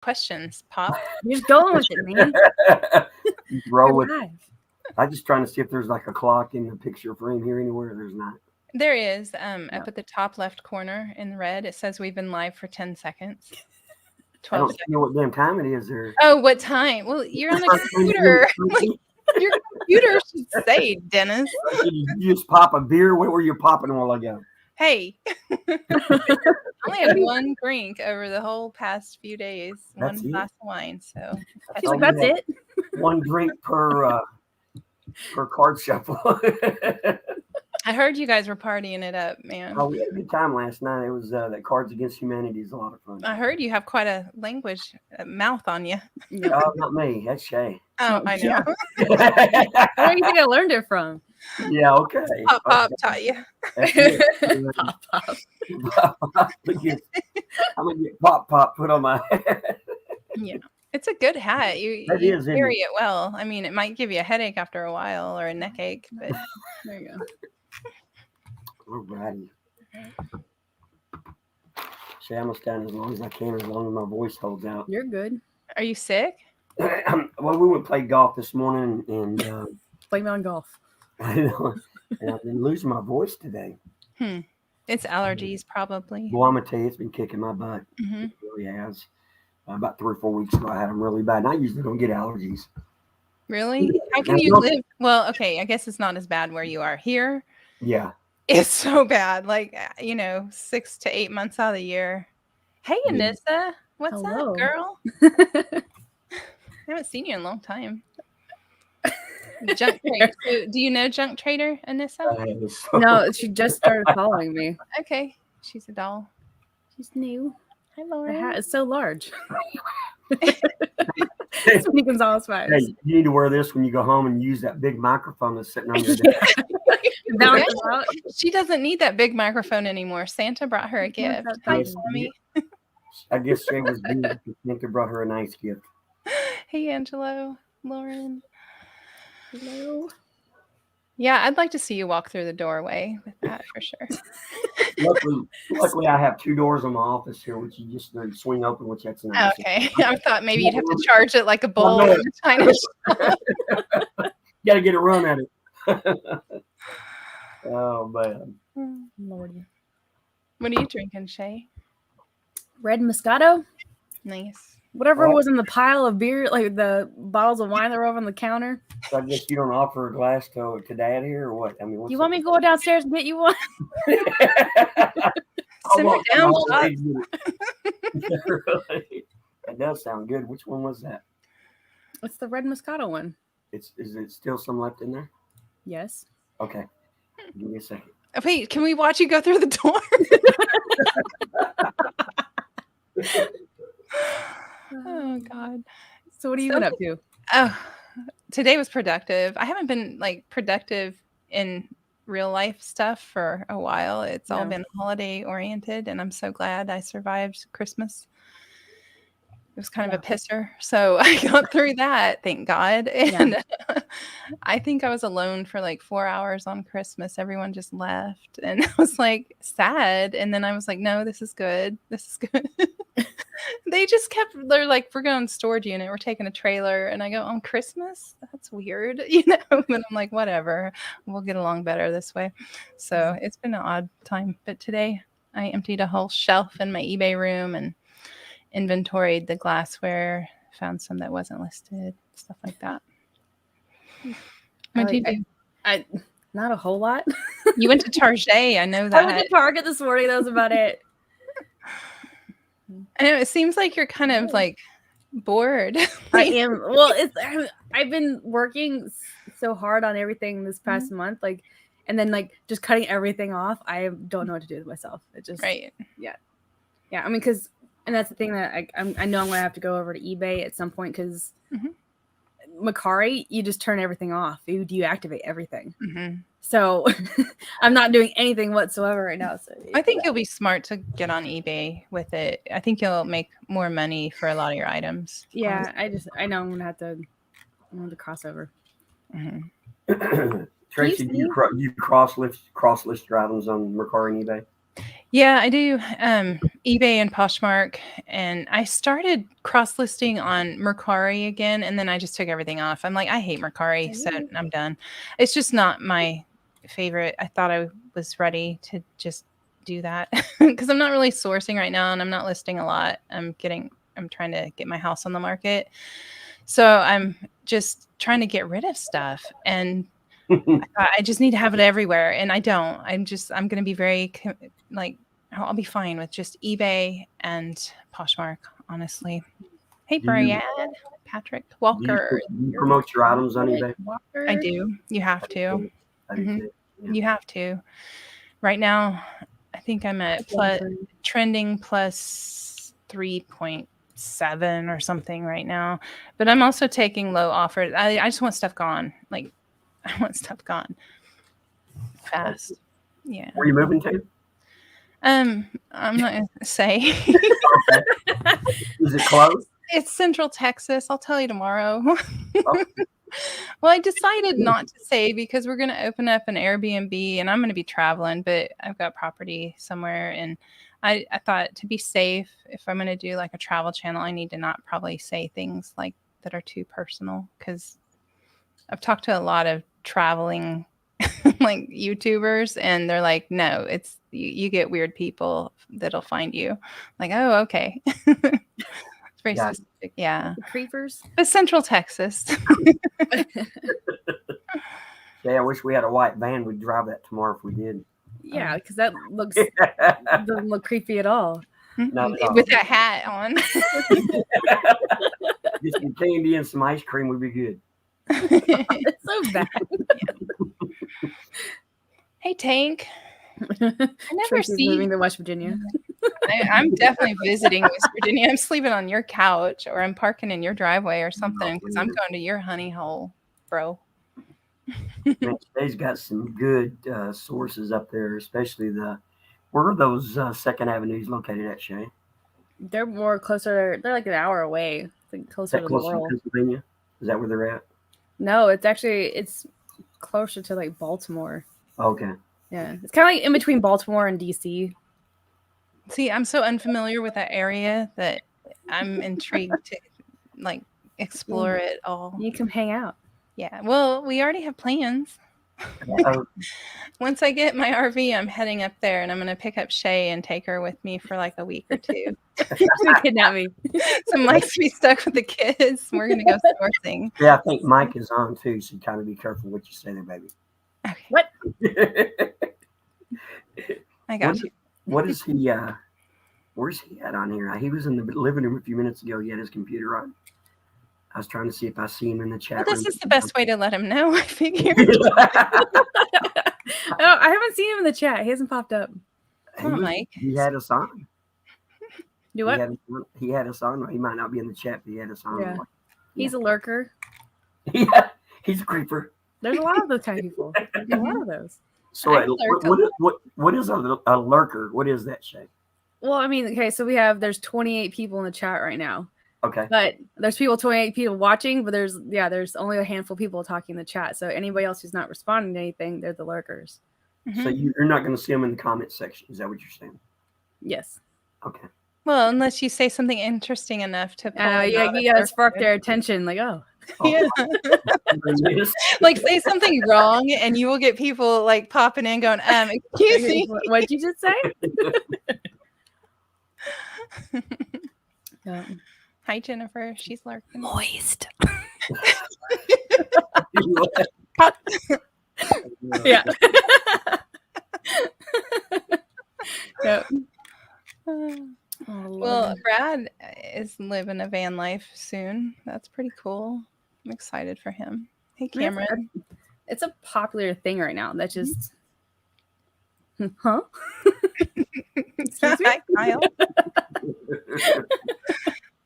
questions, Pop. You're just going with it, man. Roll with it. I'm just trying to see if there's like a clock in the picture frame here anywhere. There's not. There is. Up at the top left corner in red, it says we've been live for 10 seconds. 12 I don't seconds. know what damn time it is there. Oh, what time? Well, you're on the computer. Your computer should say, Dennis. You just pop a beer. What were you popping while ago? Hey. I only had one drink over the whole past few days. One glass of wine. So that's it. One drink per card shuffle. I heard you guys were partying it up, man. Oh, we had a good time last night. It was that Cards Against Humanity is a lot of fun. I heard you have quite a language mouth on you. Oh, not me. That's Shae. Oh, I know. Where do you think I learned it from? Yeah, okay. Pop taught you. Pop. I'm gonna get pop put on my head. Yeah. It's a good hat. You carry it well. I mean, it might give you a headache after a while or a neck ache, but there you go. Alrighty. See, I'm gonna stand as long as I can, as long as my voice holds out. You're good. Are you sick? Well, we went play golf this morning, and blame it on golf. I know, and I've been losing my voice today. It's allergies, probably. Well, I'm gonna tell you, it's been kicking my butt. Mm-hmm. It really has. About 3 or 4 weeks ago, I had them really bad. And I usually don't get allergies. Really? How can you live? Well, okay, I guess it's not as bad where you are. Here, yeah, it's so bad. Like 6 to 8 months out of the year. Hey, Anissa, what's up, girl? I haven't seen you in a long time. Junk Trader. So, do you know Junk Trader, Anissa? No, she just started following me. Okay, she's a doll. She's new. Hi, Laura. The hat is so large. Sonny Gonzalez vibes. Hey, you need to wear this when you go home and use that big microphone that's sitting on your desk. She doesn't need that big microphone anymore. Santa brought her a gift. Hi, Sammy. I guess Shae was being because Santa brought her a nice gift. Hey, Angelo, Lauren. Hello. Yeah, I'd like to see you walk through the doorway with that for sure. Luckily, I have 2 doors on my office here, which you just swing open, which that's nice. Okay, I thought maybe you'd have to charge it like a bull. You got to get a run at it. Oh man. Lordy. What are you drinking, Shae? Red Moscato. Nice. Whatever was in the pile of beer, like the bottles of wine that were over on the counter. So I guess you don't offer a glass to Dad here, or what? I mean, you want me to go downstairs and get you one? Simmer down, Really? That does sound good. Which one was that? It's the Red Moscato one. Is it still some left in there? Yes. Okay. Give me a second. Wait, can we watch you go through the door? Oh God. So what have you been up to? Oh, today was productive. I haven't been productive in real life stuff for a while. It's all been holiday oriented, and I'm so glad I survived Christmas. It was kind of a pisser. So I got through that, thank God. And I think I was alone for 4 hours on Christmas. Everyone just left. And I was sad. And then I was like, no, this is good. This is good. They just they're like, we're going storage unit. We're taking a trailer. And I go, on Christmas? That's weird. But I'm like, whatever. We'll get along better this way. So it's been an odd time. But today I emptied a whole shelf in my eBay room and inventoried the glassware, found some that wasn't listed, stuff like that. What did you do? Not a whole lot. You went to Target, I know that. I went to Target this morning. That was about it. I know it seems like you're kind of bored. I am. Well, I've been working so hard on everything this past month, and then just cutting everything off. I don't know what to do with myself. It just right. Yeah. I mean, and that's the thing that I know I'm going to have to go over to eBay at some point because Mercari, you just turn everything off. You deactivate everything. Mm-hmm. So I'm not doing anything whatsoever right now. So I think you'll be smart to get on eBay with it. I think you'll make more money for a lot of your items. Yeah, I know I'm going to have to cross over. Mm-hmm. Traci, do you cross list your items on Mercari and eBay? Yeah, I do eBay and Poshmark, and I started cross-listing on Mercari again, and then I just took everything off. I'm like, I hate Mercari, so I'm done. It's just not my favorite. I thought I was ready to just do that because I'm not really sourcing right now, and I'm not listing a lot. I'm trying to get my house on the market. So I'm just trying to get rid of stuff, and I just need to have it everywhere, and I don't. I'm going to be very I'll be fine with just eBay and Poshmark, honestly. Hey, Brad, Patrick Walker. Do you promote your items on eBay? Walker. I do. You have to. Yeah. You have to. Right now, I think I'm at trending plus 3.7 or something right now, but I'm also taking low offers. I just want stuff gone. Like, I want stuff gone fast. Yeah. Where are you moving to? I'm not gonna say. Is it close? It's Central Texas. I'll tell you tomorrow. Oh. Well, I decided not to say because we're going to open up an Airbnb and I'm going to be traveling, but I've got property somewhere. And I thought to be safe, if I'm going to do like a travel channel, I need to not probably say things like that are too personal, because I've talked to a lot of traveling like YouTubers, and they're like, no, it's you get weird people that'll find you. Like, oh, okay. It's very specific. Yeah. The creepers. But Central Texas. Yeah, I wish we had a white van. We'd drive that tomorrow if we did. Yeah, because that doesn't look creepy at all. With that hat on. Get some candy and some ice cream would be good. It's so bad. Hey, Tank. I never see moving to West Virginia. I'm definitely visiting West Virginia. I'm sleeping on your couch, or I'm parking in your driveway or something, because I'm going to your honey hole, bro. Man, Shay's got some good sources up there, especially where are those Second Avenues located at, Shae? They're more closer. They're like an hour away. Like closer to the world. Pennsylvania? Is that where they're at? No, it's closer to like Baltimore. Okay. Yeah, it's kind of like in between Baltimore and DC. See, I'm so unfamiliar with that area that I'm intrigued to like explore it all. You can hang out. Yeah. Well, we already have plans. Once I get my RV, I'm heading up there, and I'm going to pick up Shae and take her with me for like a week or two. Kidnap me. So Mike's be stuck with the kids. We're going to go sourcing. Yeah, I think Mike is on too, so kind of be careful what you say there, baby. Okay. What? I got you. What is he? Where's he at on here? He was in the living room a few minutes ago. He had his computer on. I was trying to see if I see him in the chat. Well, this is the best way to let him know, I figured. Oh, I haven't seen him in the chat. He hasn't popped up. Mike. He had us on. Do what? He had us on. He might not be in the chat, but he had us on. Yeah. He's a lurker. Yeah, he's a creeper. There's a lot of those kind of people. There's a lot of those. So what is a lurker? What is that, Shae? Well, I mean, okay, so there's 28 people in the chat right now. Okay. But there's 28 people watching, but there's only a handful of people talking in the chat. So anybody else who's not responding to anything, they're the lurkers. So you're not going to see them in the comment section. Is that what you're saying? Yes. Okay. Well, unless you say something interesting enough to you gotta spark their attention, like, oh. Yeah. Like, say something wrong and you will get people like popping in going, excuse me. What'd you just say? Yeah. Hi, Jennifer. She's lurking. Moist. Yeah. Yep. Well, Brad is living a van life soon. That's pretty cool. I'm excited for him. Hey, Cameron. It's a popular thing right now. That just, huh? Excuse me? Hi, Kyle.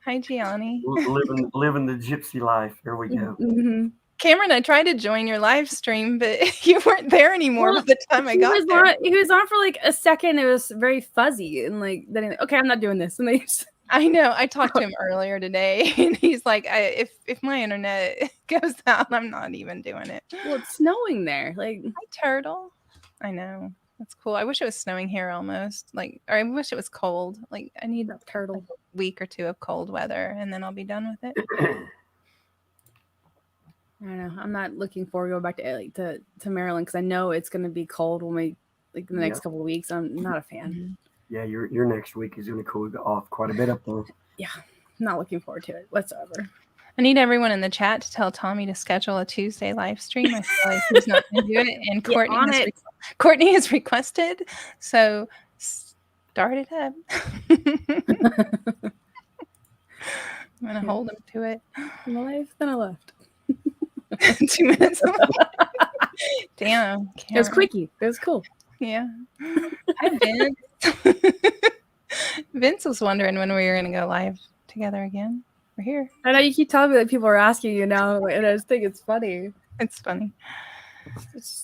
Hi, Gianni. Living the gypsy life. Here we go. Mm-hmm. Cameron, I tried to join your live stream, but you weren't there anymore by the time I got there. He was on for like a second. It was very fuzzy, and like then, okay, I'm not doing this. And I know. I talked to him earlier today, and he's like, "If my internet goes out, I'm not even doing it." Well, it's snowing there. Like, hi, turtle. I know. That's cool. I wish it was snowing here almost. Like, or I wish it was cold. Like, I need That turtle. a week or two of cold weather, and then I'll be done with it. I don't know. I'm not looking forward to going back to Maryland because I know it's going to be cold when we in the next couple of weeks. I'm not a fan. Yeah, your next week is going to cool off quite a bit up there. Yeah, I'm not looking forward to it whatsoever. I need everyone in the chat to tell Tommy to schedule a Tuesday live stream. I feel like he's not going to do it, and Courtney has requested, so start it up. I'm going to hold him to it. Then I left. 2 minutes. Damn. It was quickie. It was cool. Yeah. Hi, Vince. Vince was wondering when we were going to go live together again. We're here. I know you keep telling me that people are asking you now, and I just think it's funny. It's funny.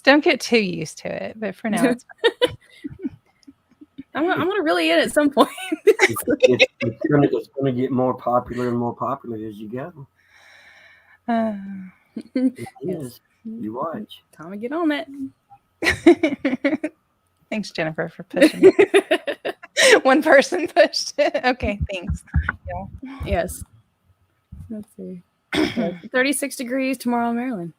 Don't get too used to it, but for now, it's fun. I'm gonna really in at some point. it's gonna get more popular and more popular as you go. It is. You watch. Tommy, get on it. Thanks, Jennifer, for pushing it. One person pushed it. Okay, thanks. Yeah. Yes. Let's see. 36 degrees tomorrow in Maryland.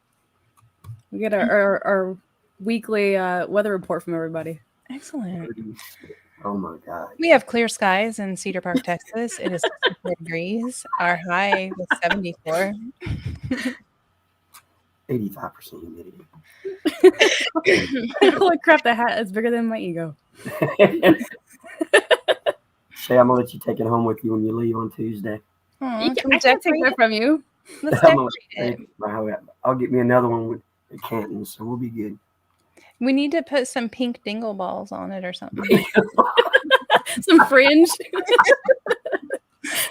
We get our weekly weather report from everybody. Excellent. Oh my God. We have clear skies in Cedar Park, Texas. It is 64 degrees. Our high was 74. 85% humidity. Holy crap, the hat is bigger than my ego. Shay, I'm gonna let you take it home with you when you leave on Tuesday. I can't take that from you. Let's decorate it. I'll get me another one with the Cantons, so we'll be good. We need to put some pink dingle balls on it or something. Some fringe.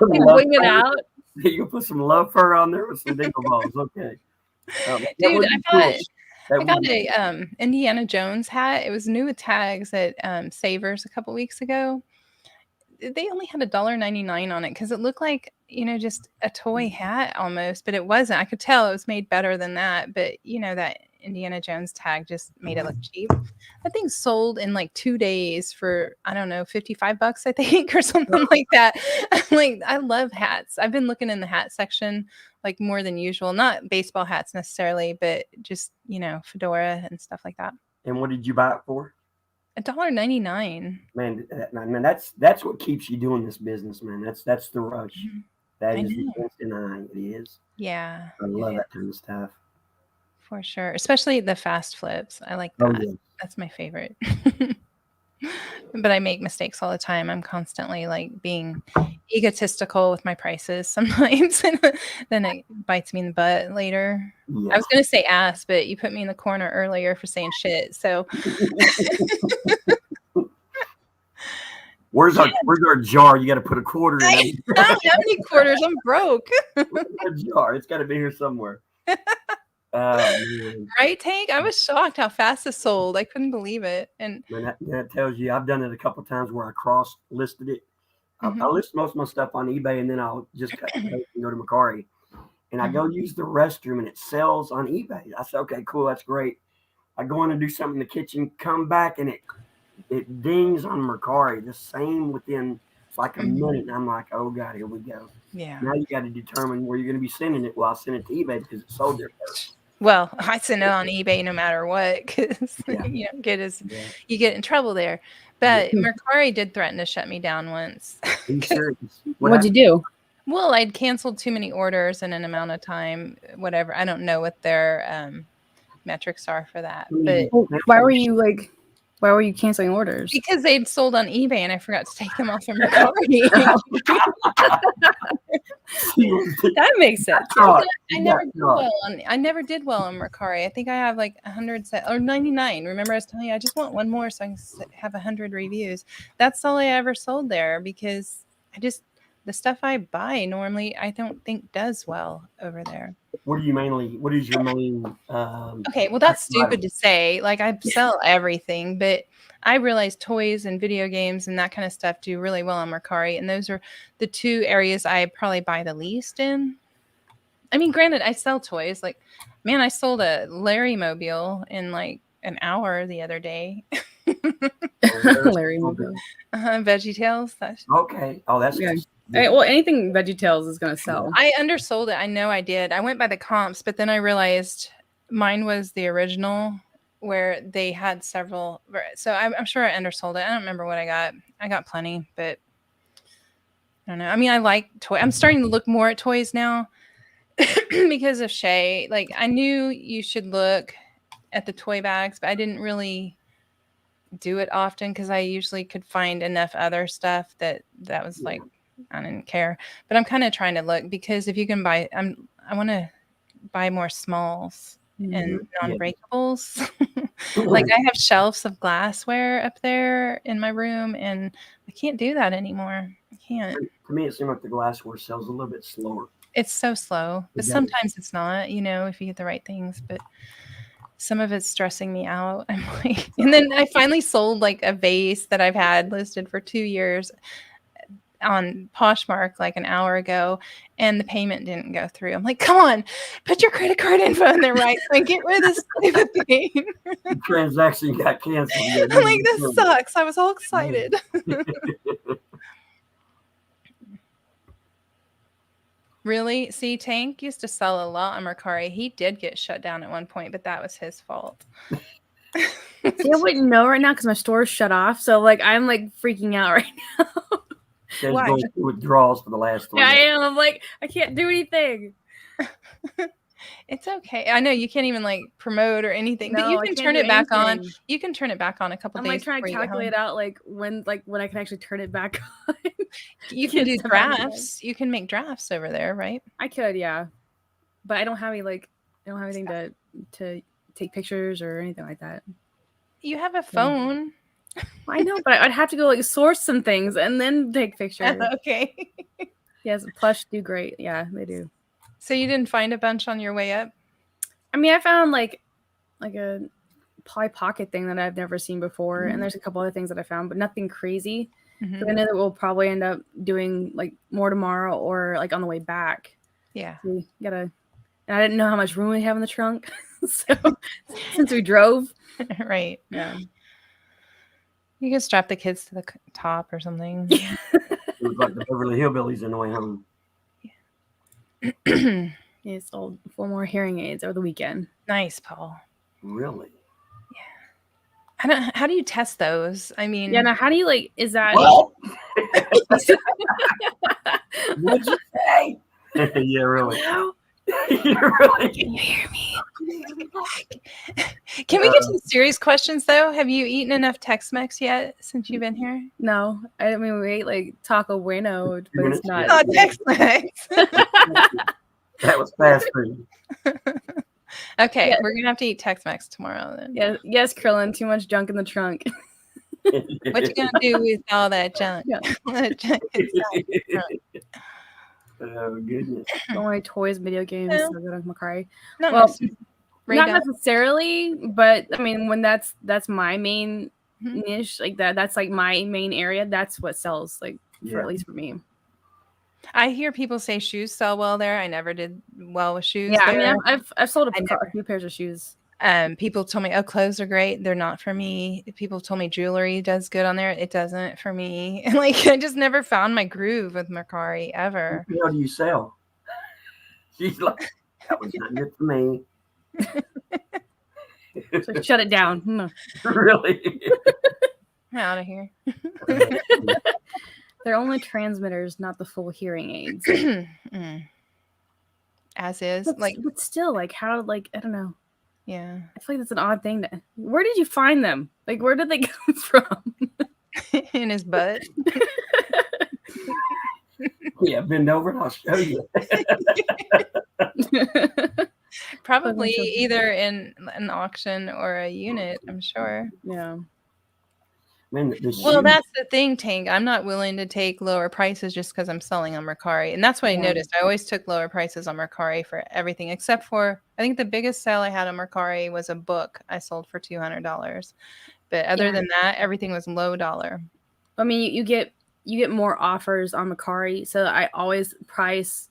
Wing it out. You can put some love fur on there with some dingle balls. Okay. Dude, I got a Indiana Jones hat. It was new with tags at Savers a couple weeks ago. They only had $1.99 on it because it looked like, just a toy hat almost, but it wasn't. I could tell it was made better than that. But, that Indiana Jones tag just made it look cheap. That thing sold in like 2 days for, I don't know, $55, I think, or something like that. I love hats. I've been looking in the hat section like more than usual. Not baseball hats necessarily, but just, fedora and stuff like that. And what did you buy it for? $1.99. Man, that's what keeps you doing this business, man. That's the rush. Mm-hmm. That is the instant. It is. Yeah. I love that kind of stuff. For sure. Especially the fast flips. I like that. Oh, yeah. That's my favorite. But I make mistakes all the time. I'm constantly being egotistical with my prices sometimes. And then it bites me in the butt later. Yeah. I was going to say ass, but you put me in the corner earlier for saying shit. So where's our jar? You got to put a quarter in. I don't have any quarters. I'm broke. Where's the jar? It's got to be here somewhere. Right, Tank? I was shocked how fast it sold. I couldn't believe it. And man, that tells you I've done it a couple of times where I cross listed it. I list most of my stuff on eBay, and then I'll just go to Macari, and I go use the restroom, and it sells on eBay. I say, okay, cool, that's great. I go in and do something in the kitchen, come back, and it dings on Macari the same within like a minute, and I'm like, oh God, here we go. Yeah. Now you got to determine where you're going to be sending it. Well, I'll send it to eBay because it sold there first. Well, I send it on eBay no matter what, because you get in trouble there. But Mercari did threaten to shut me down once. Are you serious? What'd you do? Well, I'd canceled too many orders in an amount of time, whatever. I don't know what their metrics are for that. But why were you canceling orders? Because they'd sold on eBay and I forgot to take them off of Mercari. That makes sense. I never did well on Mercari. I think I have like 100 or 99. Remember I was telling you I just want one more so I can have 100 reviews. That's all I ever sold there because the stuff I buy normally I don't think does well over there. What is your main okay, well that's stupid to say. Like I sell everything, but I realize toys and video games and that kind of stuff do really well on Mercari, and those are the two areas I probably buy the least in. I mean, granted, I sell toys. Like, man, I sold a Larry Mobile in like an hour the other day. Larry Mobile. Veggie Tales. Okay. Oh, that's yeah. Well, anything Veggie Tales is going to sell. I undersold it. I know I did. I went by the comps, but then I realized mine was the original where they had several. So I'm sure I undersold it. I don't remember what I got. I got plenty, but I don't know. I mean, I like toy. I'm starting to look more at toys now because of Shae. Like, I knew you should look at the toy bags, but I didn't really do it often because I usually could find enough other stuff that was like, I didn't care. But I'm kind of trying to look because if you can buy, I want to buy more smalls and non-breakables. Like, I have shelves of glassware up there in my room, and I can't do that anymore. I can't. To me, it seems like the glassware sells a little bit slower. It's so slow, but sometimes it's not, you know, if you get the right things, but some of it's stressing me out. I'm like, and then I finally sold like a vase that I've had listed for 2 years on Poshmark like an hour ago, and the payment didn't go through. I'm like, come on, put your credit card info in there, right? And get rid of this stupid thing. The transaction got canceled. I'm like, this sucks. I was all excited. Really? See, Tank used to sell a lot on Mercari. He did get shut down at one point, but that was his fault. See, I wouldn't know right now because my store's shut off. So, like, I'm like freaking out right now. Why? Going through withdrawals for the last 3 days. I am. I'm like, I can't do anything. It's okay. I know you can't even like promote or anything, but you can turn it back on. You can turn it back on a couple days. I'm like trying to calculate out like when I can actually turn it back on. You can do drafts. You can make drafts over there, right? I could, yeah, but I don't have anything to take pictures or anything like that. You have a phone. I know, but I'd have to go like source some things and then take pictures. Okay. Yes, Plush do great. Yeah, they do. So you didn't find a bunch on your way up? I mean, I found like a Polly Pocket thing that I've never seen before, and there's a couple other things that I found, but nothing crazy. So I know that we'll probably end up doing like more tomorrow or like on the way back. Yeah. So and I didn't know how much room we have in the trunk. So since we drove. Right. Yeah. You could strap the kids to the top or something. It was like the Beverly Hillbillies on the way home. It's sold 4 more hearing aids over the weekend. Nice, Paul. Really? Yeah. How do you test those? I mean, yeah. Now, how do you like? Is that? What? What'd you say? Yeah, really. Hello? Really? Can you hear me? Can we get to the serious questions though? Have you eaten enough Tex-Mex yet since you've been here? No, I mean we ate like Taco Bueno, but it's not. Not Tex-Mex. That was fast food. Okay, we're gonna have to eat Tex-Mex tomorrow then. Yeah, yes, Krillin. Too much junk in the trunk. What you gonna do with all that junk? Yeah. Oh goodness! Only toys, video games, so good on Mercari. Not necessarily, but I mean, when that's my main niche, like that's like my main area. That's what sells, like for at least for me. I hear people say shoes sell well there. I never did well with shoes. Yeah, there. I mean, I've sold a few pairs of shoes. People told me, oh, clothes are great. They're not for me. People told me jewelry does good on there. It doesn't for me. Like, I just never found my groove with Mercari ever. What do you sell? She's like, that was not good for me. So shut it down. Really? I'm out of here. They're only transmitters, not the full hearing aids. As is. But still, like, how, like, I don't know. Yeah. I feel like that's an odd thing. Where did you find them? Like, where did they come from? In his butt. Yeah, bend over and I'll show you. Probably either in an auction or a unit, I'm sure. Yeah. Well, that's the thing, Tank. I'm not willing to take lower prices just because I'm selling on Mercari. And that's what I noticed. I always took lower prices on Mercari for everything, except for, I think the biggest sale I had on Mercari was a book I sold for $200. But other than that, everything was low dollar. I mean, you get more offers on Mercari. So I always price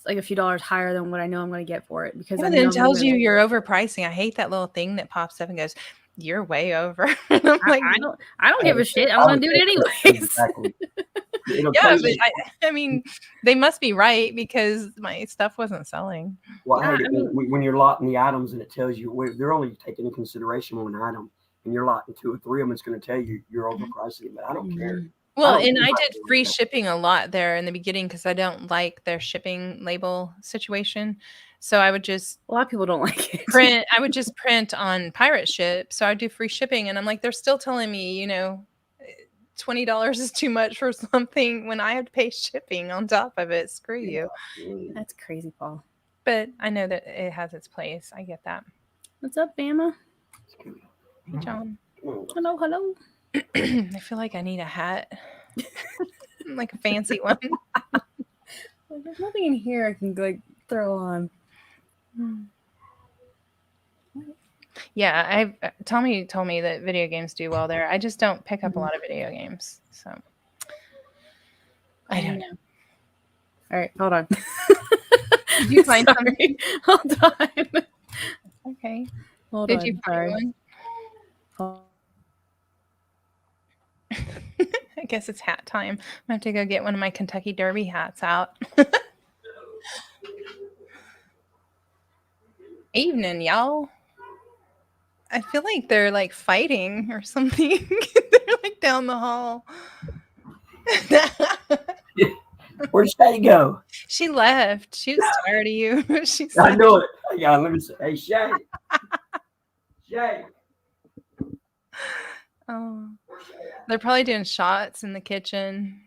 like a few dollars higher than what I know I'm going to get for it. Because it tells you you're overpricing. I hate that little thing that pops up and goes, you're way over. And I'm like, I don't give a shit. I'm going to do it anyways. Exactly. Yeah, but I mean, they must be right because my stuff wasn't selling. Well, hey, when you're lotting the items and it tells you they're only taking into consideration one item, and you're lotting 2 or 3 of them, it's going to tell you you're overpricing it. But I don't care. Well, and I did free shipping a lot there in the beginning because I don't like their shipping label situation. So I would just a lot of people don't like it. I would just print on pirate ship. So I'd do free shipping, and I'm like, they're still telling me, $20 is too much for something when I have to pay shipping on top of it. Screw you. That's crazy, Paul. But I know that it has its place. I get that. What's up, Bama? Hey, John. Hello. I feel like I need a hat. Like a fancy one. Well, there's nothing in here I can throw on. Yeah, Tommy told me that video games do well there. I just don't pick up a lot of video games, so I don't know. All right, hold on. Did you find something? Hold on. Okay. Hold on. Did you find one? I guess it's hat time. I'm gonna have to go get one of my Kentucky Derby hats out. Evening, y'all. I feel like they're like fighting or something. They're like down the hall. Where'd Shae go? She left. She was tired of you. I know it. Yeah, let me say, hey, Shae. Shae. Oh, they're probably doing shots in the kitchen.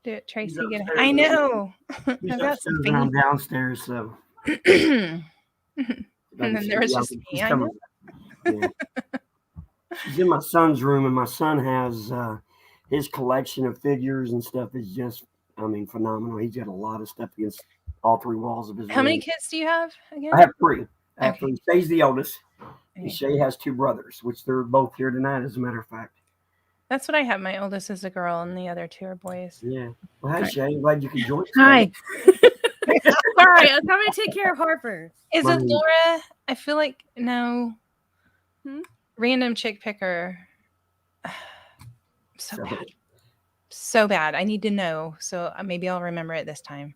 Do it, Tracy. I know. I've got some things. I'm downstairs, so. And then there was just me. I know. Yeah. She's in my son's room, and my son has his collection of figures and stuff is just, phenomenal. He's got a lot of stuff against all 3 walls of his room. How many kids do you have again? I have 3. Shae's the oldest. And Shae has 2 brothers, which they're both here tonight, as a matter of fact. That's what I have. My oldest is a girl, and the other 2 are boys. Yeah. Well, hi, Shae. I'm glad you could join us. Hi. Sorry, I was having to take care of Harper. Is it Laura? I feel like no. Random chick picker. So bad. I need to know. So maybe I'll remember it this time.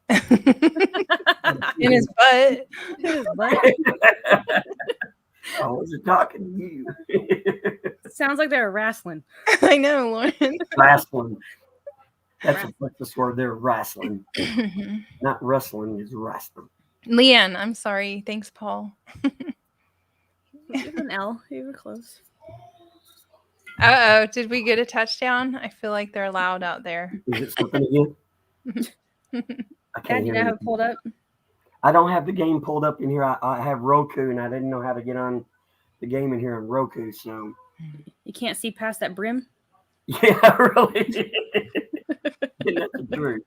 In his butt. I wasn't talking to you. Sounds like they're wrestling. I know, Lauren. Wrestling. That's the word. They're wrestling. Not wrestling, is wrestling. Leanne, I'm sorry. Thanks, Paul. Give an L. You were close. Uh-oh. Did we get a touchdown? I feel like they're loud out there. Is it something again? I can't hear. Do you have it pulled up? I don't have the game pulled up in here. I have Roku, and I didn't know how to get on the game in here on Roku. So you can't see past that brim? Yeah, really. That's true.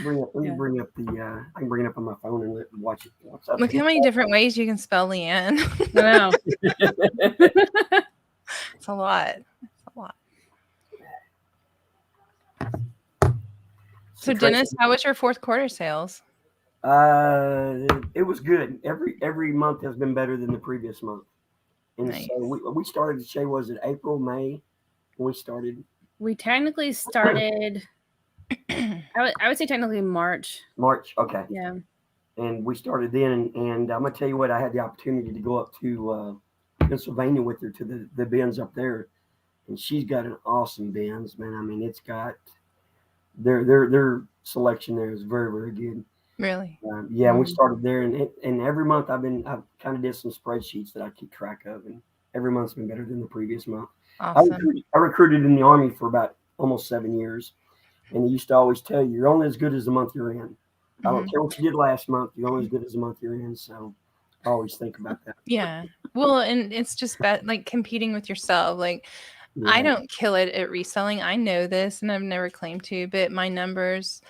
Let me bring up the. I can bring it up on my phone and watch it. Look how many different ways you can spell Leanne. I know. It's a lot. So, Dennis, how was your 4th quarter sales? It was good. Every month has been better than the previous month. And nice. So we started. Shae, was it April, May? When we started. We technically started. I would say technically March. March, okay. Yeah. And we started then, and I'm gonna tell you what. I had the opportunity to go up to Pennsylvania with her to the bins up there, and she's got an awesome bins, man. It's got their selection there is very, very good. Really? Yeah, we started there, and every month I've kind of did some spreadsheets that I keep track of, and every month's been better than the previous month. Awesome. I recruited in the Army for about almost 7 years, and they used to always tell you, you're only as good as the month you're in. I don't care what you did last month, you're only as good as the month you're in. So I always think about that. Yeah. Well, and it's just like competing with yourself. Like, yeah. I don't kill it at reselling. I know this, and I've never claimed to, but my numbers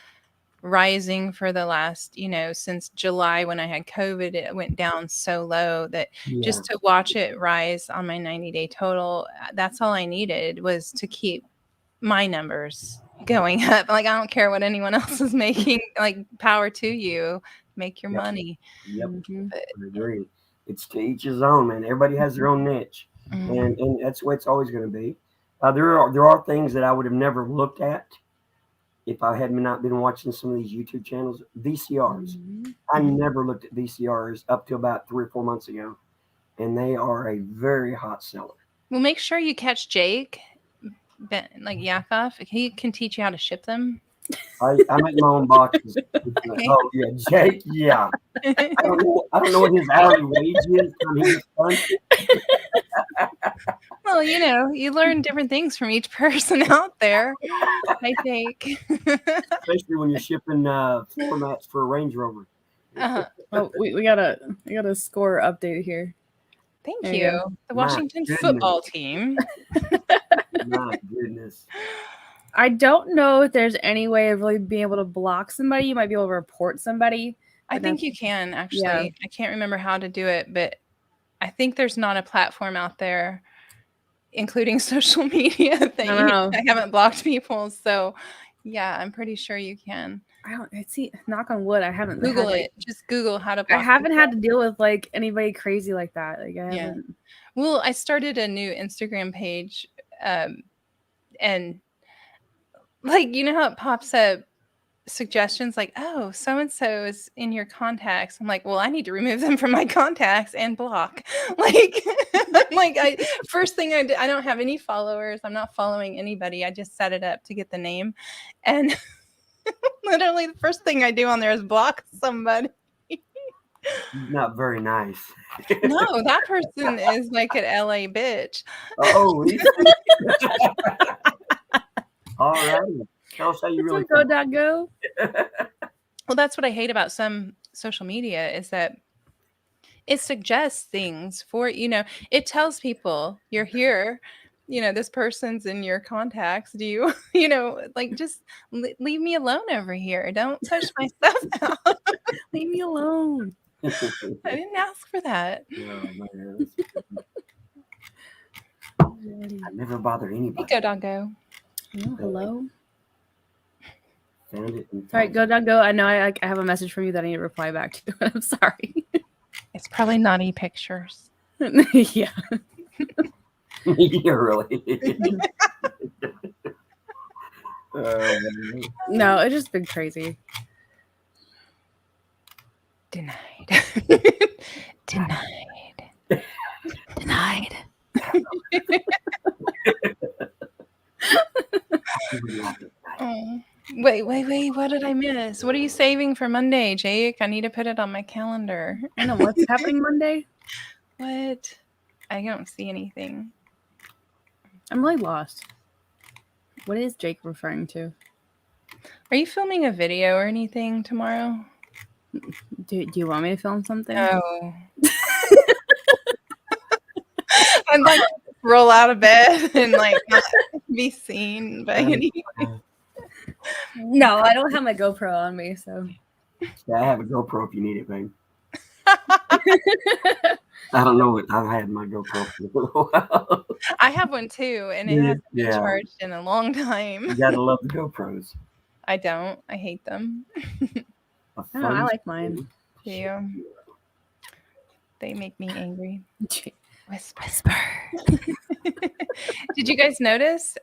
rising for the last, since July when I had COVID, it went down so low that just to watch it rise on my 90-day total, that's all I needed was to keep my numbers going up. Like, I don't care what anyone else is making, like, power to you, make your money. Yep. I agree. It's to each his own, man. Everybody has their own niche, and that's the way it's always going to be. There are things that I would have never looked at if I had not been watching some of these YouTube channels. VCRs. I never looked at VCRs up to about 3 or 4 months ago, and they are a very hot seller. Well, make sure you catch Jake, like Yakov. He can teach you how to ship them. I make my own boxes. Oh yeah, Jake. Yeah, I don't know what his hourly wage is. Well, you learn different things from each person out there, I think. Especially when you're shipping floor mats for a Range Rover. Oh, we got a score update here. Thank you. The Washington football team. My goodness. I don't know if there's any way of really being able to block somebody. You might be able to report somebody. I think you can, actually. Yeah. I can't remember how to do it, but I think there's not a platform out there, including social media, that I haven't blocked people. So, yeah, I'm pretty sure you can. Knock on wood, I haven't. Google it. Just Google how to block I haven't had to deal with like anybody crazy like that. Like I haven't. Well, I started a new Instagram page, and like, how it pops up suggestions like, oh, so-and-so is in your contacts. I'm like, well, I need to remove them from my contacts and block. First thing I did, I don't have any followers. I'm not following anybody. I just set it up to get the name. And literally the first thing I do on there is block somebody. Not very nice. No, that person is like an LA bitch. Oh, all right. Tell us how you really go. Well, that's what I hate about some social media is that it suggests things for, it tells people you're here, this person's in your contacts. Do you, just leave me alone over here. Don't push my stuff out. Leave me alone. I didn't ask for that. Oh, man. I never bother anybody. Hey, Go Doggo. Oh, hello. Found it. All right, Go Doggo. I know I have a message from you that I need to reply back to. I'm sorry. It's probably naughty pictures. Yeah. Yeah, really. No, it's just been crazy. Denied. Denied. Oh. Wait. What did I miss? What are you saving for Monday, Jake? I need to put it on my calendar. I know what's happening Monday. What? I don't see anything. I'm really lost. What is Jake referring to? Are you filming a video or anything tomorrow? Do you want me to film something? Oh. I'm like roll out of bed and like not be seen by any. No, I don't have my GoPro on me, so. Yeah, I have a GoPro if you need it, babe. I don't know what I've had my GoPro for a little while. I have one too, and it hasn't been charged in a long time. You gotta love the GoPros. I don't. I hate them. I like mine. Do you? They make me angry. Whisper. Did you guys notice?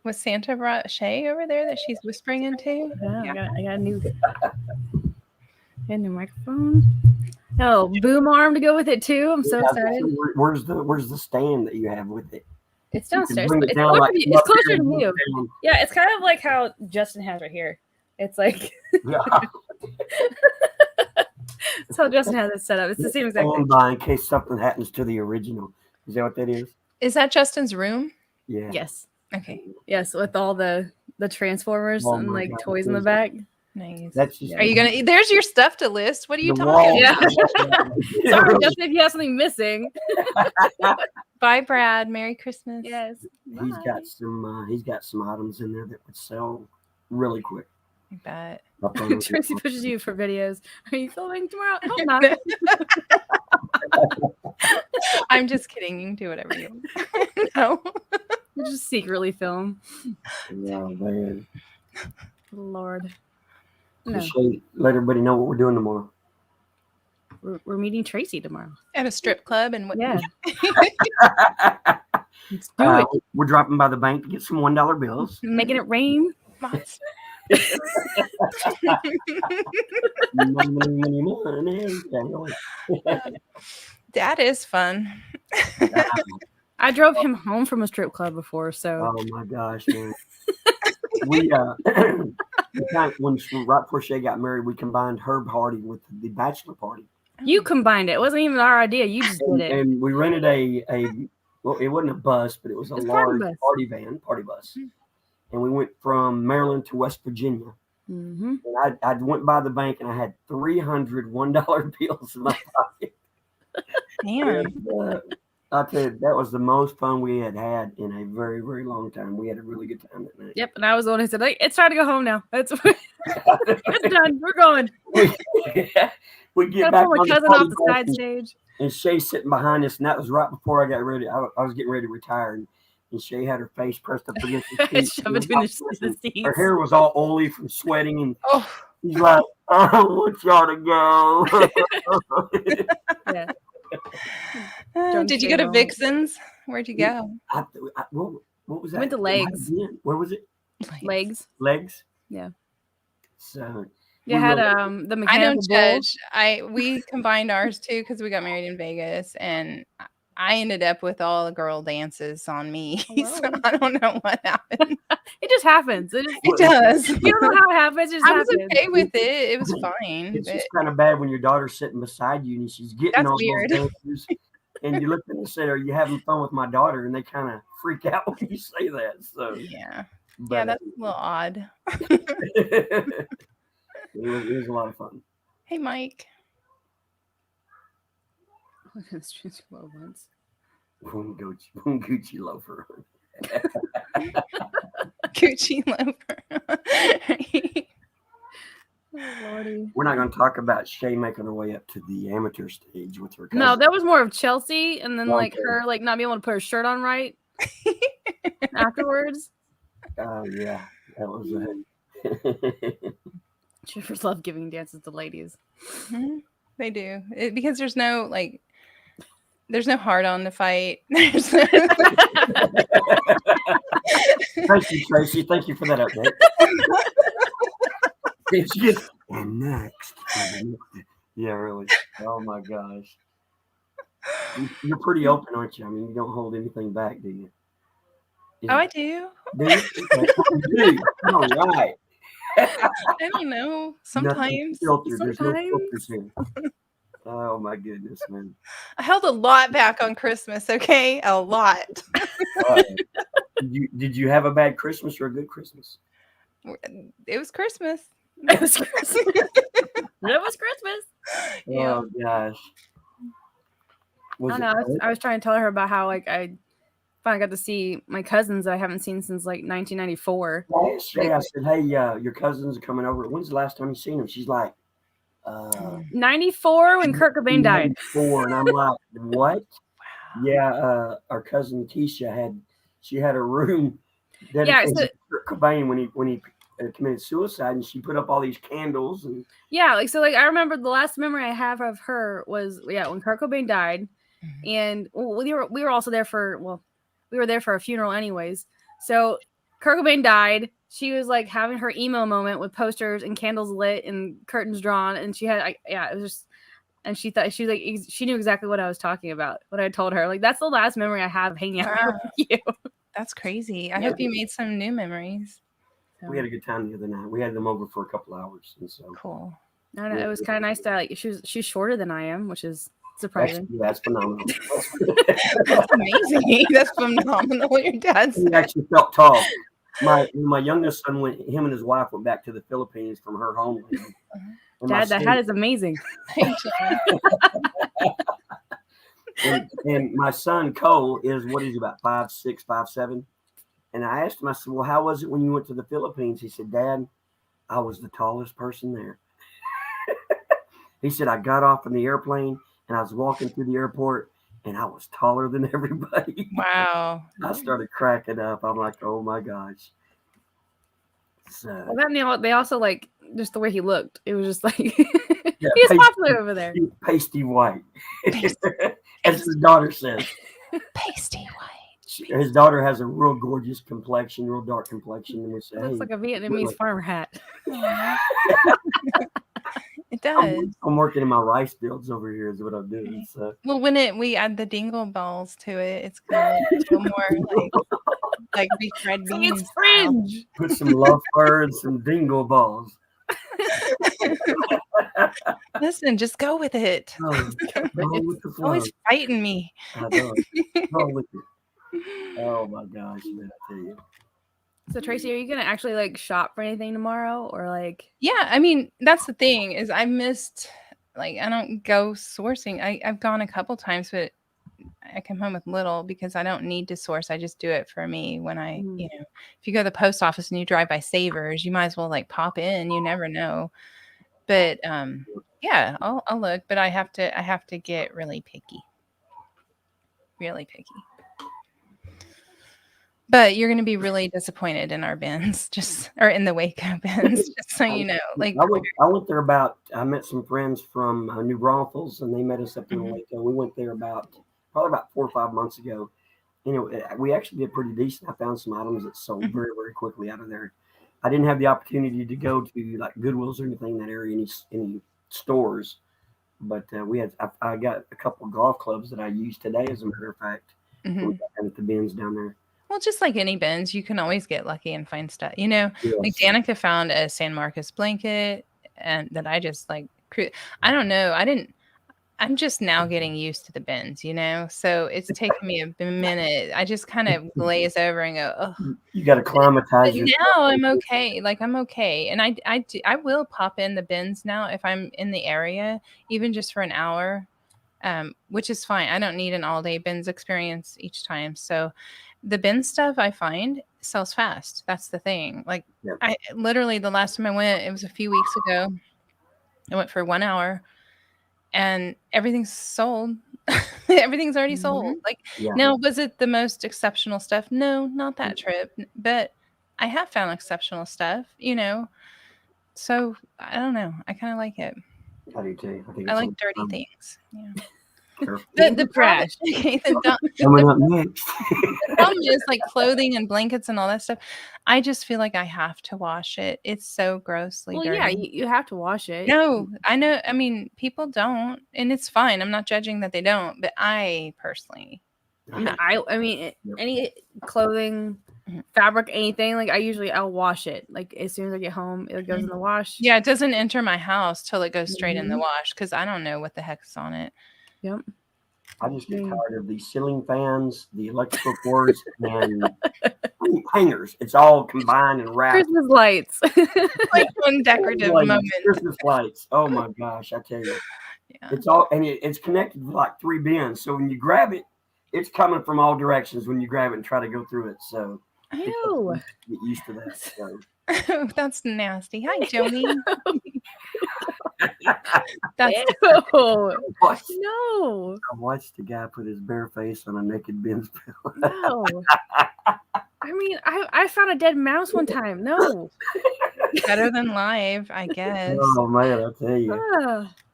Was Santa brought Shae over there that she's whispering into? Yeah. I got a new microphone. Oh, boom arm to go with it too. I'm so excited. Where's the stand that you have with it? It's downstairs. It's closer to you. Yeah, it's kind of like how Justin has right here. It's like that's how Justin has it set up. It's the same exact thing. In case something happens to the original. Is that what that is? Is that Justin's room? Yeah. Yes. Okay. Yes, with all the Transformers and like toys in the back. Nice. That's just, Are you gonna? There's your stuff to list. What are you talking about? Yeah. Sorry, Justin, if you have something missing. Bye, Brad. Merry Christmas. Yes. He's got some items in there that would sell really quick. I bet. Tracy pushes you for videos. Are you filming tomorrow? I hope not. I'm just kidding. You can do whatever you want. No. You just secretly film. Yeah, man. Lord. No. Let everybody know what we're doing tomorrow. we're meeting Traci tomorrow at a strip club, and what? Yeah. Let's do it. We're dropping by the bank to get some $1 bills. Making it rain. Monster. That is fun. I drove him home from a strip club before, so. Oh my gosh, man. We right before Shae got married, we combined her party with the bachelor party. You combined it. It wasn't even our idea. You just did it. And we rented well, it wasn't a bus, but it was a large party bus. And we went from Maryland to West Virginia. Mm-hmm. And I went by the bank and I had $300 $1 bills in my pocket. Damn. And, I'll tell you, that was the most fun we had in a very, very long time. We had a really good time that night. Yep, and I was the one who said, it's time to go home now. It's done. We're going. We get back my cousin off the side stage. And Shae's sitting behind us, and that was right before I got ready. I was getting ready to retire, and Shae had her face pressed up against the seat. Between the seats. Her hair was all oily from sweating, and she's like, I want y'all to go. Yeah. Did you go to Vixen's? Where'd you go? What was that? Went to Legs. Where was it? Legs. Yeah. So had the mechanical I don't judge. We combined ours too because we got married in Vegas, and I ended up with all the girl dances on me. So I don't know what happened. It just happens. It does. You don't know how it happens. It just happens. I was okay with it. It was fine. It's just kind of bad when your daughter's sitting beside you and she's getting all those dances. And you look at them and say, "Are you having fun with my daughter?" And they kind of freak out when you say that. So yeah, that's a little odd. It was a lot of fun. Hey, Mike. One Gucci loafer. Gucci loafer. Lordy. We're not going to talk about Shae making her way up to the amateur stage with her cousin. No, that was more of Chelsea, and then her not being able to put her shirt on right afterwards. Oh yeah, that was it. Shippers love giving dances to ladies. Mm-hmm. They do because there's no hard on to fight. There's no... Thank you, Traci. Thank you for that update. And next. Yeah, really. Oh my gosh. You're pretty open, aren't you? I mean, you don't hold anything back, do you? Oh, I do. Do you? All right. I don't know. Sometimes. There's no filters here. Oh my goodness, man. I held a lot back on Christmas, okay? A lot. Did you have a bad Christmas or a good Christmas? It was Christmas. It was Christmas. It was Christmas. Oh gosh. I was trying to tell her about how I finally got to see my cousins that I haven't seen since 1994. I said, "Hey, your cousins are coming over. When's the last time you seen them?" She's like, 94 when Kurt Cobain died. 94, and I'm like, what? Wow. Yeah, our cousin Keisha had a room dedicated to Kurt Cobain when he committed suicide, and she put up all these candles and I remember the last memory I have of her was when Kurt Cobain died, and we were also there we were there for a funeral anyways. So Kurt Cobain died. She was having her emo moment with posters and candles lit and curtains drawn, and she had it was just, and she thought she knew exactly what I was talking about when I told her that's the last memory I have hanging out with you. That's crazy. I hope you made some new memories. We had a good time the other night. We had them over for a couple hours, and so cool. I know, it was kind of nice to she's shorter than I am, which is surprising. That's phenomenal. That's amazing. That's phenomenal. Your dad's he actually felt tall. My youngest son him and his wife went back to the Philippines from her homeland. Dad, that hat is amazing. and my son Cole is about 5'6", 5'7". And I asked him, I said, "Well, how was it when you went to the Philippines?" He said, "Dad, I was the tallest person there." He said, "I got off in the airplane and I was walking through the airport and I was taller than everybody." Wow. I started cracking up. I'm like, oh my gosh. So, well, that they also like just the way he looked. It was just like he was popular over there. Pasty white, as his daughter says. Pasty white. His daughter has a real gorgeous complexion, real dark complexion, and we say, It looks like a Vietnamese farmer hat. It does. I'm working in my rice fields over here. Is what I'm doing. So. Well, when we add the dingle balls to it, it's gonna feel more like refried beans. It's fringe. Put some love fur and some dingle balls. Listen, just go with it. Go with the flow. Always fighting me. I know. Go with it. Oh my gosh, man! I tell you. So Traci, are you gonna actually like shop for anything tomorrow, or like? Yeah, I mean that's the thing is I missed I don't go sourcing. I've gone a couple times, but I come home with little because I don't need to source. I just do it for me when I if you go to the post office and you drive by Savers, you might as well like pop in. You never know. But yeah, I'll look, but I have to get really picky. Really picky. But you're going to be really disappointed in our bins, or in the Waco bins, just so you know. Like I went there I met some friends from New Braunfels, and they met us up in Waco. We went there probably about 4 or 5 months ago. We actually did pretty decent. I found some items that sold very, very quickly out of there. I didn't have the opportunity to go to like Goodwill's or anything in that area, any stores, but I got a couple of golf clubs that I used today, as a matter of fact, at the bins down there. Well, just like any bins, you can always get lucky and find stuff. Like Danica found a San Marcos blanket, and that I just I don't know. I'm just now getting used to the bins, so it's taken me a minute. I just kind of glaze over and go, oh. You got to climatize yourself. Now I'm okay. I'm okay. And I will pop in the bins now if I'm in the area, even just for an hour, which is fine. I don't need an all day bins experience each time. So the bin stuff I find sells fast. That's the thing. I literally, the last time I went, it was a few weeks ago. I went for 1 hour and everything's sold. Everything's already sold. Now, was it the most exceptional stuff? No, not that trip, but I have found exceptional stuff, so I don't know. I kind of like it. I do too. I like dirty things. Yeah. The trash. Coming up next. The problem is clothing and blankets and all that stuff. I just feel like I have to wash it. It's so grossly dirty. Yeah, you have to wash it. No, I know. I mean, people don't, and it's fine. I'm not judging that they don't, but I personally, I mean, any clothing, fabric, anything, I'll wash it. As soon as I get home, it goes in the wash. Yeah, it doesn't enter my house till it goes straight in the wash because I don't know what the heck's on it. Yep. I just get tired of these ceiling fans, the electrical cords, and hangers. It's all combined and wrapped. Christmas lights. One decorative moment. Christmas lights. Oh my gosh, I tell you. Yeah. It's all, and it's connected with 3 bins. So when you grab it, it's coming from all directions when you grab it and try to go through it. So ew. Get used to that. So. That's nasty. Hi, Joni. That's no. I watched the guy put his bare face on a naked Ben's pillow. No. I mean, I found a dead mouse one time. No. Better than live, I guess. Oh man, I'll tell you.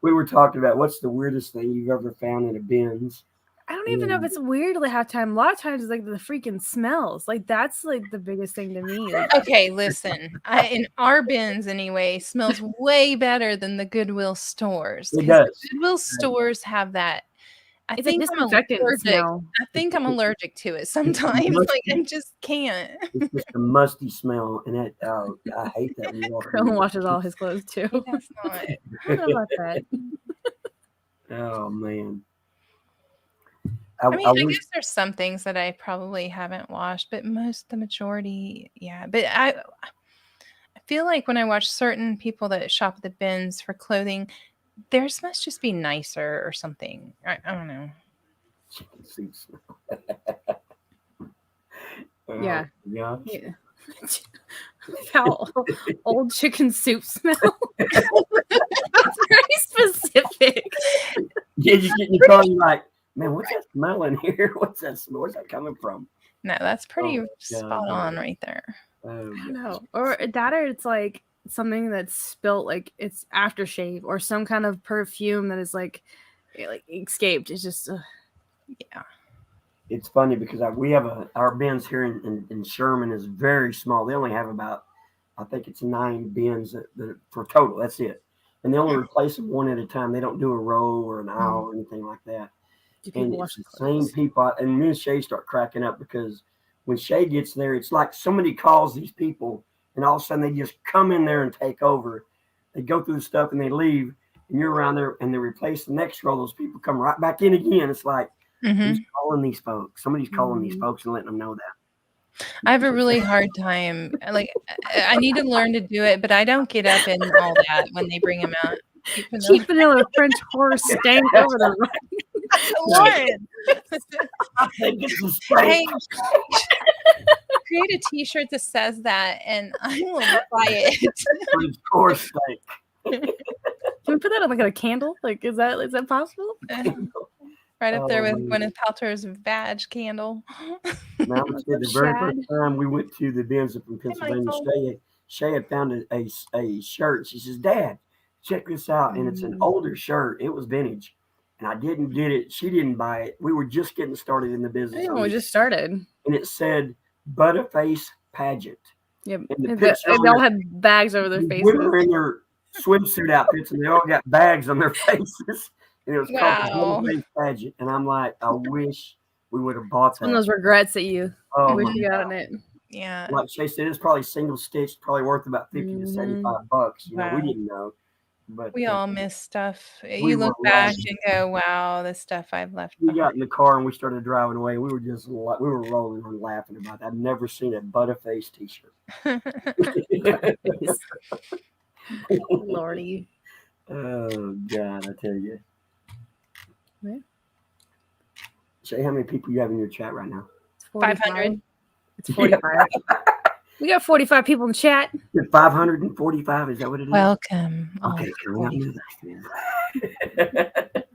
We were talking about what's the weirdest thing you've ever found in a Ben's. I don't even know if it's weird half time. A lot of times it's the freaking smells. That's the biggest thing to me. Okay, listen. In our bins anyway, smells way better than the Goodwill stores. It does. Goodwill stores have that. I think I'm allergic to it sometimes. I just can't. It's just a musty smell, and I hate that. Colin washes all his clothes too. That's not. I don't know about that. Oh man. I guess there's some things that I probably haven't washed, but the majority, yeah. But I feel like when I watch certain people that shop at the bins for clothing, theirs must just be nicer or something. I don't know. Chicken soup smell. Yeah. Yeah. How old chicken soup smell? That's very specific. Yeah, you get in your car and you're like, man, what's that smell in here? What's that smell? Where's that coming from? No, that's pretty spot on right there. Oh, I don't know. Or that, or it's like something that's spilt, like it's aftershave, or some kind of perfume that is like escaped. It's just Yeah. It's funny because we have our bins here in Sherman is very small. They only have about, I think it's 9 bins that for total. That's it, and they only replace them one at a time. They don't do a row or an aisle or anything like that. do people And wash it's the the same clothes? people. And me and Shae start cracking up because when Shae gets there, it's like somebody calls these people, and all of a sudden they just come in there and take over. They go through the stuff and they leave, and you're around there, and they replace the next row. Those people come right back in again. It's like, who's calling these folks? Somebody's calling these folks and letting them know that. I have a really hard time. Like, I need to learn to do it, but I don't get up and all that when they bring them out. Cheap vanilla French horse stank over the Lauren. I think it's a steak. Hey, create a T-shirt that says that, and I will buy it. French horse steak. Can we put that on like a candle? Like, is that possible? Right up there with Gwyneth Paltrow's vag candle. Now, the very first time we went to the bins up in Pennsylvania, Shae had found a shirt. She says, "Dad, check this out." And it's an older shirt. It was vintage. And I didn't get it. She didn't buy it. We were just getting started in the business. We just started. And it said Butterface Pageant. Yep. And they all had bags over their faces. Women were in their swimsuit outfits and they all got bags on their faces. And it was called the Butterface Pageant. And I'm like, I wish we would have bought that. One of those regrets that you wish you got it. Yeah. Like Shae said, it's probably single stitched, probably worth about $50 to $75. You know, we didn't know. But we all miss stuff. You look back and go, "Wow, the stuff I've left." We got in the car and we started driving away. We were just we were rolling and laughing about that. I've never seen a Butterface T-shirt. Lordy. Oh God, I tell you. Yeah. Shae, how many people you have in your chat right now? 500. It's 45. We got 45 people in chat. 545, is that what it is? Welcome. Okay, can we do that?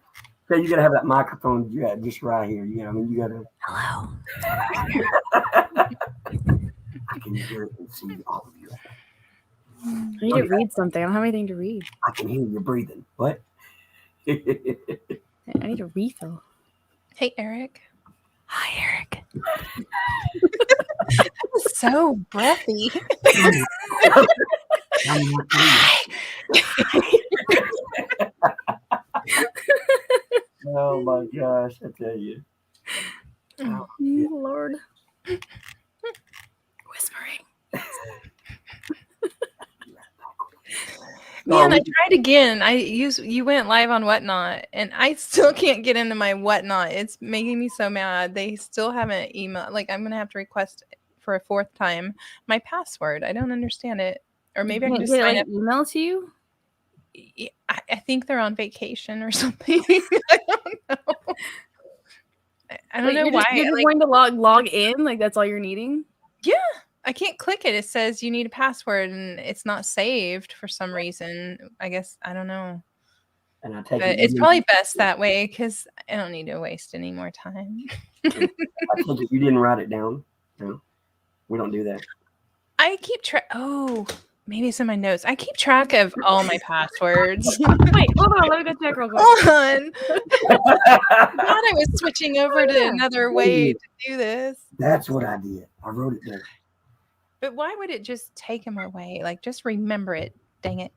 So you gotta have that microphone just right here. You know, I mean, you gotta. Hello. I can hear it and see all of you. I need to read something. I don't have anything to read. I can hear you breathing. What? I need a refill. Hey, Eric. Hi, Eric. That was so breathy. Oh my gosh, I tell you. Oh, Lord. Whispering. Man, I tried again. You went live on Whatnot, and I still can't get into my Whatnot. It's making me so mad. They still haven't emailed. Like, I'm gonna have to request for a 4th time my password. I don't understand it. Or maybe I can just sign up. Email to you. I think they're on vacation or something. I don't know. I don't know why. You're going to log in. Like, that's all you're needing. Yeah. I can't click it. It says you need a password and it's not saved for some reason. I guess I don't know. And I take it's probably best that way because I don't need to waste any more time. I take it you didn't write it down. No, we don't do that. I keep track. Oh, maybe it's in my notes. I keep track of all my passwords. Wait, hold on. Let me go check real quick. Hold on. I thought I was switching over to another way to do this. That's what I did. I wrote it down. But why would it just take them away? Like, just remember it. Dang it.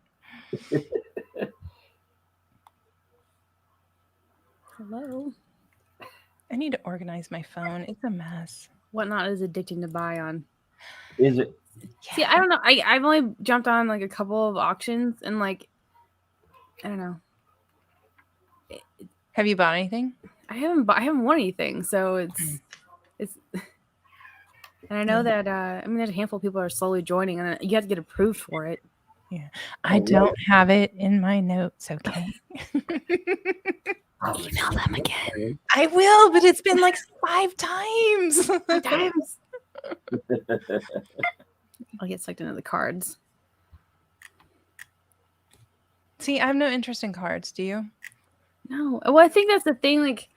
Hello. I need to organize my phone. It's a mess. Whatnot is addicting to buy on. Is it? Yeah. See, I don't know. I've only jumped on like a couple of auctions and like, I don't know. Have you bought anything? I haven't won anything, so it's. And I know that there's a handful of people are slowly joining, and you have to get approved for it. Yeah, I don't have it in my notes. Okay. I'll email them again. I will, but it's been like 5 times. I'll get sucked into the cards. See, I have no interest in cards. Do you? No. Well, I think that's the thing. Like,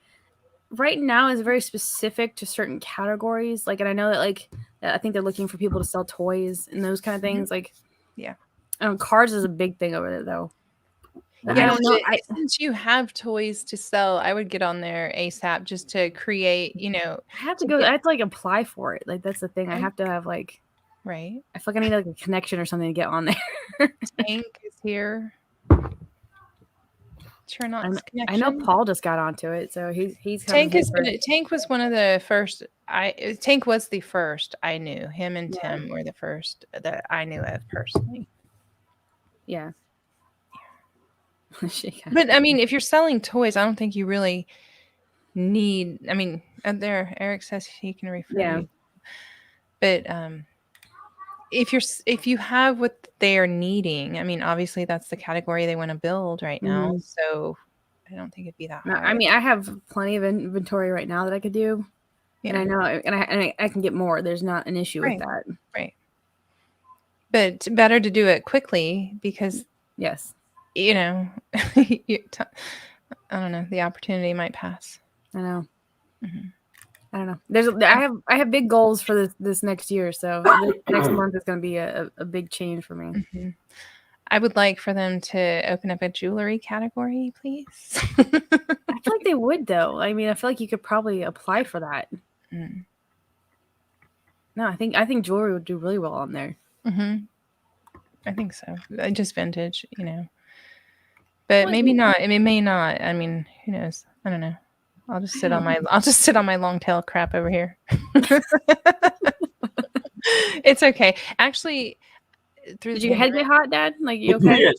right now is very specific to certain categories. Like, and I know that like I think they're looking for people to sell toys and those kind of things. Like, yeah, cards is a big thing over there, though. I don't know. Since you have toys to sell, I would get on there ASAP just to create. I have to go. I have to like apply for it. Like that's the thing. I have to have like. Right. I feel like I need like a connection or something to get on there. Tank is here. Turn on connection. I know Paul just got onto it, so he's Tank is Tank was one of the first. Tank was the first I knew. Him and Tim were the first that I knew of personally. Yeah. But I mean, if you're selling toys, I don't think you really need. I mean, there Eric says he can refer you. But if you have what they are needing, I mean, obviously that's the category they want to build right now. So I don't think it'd be that hard. I mean, I have plenty of inventory right now that I could do, and I know, and I can get more. There's not an issue with that, right? But better to do it quickly because yes, I don't know, the opportunity might pass. I know. Mm-hmm. I don't know. I have big goals for this next year, so next month is going to be a big change for me. Mm-hmm. I would like for them to open up a jewelry category, please. I feel like they would, though. I mean, I feel like you could probably apply for that. Mm. No, I think jewelry would do really well on there. Mm-hmm. I think so. Just vintage, but maybe not. It may not. I mean, who knows? I don't know. I'll just sit on my long tail crap over here. It's okay. Actually, did your head get hot, Dad? Like, you okay?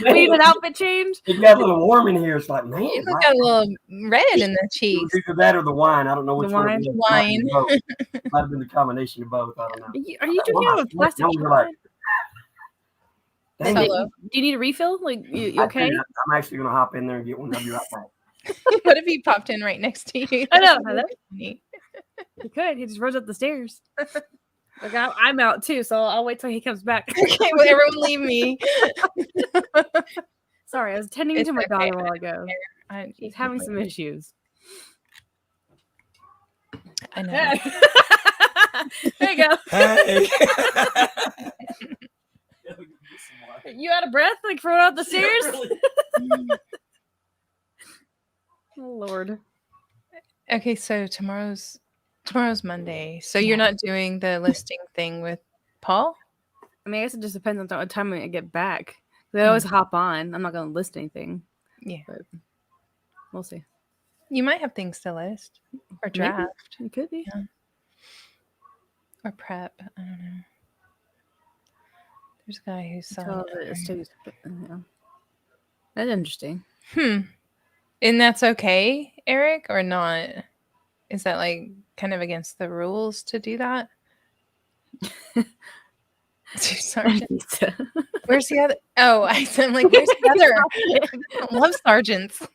We need an outfit change. It got a little warm in here. It's like, man, you got a little red in the cheeks. Either that or the wine. I don't know which one. The wine. Might have been the combination of both. I don't know. Are you drinking out of a plastic? Do you need a refill? Like, you okay? I'm actually going to hop in there and get one. I'll be right back. What if he popped in right next to you? I know. He could. He just rose up the stairs. Like, I'm out too, so I'll wait till he comes back. Okay, well, everyone leave me. Sorry, I was tending to my daughter a while ago. She's having some issues. I know. There you go. Hey. You out of breath? Like throwing out the stairs? Oh, Lord. Okay, so tomorrow's Monday. So you're not doing the listing thing with Paul? I mean, I guess it just depends on what time I get back. They always hop on. I'm not going to list anything. Yeah. But we'll see. You might have things to list or draft. Maybe. It could be. Yeah. Or prep. I don't know. There's a guy who's selling it. That's interesting. And that's okay, Eric, or not? Is that like kind of against the rules to do that? Sergeants. Where's the other? Oh, I'm like, where's the other? I love sergeants.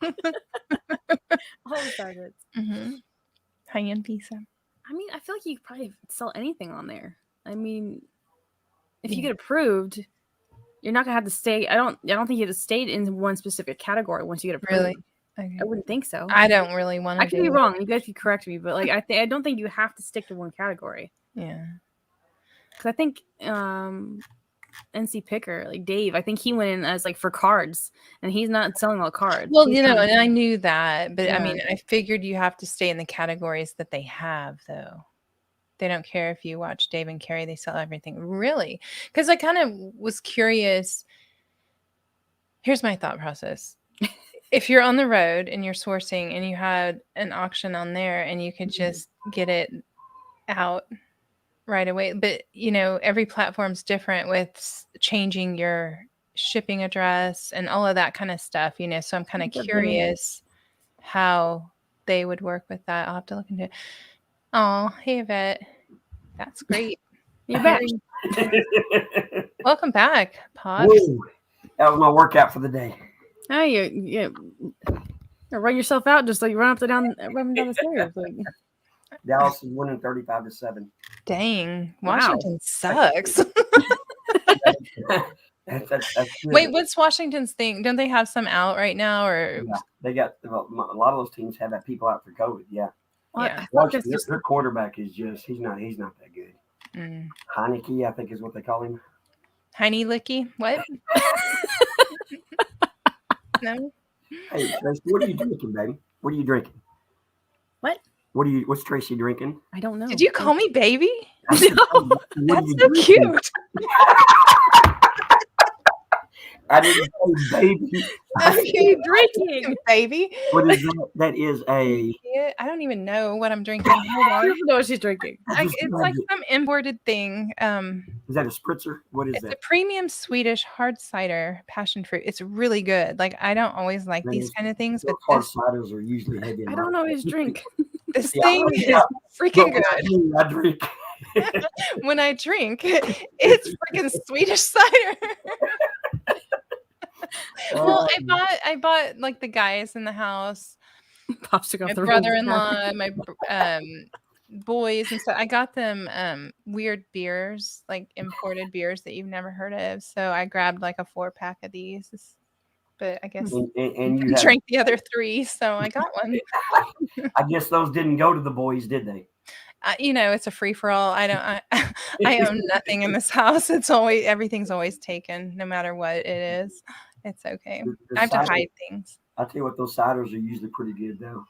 All sergeants. Mm-hmm. High-end pizza. I mean, I feel like you could probably sell anything on there. I mean, if you get approved, you're not gonna have to stay. I don't think you have to stay in one specific category once you get approved. Really? Okay. I wouldn't think so. I don't really want to. I could be wrong. You guys can correct me, but like I don't think you have to stick to one category. Yeah. Because I think NC Picker, like Dave, I think he went in as like for cards, and he's not selling all cards. Well, and I knew that, but I mean, I figured you have to stay in the categories that they have, though. They don't care if you watch Dave and Carrie; they sell everything. Really? Because I kind of was curious. Here's my thought process. If you're on the road and you're sourcing and you had an auction on there and you could just get it out right away, but every platform's different with changing your shipping address and all of that kind of stuff, so I'm kind of curious how they would work with that. I'll have to look into it. Oh, hey Yvette. That's great. You're back. Welcome back, Pops. Whoa. That was my workout for the day. Oh, you run yourself out just like you run down the stairs. Like. Dallas is winning 35-7. Dang, Washington sucks. That's Wait, what's Washington's thing? Don't they have some out right now? Or they got a lot of those teams have had people out for COVID. Yeah. Yeah. Their quarterback is he's not that good. Heineke, I think is what they call him. Heine Licky? What? No. Hey, Traci, what are you drinking, baby? What are you drinking? What? What's Traci drinking? I don't know. Did you call me baby? No. That's so cute. I didn't say baby. Okay, drinking, baby. What is that? That is a. I don't even know what I'm drinking. Hold on. I don't know what she's drinking. It's like some imported thing. Is that a spritzer? What is it's that? a premium Swedish hard cider passion fruit. It's really good. Like I don't always like these kind of things, but hard ciders are usually heavy. I don't always drink. This thing is freaking good. I drink. When I drink, it's freaking Swedish cider. Well, I bought like the guys in the house, Popsicle, my brother-in-law, my boys and stuff. I got them weird beers, like imported beers that you've never heard of. So I grabbed like a 4-pack of these. But I guess and you drank the other 3, so I got one. I guess those didn't go to the boys, did they? It's a free for all. I own nothing in this house. Everything's always taken, no matter what it is. It's okay. I have to hide things. I'll tell you what, those ciders are usually pretty good though.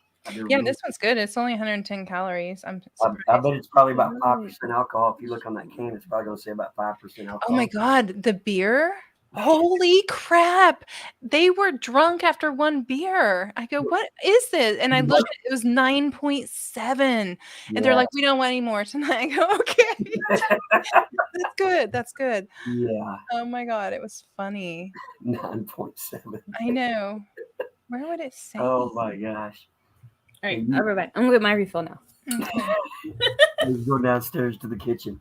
Yeah, this one's good. It's only 110 calories. I bet it's probably about 5% alcohol. If you look on that can, it's probably going to say about 5% alcohol. Oh my God, the beer! Holy crap! They were drunk after one beer. I go, what is this? And I looked, it was 9.7. And they're like, we don't want any more tonight. I go, okay. That's good. That's good. Yeah. Oh my God, it was funny. 9.7. I know. Where would it say? Oh my gosh. All right, I'll be back. I'm going to get my refill now. Okay. Let's go downstairs to the kitchen.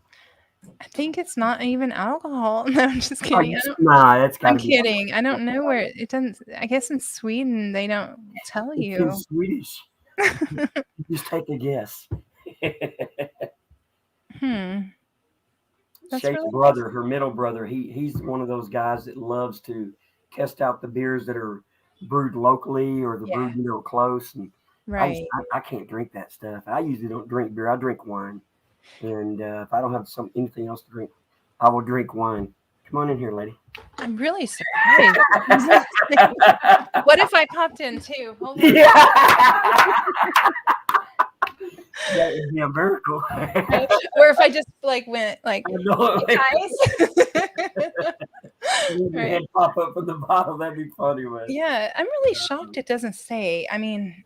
I think it's not even alcohol. No, I'm just kidding. I'm kidding. I don't know where it doesn't. I guess in Sweden they don't tell you. It's in Swedish. Just take a guess. Shae's really brother, her middle brother, he's one of those guys that loves to test out the beers that are brewed locally or the brewed close. And right. I can't drink that stuff. I usually don't drink beer. I drink wine. And if I don't have anything else to drink, I will drink wine. Come on in here, lady. I'm really surprised. What if I popped in too? Hold on. Yeah. That would be a miracle. Or if I just went hey guys. Your head pop up from the bottle, that'd be funny, man. Yeah, I'm really shocked it doesn't say. I mean,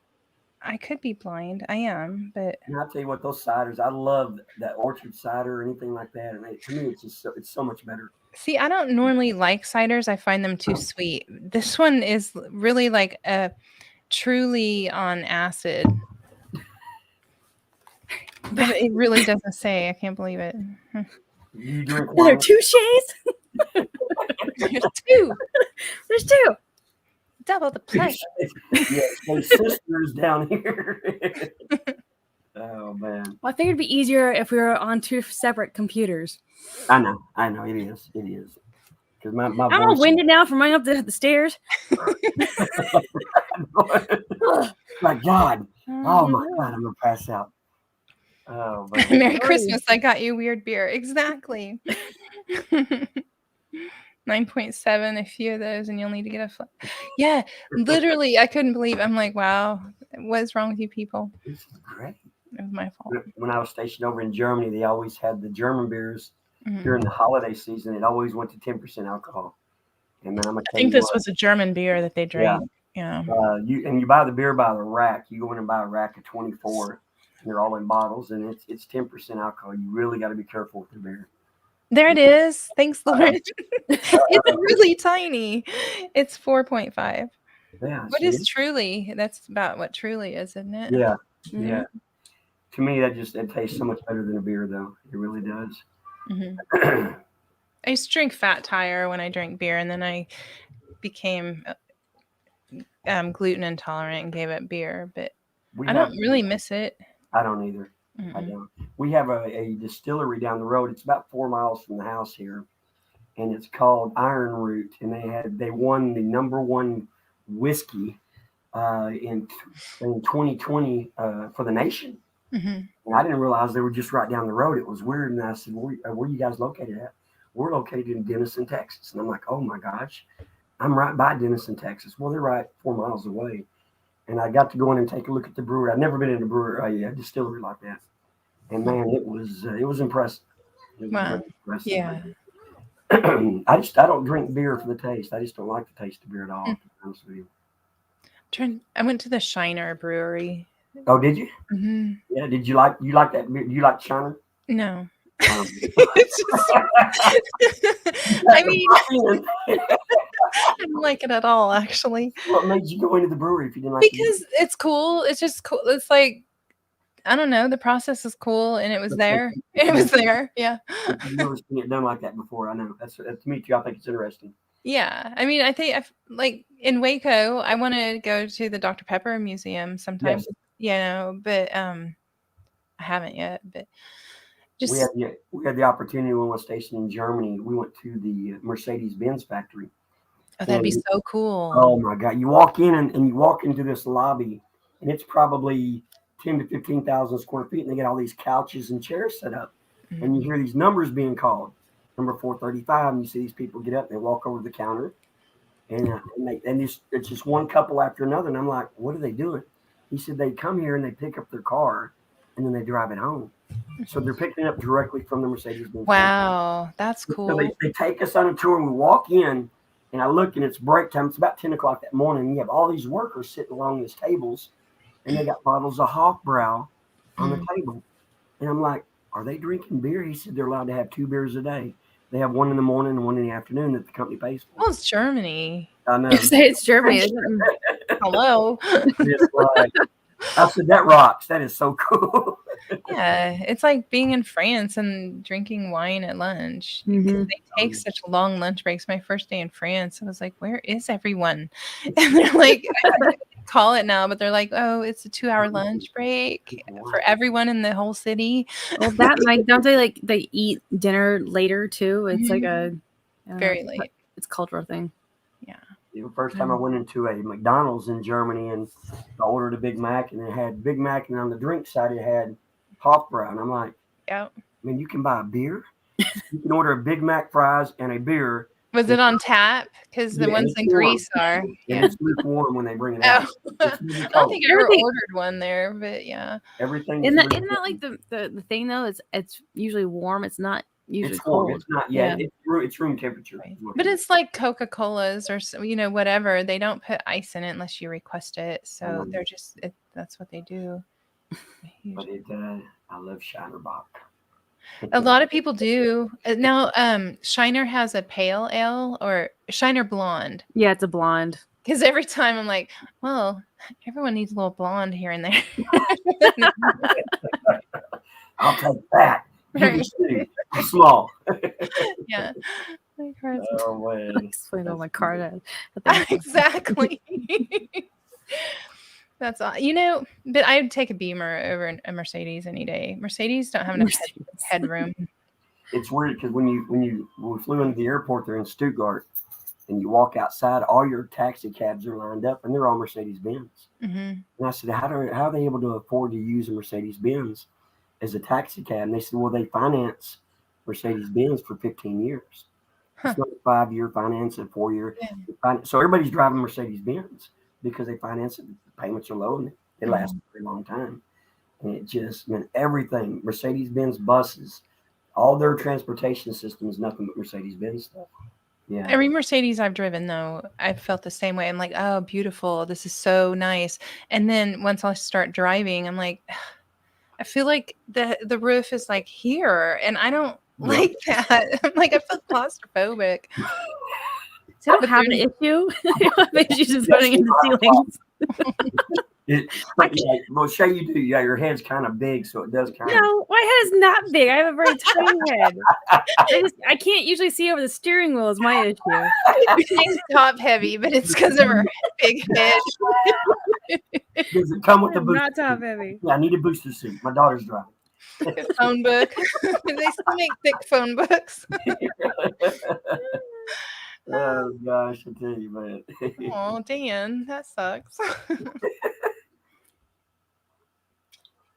I could be blind. I am, but I'll tell you what, those ciders, I love that orchard cider or anything like that. And to me, it's so much better. See, I don't normally like ciders. I find them too sweet. This one is really like a truly on acid. But it really doesn't say. I can't believe it. You drink wine? There are 2 Shaes? There's 2. There's 2. Double the pleasure. Yes, there's sisters down here. Oh man. Well, I think it'd be easier if we were on 2 separate computers. I know. It is. Because my I'm all winded now from running up the stairs. My God. Oh my God, I'm gonna pass out. Oh man. Merry Christmas. I got you weird beer. Exactly. 9.7, a few of those, and you'll need to get a Yeah, literally, I couldn't believe. I'm like, wow, what is wrong with you people? This is great. It was my fault. When I was stationed over in Germany, they always had the German beers during the holiday season. It always went to 10% alcohol. And then I think this was a German beer that they drank. Yeah. You buy the beer by the rack. You go in and buy a rack of 24, and they're all in bottles, and it's 10% alcohol. You really got to be careful with the beer. There it is. Thanks, Lord. It's really tiny. It's 4.5. Yeah. What is Truly? That's about what Truly is, isn't it? Yeah. Mm-hmm. Yeah. To me, it tastes so much better than a beer, though. It really does. Mm-hmm. I used to drink Fat Tire when I drank beer, and then I became gluten intolerant and gave up beer. But I don't really miss it. I don't either. I don't. We have a distillery down the road. It's about 4 miles from the house here, and it's called Iron Root. And they won the #1 whiskey in 2020 for the nation. Mm-hmm. And I didn't realize they were just right down the road. It was weird. And I said, where are you guys located at? We're located in Denison, Texas. And I'm like, oh my gosh, I'm right by Denison, Texas. Well, they're right 4 miles away. And I got to go in and take a look at the brewery. I'd never been in a brewery, a distillery like that. And man, it was impressive. It was Wow. very impressive. Yeah. I don't drink beer for the taste. I just don't like the taste of beer at all. To be honest with you. I went to the Shiner Brewery. Oh, did you? Mm-hmm. Yeah. Did you like that beer? Do you like Shiner? No. It's just, I mean, I didn't like it at all, actually. What made you go into the brewery if you didn't like it? Because it's cool. It's just cool. It's like, I don't know. The process is cool, and it was there. It was there. Yeah. I've never seen it done like that before. I know. That's to me too. I think it's interesting. Yeah. I mean, I think like in Waco, I want to go to the Dr. Pepper Museum sometime. Yes. But I haven't yet. But we had the opportunity when we were stationed in Germany. We went to the Mercedes-Benz factory. Oh, that'd be so cool. Oh my God. You walk in and you walk into this lobby, and it's probably 10 to 15,000 square feet, and they get all these couches and chairs set up. Mm-hmm. And you hear these numbers being called, number 435, and you see these people get up, and they walk over to the counter, and it's just one couple after another. And I'm like, what are they doing? He said they come here and they pick up their car, and then they drive it home. So they're picking it up directly from the Mercedes-Benz. Wow, that's cool. So they take us on a tour, and we walk in, and I look, and it's break time. It's about 10 o'clock that morning, and you have all these workers sitting along these tables, and they got bottles of Hofbrau on the table. And I'm like, are they drinking beer? He said they're allowed to have 2 beers a day. They have one in the morning and one in the afternoon that the company pays for. Well, it's Germany. I know. You say it's Germany. Hello. I said, that rocks. That is so cool. Yeah, it's like being in France and drinking wine at lunch. Mm-hmm. They take such long lunch breaks. My first day in France, I was like, where is everyone? And they're like, I call it now, but they're like, oh, it's a 2-hour lunch break for everyone in the whole city. Well, that like, don't they like they eat dinner later too? It's like a very late. It's a cultural thing. Yeah. The first time I went into a McDonald's in Germany, and I ordered a Big Mac, and it had Big Mac, and on the drink side it had Hofbrau, and I'm like, yeah. I mean, you can buy a beer. You can order a Big Mac, fries, and a beer. Was it on tap? Because the ones in Greece are. Yeah, it's lukewarm when they bring it out. I don't think I ever ordered one there, but yeah. Everything. Isn't that like the thing though? It's usually warm. It's not usually cold. It's not. Yeah. It's room temperature. Right. But it's like Coca-Colas or whatever. They don't put ice in it unless you request it. So they're just that's what they do. But I love Shiner Bock. A lot of people do. Now, Shiner has a pale ale or Shiner blonde. Yeah, it's a blonde. Because every time I'm like, well, everyone needs a little blonde here and there. I'll take that. Small. Yeah. Oh, man. Explain on my card. Exactly. That's all. But I'd take a Beamer over a Mercedes any day. Mercedes don't have enough headroom. It's weird because when we flew into the airport there in Stuttgart, and you walk outside, all your taxi cabs are lined up, and they're all Mercedes-Benz. Mm-hmm. And I said, how are they able to afford to use a Mercedes-Benz as a taxi cab? And they said, well, they finance Mercedes-Benz for 15 years. Huh. It's not a 5-year finance, a 4-year. Yeah. So everybody's driving Mercedes-Benz because they finance it. The payments are low, and they last a very long time. And it just meant everything. Mercedes-Benz buses, all their transportation system is nothing but Mercedes-Benz stuff. Yeah. Every Mercedes I've driven, though, I've felt the same way. I'm like, oh, beautiful. This is so nice. And then once I start driving, I'm like, I feel like the roof is like here, and I don't like that. I'm like, I feel claustrophobic. So I don't have an issue. She's just running into ceilings. Well, Shae, you do. Yeah, your head's kind of big, so it does kind of. No, my head is not big. I have a very tiny head. I can't usually see over the steering wheel is my issue. She's top heavy, but it's because of her big head. Does it come with a booster? Not top heavy. Yeah, I need a booster seat. My daughter's driving. A phone book. They still make thick phone books. Oh gosh, I tell you, man. Oh, Dan, that sucks.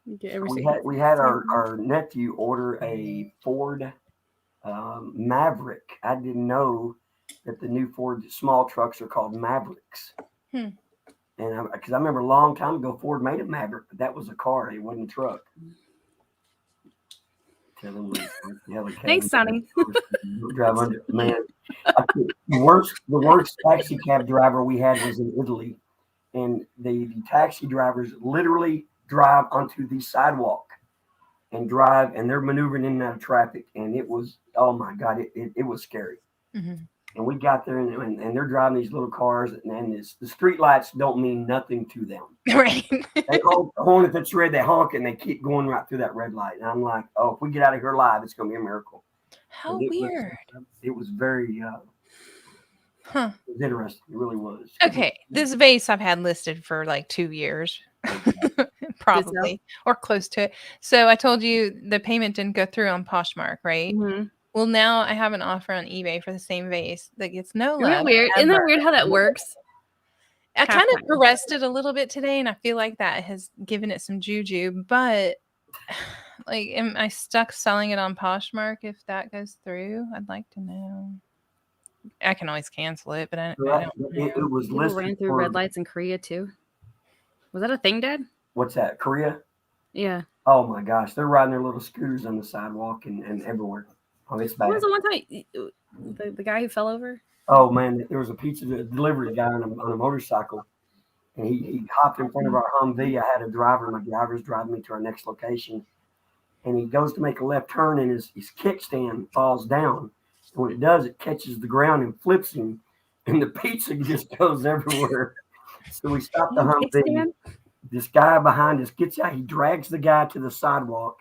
We had our nephew order a Ford Maverick. I didn't know that the new Ford small trucks are called Mavericks. And because I remember a long time ago, Ford made a Maverick, but that was a car. It wasn't a truck. Tell them Thanks, Sonny. Drive under, man. The worst taxi cab driver we had was in Italy, and the taxi drivers literally drive onto the sidewalk and drive, and they're maneuvering in and out of traffic, and it was, oh my God, it was scary. And we got there, and they're driving these little cars, and the street lights don't mean nothing to them. Right. They honk the horn if it's red, they honk, and they keep going right through that red light. And I'm like, oh, if we get out of here alive, it's going to be a miracle. How weird. It was very, it was interesting. It really was. Okay, this vase I've had listed for like 2 years. Probably, or close to it. So I told you the payment didn't go through on Poshmark, right? Well, now I have an offer on eBay for the same vase that gets no love. Isn't that weird how that works? I kind of caressed it a little bit today, and I feel like that has given it some juju. But like, am I stuck selling it on Poshmark if that goes through? I'd like to know. I can always cancel it, but I don't. It was People listed ran through red lights in Korea too. Was that a thing, Dad? What's that? Korea? Yeah. Oh my gosh, they're riding their little scooters on the sidewalk and everywhere. Oh, it's bad. What was the one time the guy who fell over? Oh man, there was a pizza delivery guy on a motorcycle, and he hopped in front of our Humvee. I had a driver. My driver's driving me to our next location, and he goes to make a left turn, and his kickstand falls down. And when it does, it catches the ground and flips him, and the pizza just goes everywhere. So we stopped the Humvee. This guy behind us gets out. He drags the guy to the sidewalk.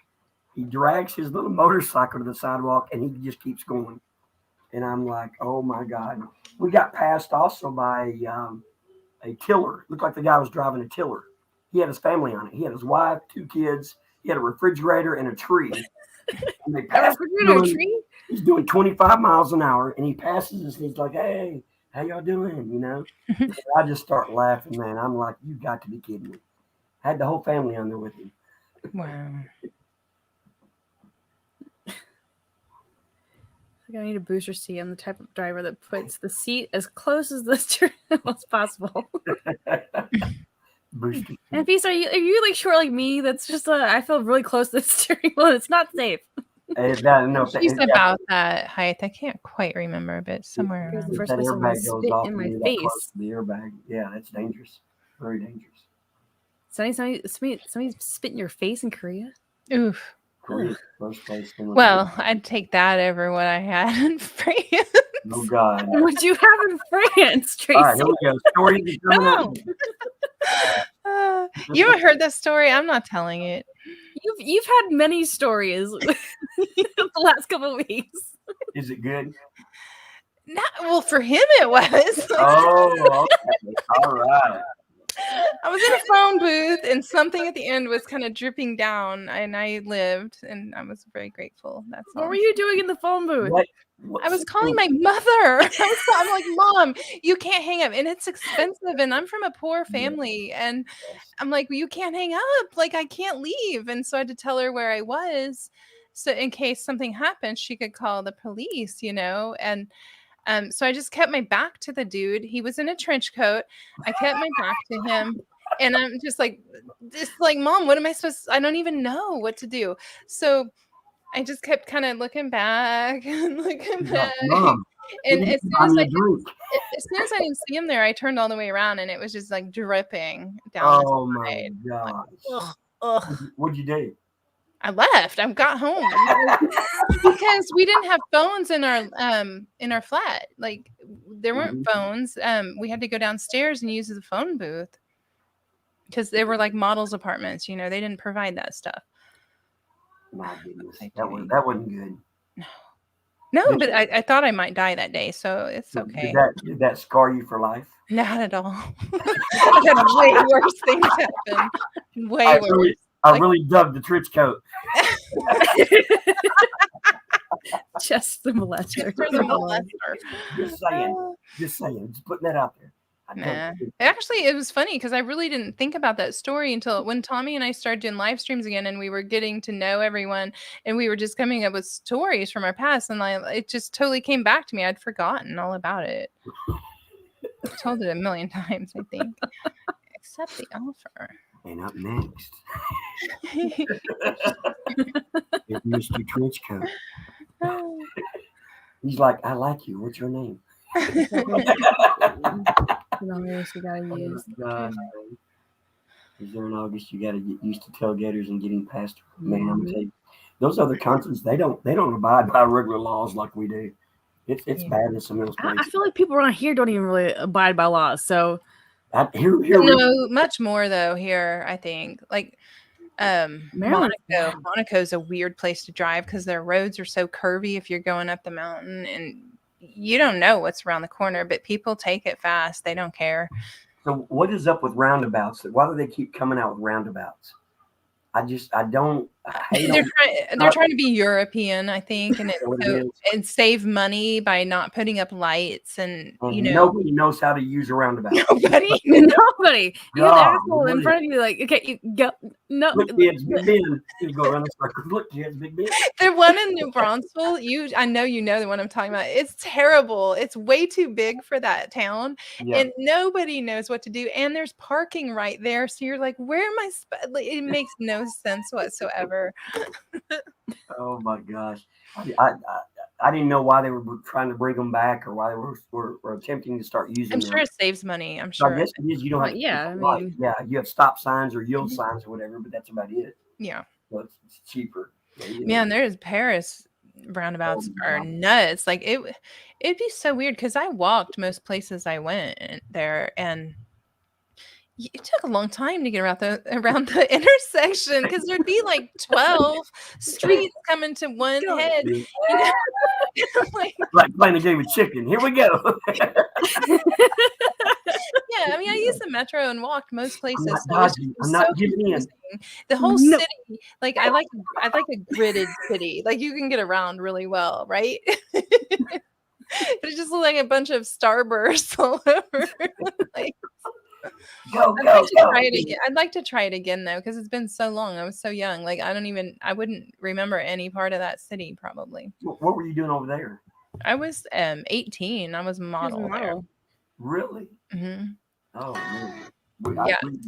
He drags his little motorcycle to the sidewalk, and he just keeps going. And I'm like, oh my God. We got passed also by a tiller. Looked like the guy was driving a tiller. He had his family on it. He had his wife, 2 kids. He had a refrigerator and a tree. And they passed a tree? He's doing 25 miles an hour, and he passes us, and he's like, hey, how y'all doing? You know? I just start laughing, man. I'm like, you got to be kidding me. Had the whole family on there with him. Wow. I need a booster seat. I'm the type of driver that puts the seat as close as the steering as possible. Booster. And Peace, are you like short like me? That's just I feel really close to the steering wheel. It's not safe. She's about that height. I can't quite remember, but somewhere around. The first place I'm going to spit in my face. The airbag. Yeah, that's dangerous. Very dangerous. Somebody spit in your face in Korea? Oof. Korea, first place. Well, I'd take that over what I had in France. Oh God. What you have in France, Traci? All right, here we go. Story no. You haven't heard that story? I'm not telling it. You've had many stories the last couple of weeks. Is it good? Well, for him it was. Oh, okay. All right. I was in a phone booth, and something at the end was kind of dripping down, and I lived, and I was very grateful. That's all. What were you doing in the phone booth? I was calling my mother. I'm like, Mom, you can't hang up, and it's expensive, and I'm from a poor family, and I'm like, well, you can't hang up, like I can't leave, and so I had to tell her where I was, so in case something happened, she could call the police, you know, and. So I just kept my back to the dude. He was in a trench coat. I kept my back to him, and I'm just like, Mom, what am I supposed to, I don't even know what to do. So I just kept kind of looking back and looking back. Mom, and as soon as I didn't see him there, I turned all the way around, and it was just like dripping down. Oh my God. Like, What'd you do? I left. I got home because we didn't have phones in our flat. Like there weren't phones. We had to go downstairs and use the phone booth because they were like models' apartments. You know, they didn't provide that stuff. My goodness, that wasn't good. No, but I thought I might die that day, so it's okay. Did that scar you for life? Not at all. I had way worse things happen. Way worse. I really dug the trench coat. Just the molester. Just for the molester. Just saying. Just putting that out there. Nah. Actually, it was funny because I really didn't think about that story until when Tommy and I started doing live streams again, and we were getting to know everyone, and we were just coming up with stories from our past, and it just totally came back to me. I'd forgotten all about it. I've told it a million times, I think. Accept the offer. And up next is Mr. Trenchcoat. He's like, I like you. What's your name? You gotta use. Gosh, is there in August? You got to get used to tailgaters and getting past. Man, I'm gonna tell you, those other countries they don't abide by regular laws like we do. It's bad in some of those places. I feel like people around here don't even really abide by laws. So no, much more though here. I think like Monaco's a weird place to drive because their roads are so curvy if you're going up the mountain, and you don't know what's around the corner, but people take it fast. They don't care. So what is up with roundabouts? Why do they keep coming out with roundabouts? They're trying to be European, I think, and save money by not putting up lights, and nobody knows how to use a roundabout. Nobody. You have the asshole in front of you, like, okay, you go. No, look, kids, Big Ben. You go around the circle. Look, kids, Big Ben. The one in New Braunfels, I know you know the one I'm talking about. It's terrible. It's way too big for that town, and nobody knows what to do. And there's parking right there, so you're like, where am I? It makes no sense whatsoever. Oh my gosh, I didn't know why they were trying to bring them back or why they were attempting to start using them. I'm sure it saves money. I'm sure. I guess it is. You don't have you have stop signs or yield signs or whatever, but that's about it. Yeah. Well, it's cheaper. Man, there's Paris roundabouts are nuts. Like it'd be so weird because I walked most places I went there, and it took a long time to get around the intersection because there'd be like 12 streets coming to one head. Like playing a game of chicken. Here we go. Yeah, I mean, I used the metro and walked most places. I'm not giving in. The whole city, like I like a gridded city. Like you can get around really well, right? But it just looked like a bunch of starbursts all over. Like, I'd like to try it again though, because it's been so long. I was so young. Like I wouldn't remember any part of that city probably. What were you doing over there? I was 18. I was a model there. Really? Mm-hmm. Oh man.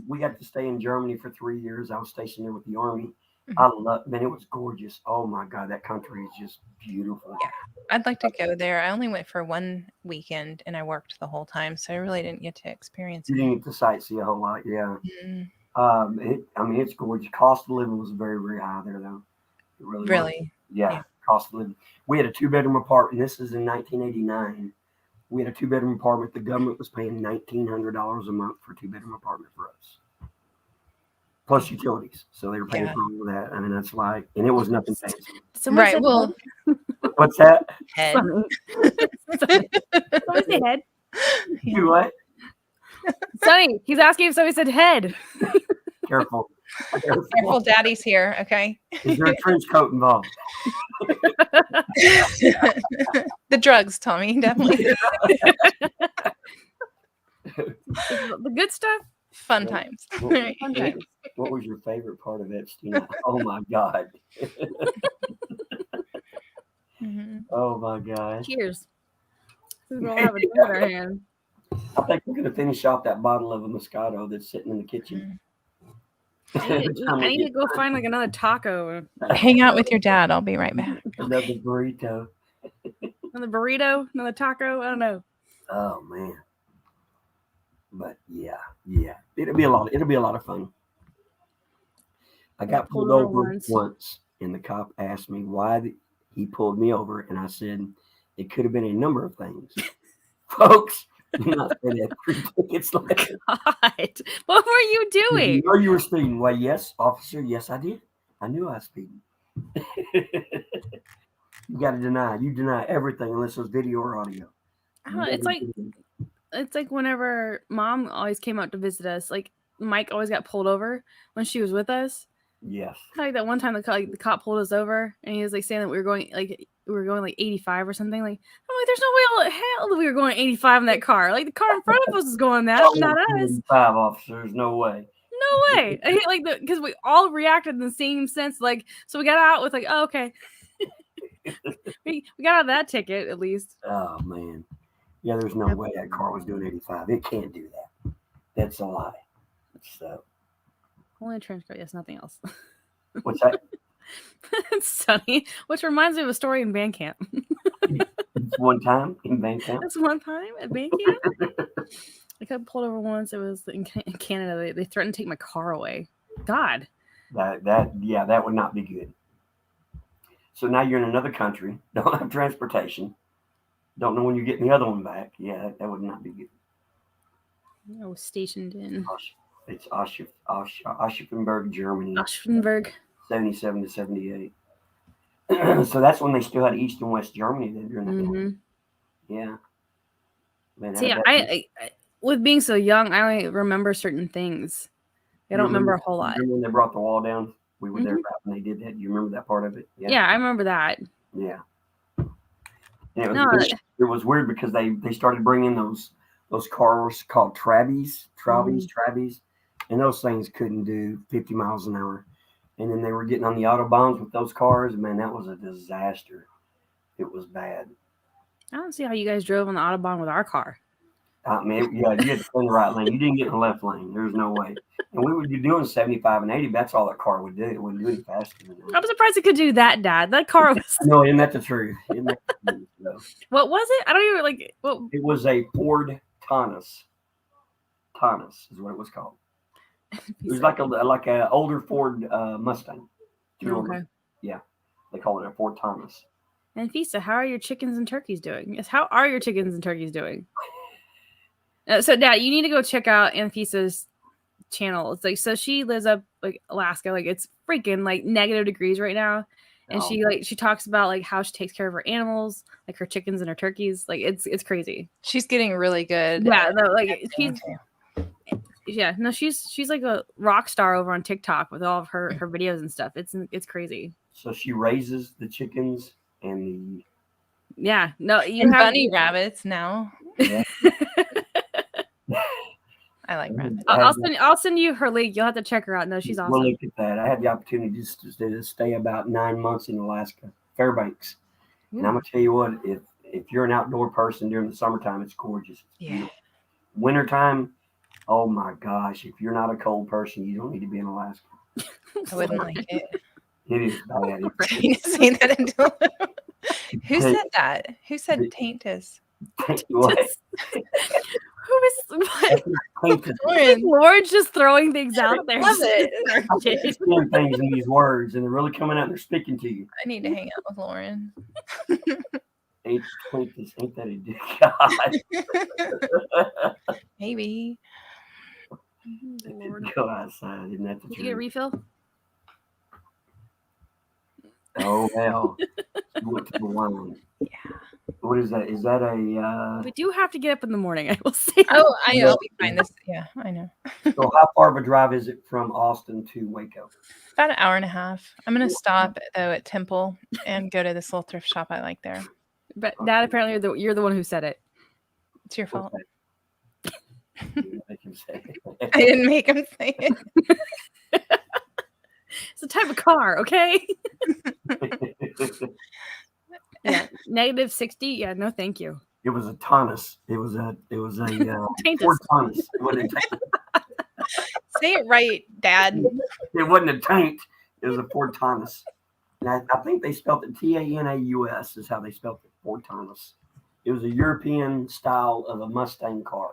We got to stay in Germany for 3 years. I was stationed there with the Army. Mm-hmm. It was gorgeous. Oh my God, that country is just beautiful. Yeah, I'd like to go there. I only went for 1 weekend and I worked the whole time, so I really didn't get to experience it. You didn't get to sightsee a whole lot, yeah. Mm-hmm. It's gorgeous. Cost of living was very, very high there, though. It really? Yeah, cost of living. We had a 2-bedroom apartment. This is in 1989. We had a 2-bedroom apartment. The government was paying $1,900 a month for a 2-bedroom apartment for us, plus utilities. So they were paying for all of that. I mean, that's like, and it was nothing fancy. Right. Well, what's that? Head. Somebody say head. You what? Sonny, he's asking if somebody said head. Careful. Careful, Daddy's here. Okay. Is there a trench coat involved? The drugs, Tommy, definitely. The good stuff. Fun times. What was your favorite part of Epstein? Oh my God. Mm-hmm. Oh my gosh. Cheers. We'll have a drink in our hand. I think we're going to finish off that bottle of a Moscato that's sitting in the kitchen. I need to go find like another taco. Hang out with your dad. I'll be right back. Another burrito. Another burrito, another taco. I don't know. Oh man. But yeah. It'll be a lot of fun. I got pulled over once, and the cop asked me why he pulled me over, and I said it could have been a number of things. Folks, do not say that. 3 tickets later. God, what were you doing? You know you were speeding. Well, yes, officer. Yes, I did. I knew I was speeding. You got to deny. You deny everything unless there's video or audio. It's like whenever Mom always came out to visit us, like Mike always got pulled over when she was with us. Yes. Like that one time the cop pulled us over and he was like saying that we were going, like we were going like 85 or something. Like, I'm like, there's no way hell we were going 85 in that car. Like the car in front of us is going that, not us. 5 officers, no way. No way. I hate like because we all reacted in the same sense. Like, so we got out with like, oh, okay. we got out of that ticket at least. Oh man. Yeah, there's no way that car was doing 85. It can't do that. That's a lie. So only a trench coat, yes, nothing else. What's that? It's Sonny, which reminds me of a story in band camp. It's one time in band camp. That's one time at band camp. I got pulled over once. It was in Canada. They threatened to take my car away. God. That would not be good. So now you're in another country, don't have transportation, don't know when you're getting the other one back. Yeah, that would not be good. I was stationed in. It's Aschaffenburg, Germany. Aschaffenburg. 77 to 78. So that's when they still had East and West Germany then during that time. Yeah. Man, see, I with being so young, I only remember certain things. I don't remember a whole lot. Remember when they brought the wall down? We were there right when they did that. Do you remember that part of it? Yeah, I remember that. Yeah. And it was weird because they started bringing those cars called Travis, and those things couldn't do 50 miles an hour. And then they were getting on the autobahns with those cars. Man, that was a disaster. It was bad. I don't see how you guys drove on the autobahn with our car. I mean, yeah, you had to stay in the right lane. You didn't get in the left lane. There's no way. And we would be doing 75 and 80. That's all that car would do. It wouldn't do any faster than that. I'm surprised it could do that, Dad. That car was. No, isn't that the truth? No. What was it? I don't even like. What... It was a Ford Taunus. Taunus is what it was called. It was like a older Ford Mustang. Okay. Yeah, they call it a Ford Taunus. And Fisa, how are your chickens and turkeys doing? Yes, how are your chickens and turkeys doing? So, Dad, you need to go check out Anfisa's channel. It's like, so she lives up like Alaska, like it's freaking like negative degrees right now, and she talks about like how she takes care of her animals, like her chickens and her turkeys. Like it's crazy. She's getting really good. Yeah, no, like she's like a rock star over on TikTok with all of her videos and stuff. It's crazy. So she raises the chickens and the you have bunny rabbits now. Yeah. I like rabbits. I'll send you her link. You'll have to check her out. No, she's awesome. We'll look at that. I had the opportunity just to stay about 9 months in Alaska, Fairbanks. Ooh. And I'm gonna tell you what, if you're an outdoor person during the summertime, it's gorgeous. It's beautiful. Wintertime, oh my gosh, if you're not a cold person, you don't need to be in Alaska. I wouldn't like it. It is bad. Say that into Who said that? Who said taint is? What? Who is Lauren's just throwing things out there? Love it. I'm saying things in these words, and they're really coming out and they're speaking to you. I need to hang out with Lauren. Ain't that a dick? God. Maybe. Go outside. Isn't that the truth? Did you get a refill? Oh hell! She went to the wine. Yeah. What is that? Is that a? We do have to get up in the morning. I will say. Oh, I know. I'll be fine. I know. So, how far of a drive is it from Austin to Waco? About an hour and a half. I'm gonna stop though at Temple and go to this little thrift shop I like there. But Dad, apparently you're the one who said it. It's your fault. Okay. I didn't make him say it. It's a type of car, okay? Yeah, negative 60. Yeah, no, thank you. It was a Taunus. It was a Ford Taunus. Say it right, Dad. It wasn't a taint. It was a Ford Taunus. And I think they spelled it Tanaus is how they spelled it, Ford Taunus. It was a European style of a Mustang car.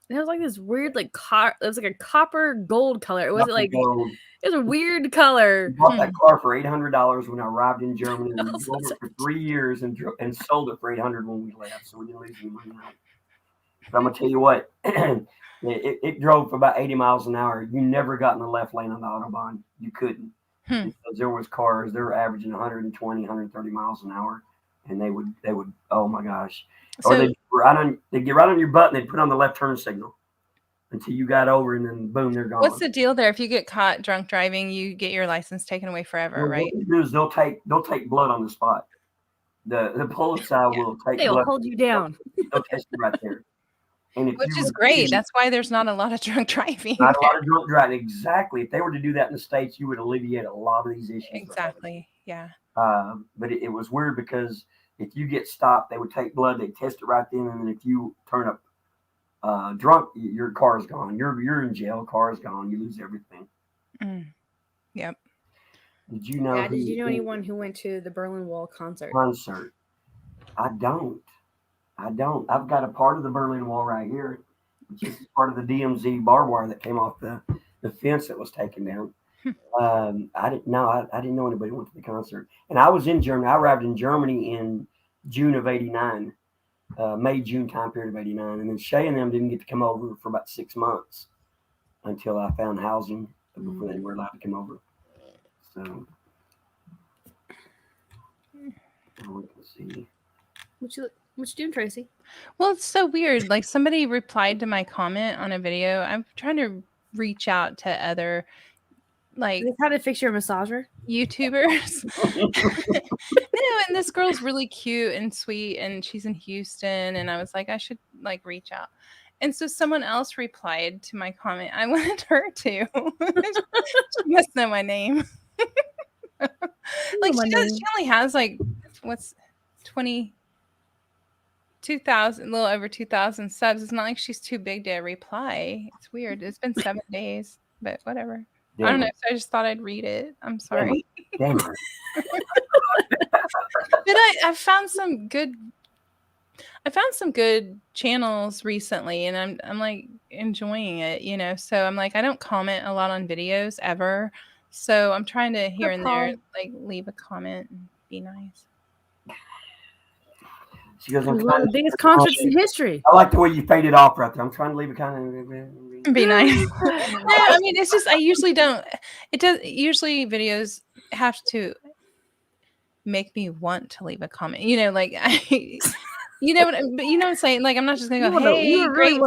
And it was like this weird, like it was like a copper gold color. It wasn't like gold. It was a weird color. I bought that car for $800 when I arrived in Germany. We drove it for 3 years and sold it for $800 when we left. So we didn't lose any money. But I'm gonna tell you what, it drove for about 80 miles an hour. You never got in the left lane on the Autobahn. You couldn't because there was cars. They were averaging 120, 130 miles an hour, and they would. Oh my gosh! So, or they'd get right on your butt and they'd put on the left turn signal until you got over, and then boom, they're gone. What's the deal there? If you get caught drunk driving, you get your license taken away forever, right? What they do is they'll take blood on the spot. The policy will take They'll blood. hold you down. They'll test you right there. And if Which is great. That's why there's not a lot of drunk driving. Not a lot of drunk driving. Exactly. If they were to do that in the States, you would alleviate a lot of these issues. Exactly. Yeah. But it was weird because if you get stopped, they would take blood, they test it right then, and then if you turn up drunk, your car's gone. You're in jail. Car's gone. You lose everything. Yep. Did you know? Yeah, did you know anyone who went to the Berlin Wall concert? I don't. I've got a part of the Berlin Wall right here, which is part of the DMZ barbed wire that came off the fence that was taken down. I didn't know anybody went to the concert. And I was in Germany. I arrived in Germany in June of '89, May-June time period of '89. And then Shae and them didn't get to come over for about 6 months until I found housing before they were allowed to come over. So, let's see. What you doing, Traci? Well, it's so weird. Like somebody replied to my comment on a video. I'm trying to reach out to other like how to fix your massager YouTubers. And this girl's really cute and sweet, and she's in Houston. And I was like, I should like reach out. And so someone else replied to my comment. I wanted her to. She must know my name. Like she only has like what's 2,000, a little over 2,000 subs. It's not like she's too big to reply. It's weird. It's been 7 days, but whatever. Damn. I don't know. So I just thought I'd read it. I'm sorry. Damn. But I found some good. I found some good channels recently, and I'm like enjoying it, you know. So I'm like, I don't comment a lot on videos ever. So I'm trying to here and there like leave a comment and be nice. She goes, one of the biggest concerts in history. I like the way you faded off right there. I'm trying to leave it kind of be nice. No, I mean it's just I usually don't. It does. Usually videos have to make me want to leave a comment. You know, like you know what I'm saying? Like I'm not just gonna go, hey, great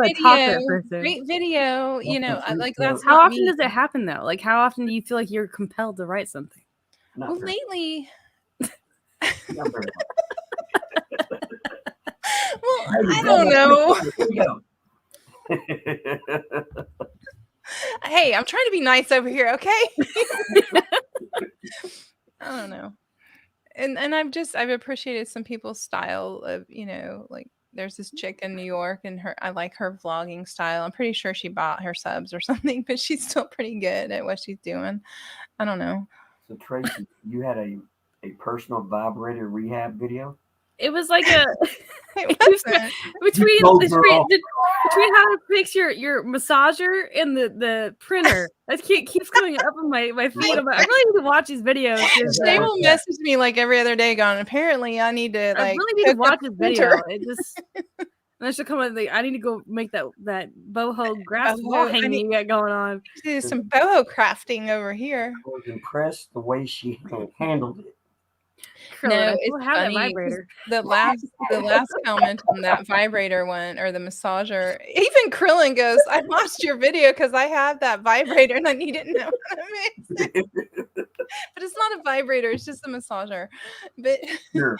video. You know, like that's how often does it happen though? Like how often do you feel like you're compelled to write something? Well, lately. Well, I don't know. Hey, I'm trying to be nice over here, okay? I don't know. And I've appreciated some people's style of, you know, like there's this chick in New York and I like her vlogging style. I'm pretty sure she bought her subs or something, but she's still pretty good at what she's doing. I don't know. So Traci, you had a personal vibrator rehab video? It was like a between how to fix your massager and the printer. That keeps coming up on my feed. I'm like, I really need to watch these videos. They will message me like every other day, going, apparently I need to like. I really need to watch this video. It just. And I should come with I need to go make that boho grass wall hanging you got going on. Do some boho crafting over here. I was impressed the way she handled it. No, it's funny. The last comment on that vibrator one or the massager, even Krillin goes, I watched your video because I have that vibrator and you didn't know what I meant. But it's not a vibrator, it's just a massager. But sure.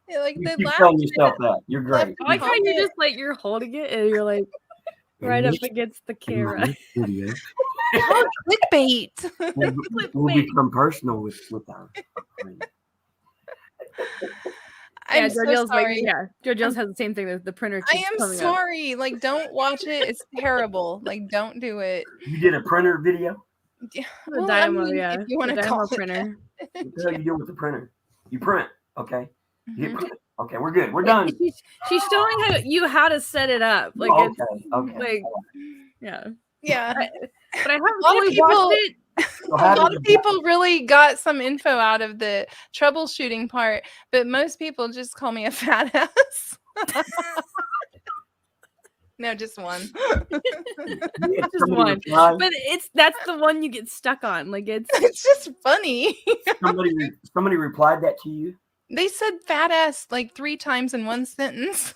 Like you keep telling yourself that. You're great. I like how you're just like you're holding it and you're like right up against the camera. Clickbait. We'll become personal with our friends. I'm so sorry. JoJo's has the same thing. The printer. I am sorry. Like, don't watch it. It's terrible. Like, don't do it. You did a printer video? Yeah. Well, Dynamo, if you want to call printer. What the hell you do with the printer? You print, okay? You print. Okay, we're good. We're done. She's showing you how to set it up. Like, okay. Like, yeah. But I haven't really watched it. A lot of people really got some info out of the troubleshooting part, but most people just call me a fat ass. No, just one. Just one. But that's the one you get stuck on. Like it's just funny. Somebody replied that to you? They said fat ass like 3 times in one sentence.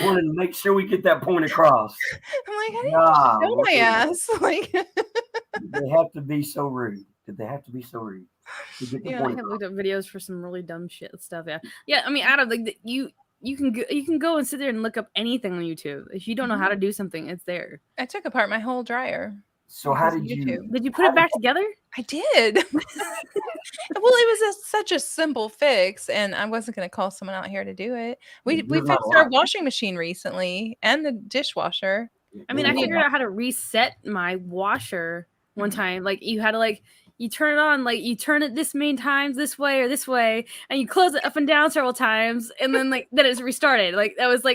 Wanted to make sure we get that point across. I'm like, I didn't show my ass. Like, they have to be so rude. Did they have to be so rude? I have looked up videos for some really dumb shit stuff. Yeah. I mean, Adam, like you can go and sit there and look up anything on YouTube. If you don't know how to do something, it's there. I took apart my whole dryer. So how did you? Did you put it back together? I did. Well, it was such a simple fix, and I wasn't going to call someone out here to do it. We fixed our washing machine recently and the dishwasher. I mean, I figured out how to reset my washer one time. Like you had to you turn it on, like you turn it this many times this way or this way, and you close it up and down several times, and then then it's restarted. Like that was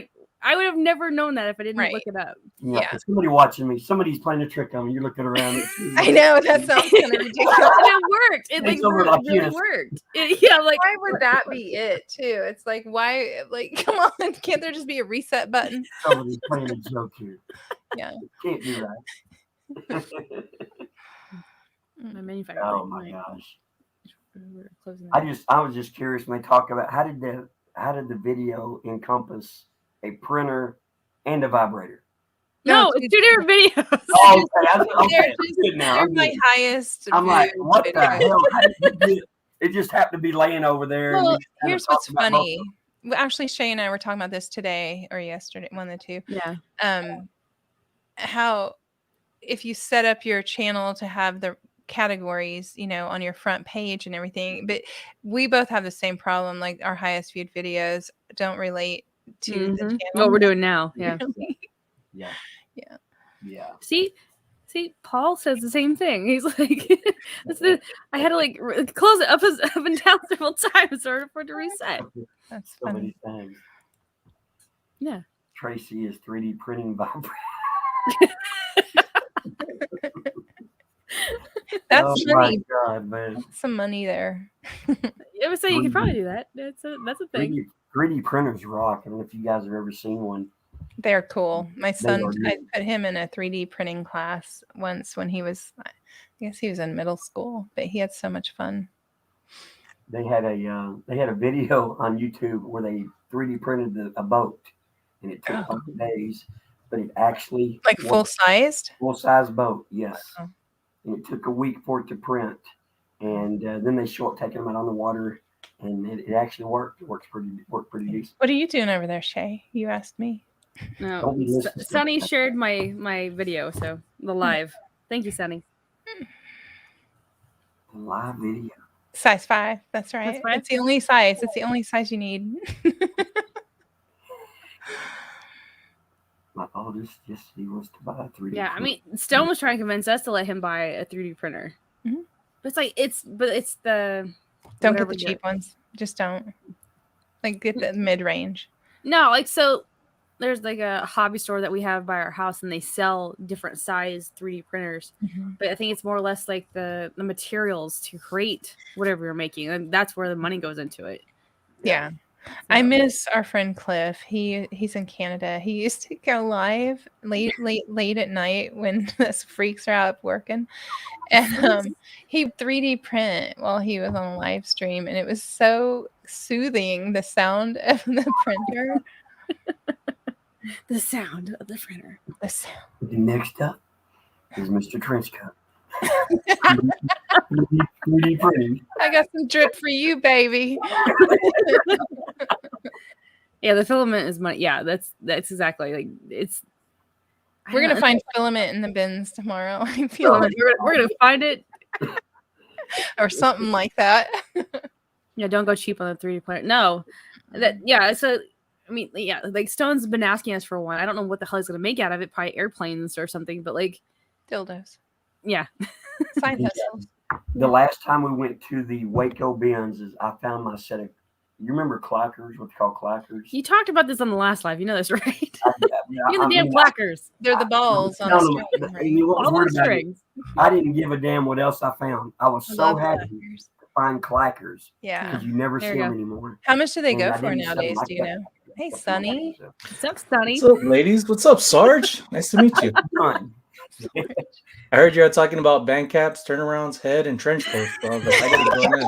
I would have never known that if I didn't look it up. Yeah. Somebody watching me. Somebody's playing a trick on me. You're looking around. I know that sounds kind of ridiculous. And it worked. It really worked. Why would that be it too? It's like, why? Like, come on, can't there just be a reset button? Somebody's playing a joke here. Yeah, can't do that. My manufacturer. Oh my gosh! I was just curious when they talk about how did the video encompass a printer and a vibrator? No, it's two different videos. Oh, okay. They're my highest. I'm like, what the hell? How did you do it? It just happened to be laying over there. Well, here's what's funny. Actually, Shae and I were talking about this today or yesterday, one of the two. Yeah. How if you set up your channel to have the categories, on your front page and everything, but we both have the same problem. Like our highest viewed videos don't relate to the channel. What we're doing now. Yeah. Yeah. See, Paul says the same thing. He's like, I had to close it up and down several times in order for it to reset. That's so many things. Yeah. Traci is 3D printing vibrator. That's money. God, man. Some money there. I would say you could probably do that. That's a thing. 3D printers rock. I don't know if you guys have ever seen one. They're cool. My son, I put him in a 3D printing class once when he was, I guess he was in middle school, but he had so much fun. They had a video on YouTube where they 3D printed a boat, and it took 5 days, but it actually full size boat, yes. Oh. And it took a week for it to print, and then they show up taking them out on the water, and it actually worked. It worked pretty decent. What are you doing over there, Shae? You asked me. No, Sonny shared my video, so the live. Thank you, Sonny. The live video. Size 5. That's right. Size 5? It's the only size. It's the only size you need. My oldest yesterday was to buy a 3D printer. Yeah, I mean, Stone was trying to convince us to let him buy a 3D printer. Mm-hmm. But it's the don't get the cheap ones. Just don't. Get the mid-range. No, so there's a hobby store that we have by our house, and they sell different size 3D printers. Mm-hmm. But I think it's more or less the materials to create whatever you're making, and that's where the money goes into it. Yeah. So, I miss our friend Cliff. He's in Canada. He used to go live late at night when us freaks are out working, and he 3D print while he was on a live stream, and it was so soothing. The sound of the printer. The sound of the printer. The sound. Next up is Mr. Trenchcoat. 3D printing. I got some drip for you, baby. Yeah, the filament is money. Yeah, that's exactly it's. We're gonna find filament in the bins tomorrow. I feel we're gonna find it, or something like that. Yeah, don't go cheap on the 3D printer. No, So I mean, yeah, Stone's been asking us for one. I don't know what the hell he's gonna make out of it. Probably airplanes or something, but dildos. Yeah. Side hustles. The last time we went to the Waco bins, I found my set of. You remember clackers? What they call clackers? You talked about this on the last live. You know this, right? The damn clackers. They're the balls on the string. All the strings. I didn't give a damn what else I found. I was so happy to find clackers. Yeah. Because you never see them anymore. How much do they go for nowadays? Do you know? Hey, Sonny. What's up, Sonny? What's up, ladies? What's up, Sarge? Nice to meet you. I heard you were talking about bank caps, turnarounds, head, and trench coats. So I was like, I gotta go in.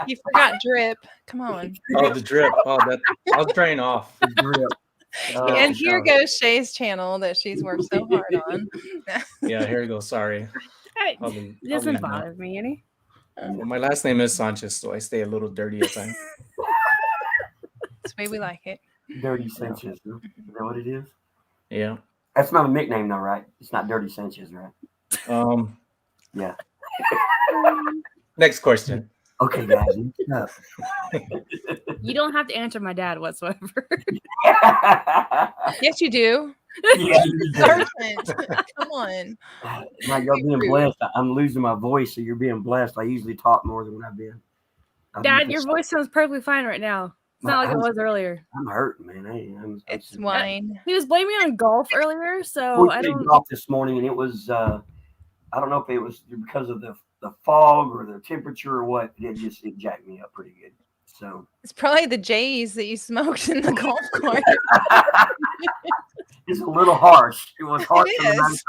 You forgot drip. Come on. Oh, the drip. Oh, that I was trying off. The drip. And here goes Shae's channel that she's worked so hard on. Yeah, here you go. Sorry. It doesn't bother me any. Well, my last name is Sanchez, so I stay a little dirty at times. That's the way we like it. Dirty Sanchez. Is that what it is? Yeah. That's not a nickname, though, right? It's not Dirty Sanchez, right? Yeah. Next question. Okay, guys. You don't have to answer my dad whatsoever. Yes, you do. Yeah, Sergeant, come on. now you're being blessed. I'm losing my voice, so you're being blessed. I usually talk more than when I've been. Dad, your voice sounds perfectly fine right now. It's not like it was earlier. I'm hurting, man. It's wine. He was blaming on golf earlier, so I played golf this morning, and it was I don't know if it was because of the fog or the temperature or what. It jacked me up pretty good. So it's probably the J's that you smoked in the golf cart. It's a little harsh. It was harsh for the night.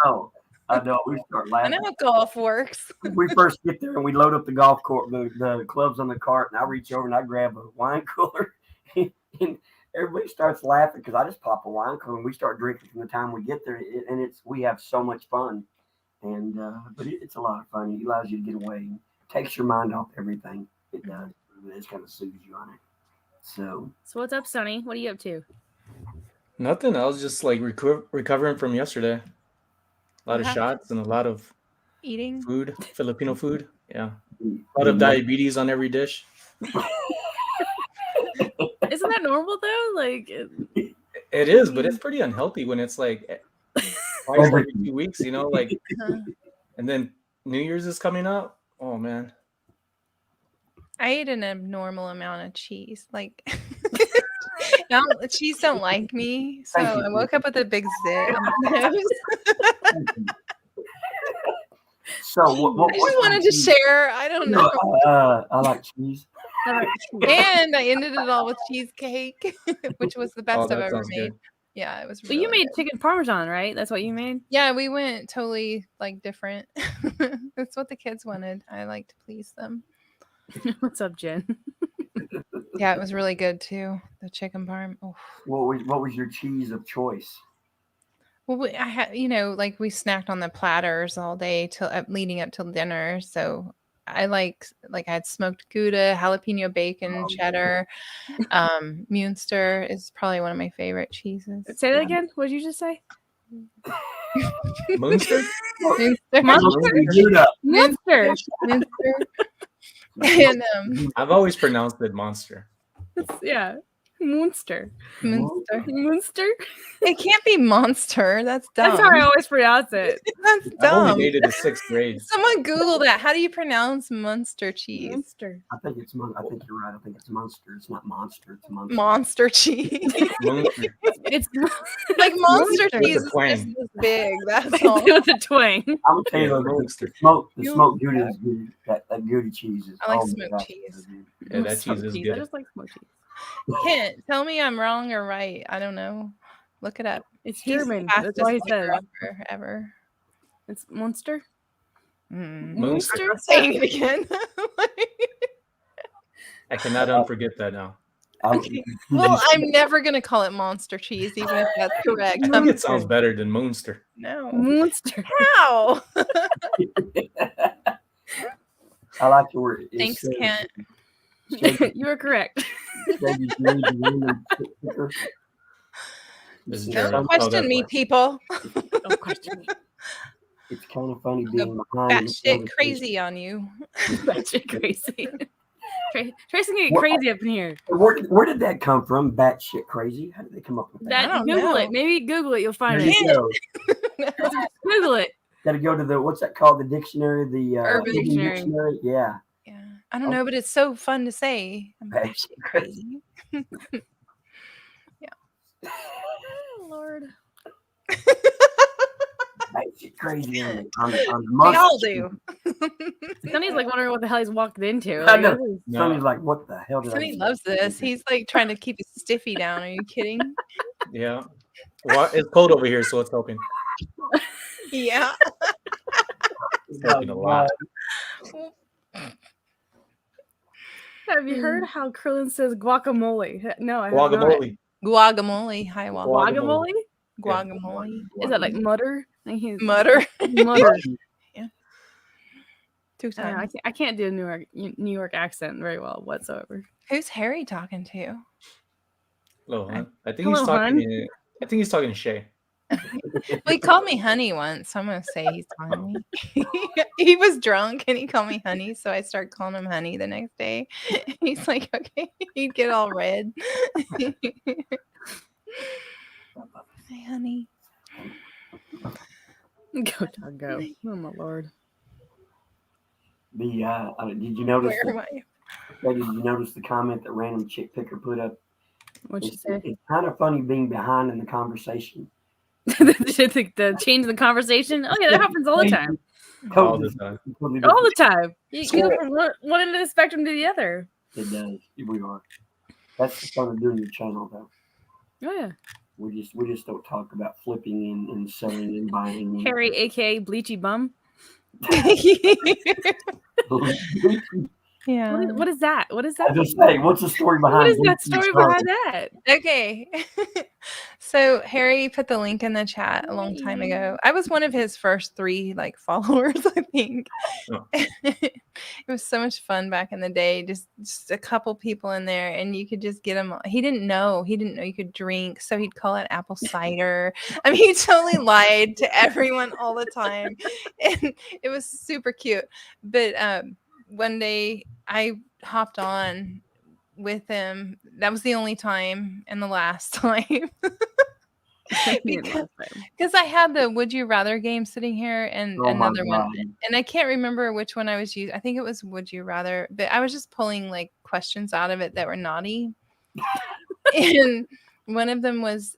I know. We start laughing. I know how golf works. We first get there and we load up the golf court, the clubs on the cart, and I reach over and I grab a wine cooler, and everybody starts laughing because I just pop a wine cooler and we start drinking from the time we get there, and we have so much fun, and but it's a lot of fun. It allows you to get away, and takes your mind off everything. It does. It just kind of soothes you on it. So what's up, Sonny? What are you up to? Nothing. I was just like recovering from yesterday. A lot of shots and a lot of eating food, Filipino food. Yeah, a lot of diabetes on every dish. Isn't that normal though? Like it is, but it's pretty unhealthy when it's like twice every 2 weeks. You know, like, and then New Year's is coming up. Oh man. I ate an abnormal amount of cheese. Like, cheese don't like me, so I woke up with a big zit on my nose. So what I just wanted to share. I don't know. I like cheese. And I ended it all with cheesecake, which was the best I've ever made. Good. Yeah, it was really you made good. Chicken Parmesan, right? That's what you made? Yeah, we went totally like different. That's what the kids wanted. I like to please them. What's up, Jen? Yeah, it was really good too. The chicken parm. Oh. What was your cheese of choice? Well, I had, like we snacked on the platters all day till leading up till dinner. So I like I had smoked Gouda, jalapeno bacon, cheddar. Munster is probably one of my favorite cheeses. Say that again. What did you just say? Munster? Munster. And I've always pronounced it monster. Yeah. Munster. It can't be monster. That's dumb. That's how I always pronounce it. That's dumb. I only made it in 6th grade. Someone Google that. How do you pronounce Munster cheese? Munster. I think you're right. I think it's Munster. It's not monster. It's Munster. Monster cheese. It's like monster cheese is just this big. That's all. With a twang. I would tell you the smoked Gouda is good. That Gouda cheese is. I like smoked cheese. Yeah, that cheese is good. I just like smoked cheese. Kent, tell me I'm wrong or right. I don't know. Look it up. It's German. That's why he says ever. It's Munster. Munster. I'm saying it again. I cannot unforget that now. Well, I'm never gonna call it monster cheese, even if that's correct. I think it sounds better than Munster. No, Munster. How? I like your word. Thanks, Kent. You are correct. Don't question me, people. Don't question me. It's kind of funny being behind. Batshit crazy on you. Batshit crazy. Tracy can get crazy up in here. Where did that come from? Batshit crazy? How did they come up with that? Google it. Maybe Google it. You'll find it. Google it. Got to go to the, what's that called? The dictionary? The Urban Dictionary. Yeah. Yeah. I don't know, but it's so fun to say. I'm batshit crazy. Yeah. Oh, Lord. Batshit crazy on the we all do. Sonny's like wondering what the hell he's walked into. I know. Sonny's like, what the hell did Sonny loves this. He's like trying to keep his stiffy down. Are you kidding? Yeah. Well, it's cold over here, so it's helping. Yeah. It's helping a lot. Have you heard how Krillin says guacamole? No, I haven't. Guacamole. Hi, guacamole. Guacamole. Is that like mutter? Mutter. Mutter. Yeah. 2 times. I can't do a New York accent very well whatsoever. Who's Harry talking to? Hello, hon. I think Hello, he's talking. hon. I think he's talking to Shae. Well, he called me honey once, so I'm gonna say he's talking to me. He was drunk and he called me honey, so I started calling him honey the next day. He's like, okay, he'd get all red. Hey, honey. Go, dog, go. Oh my lord. Did you notice? Where am I? Did you notice the comment that random chick picker put up? What'd she say? It's kind of funny being behind in the conversation. the change the conversation. Oh yeah, that happens all the time. All the time. All the time. You go from one end of the spectrum to the other. It does. We are. That's the fun of doing your channel, though. Oh yeah. We just don't talk about flipping and selling and buying. Harry, aka Bleachy Bum. Yeah. What is that? What is that? I just say, what's the story behind? What is that story behind that? Okay. So Harry put the link in the chat a long time ago. I was one of his first 3 followers, I think. Oh. It was so much fun back in the day. Just a couple people in there, and you could just get him. He didn't know you could drink, so he'd call it apple cider. I mean, he totally lied to everyone all the time, and it was super cute. But one day I hopped on with him. That was the only time and the last time. Because I had the Would You Rather game sitting here and another one. And I can't remember which one I was using. I think it was Would You Rather. But I was just pulling questions out of it that were naughty. And one of them was,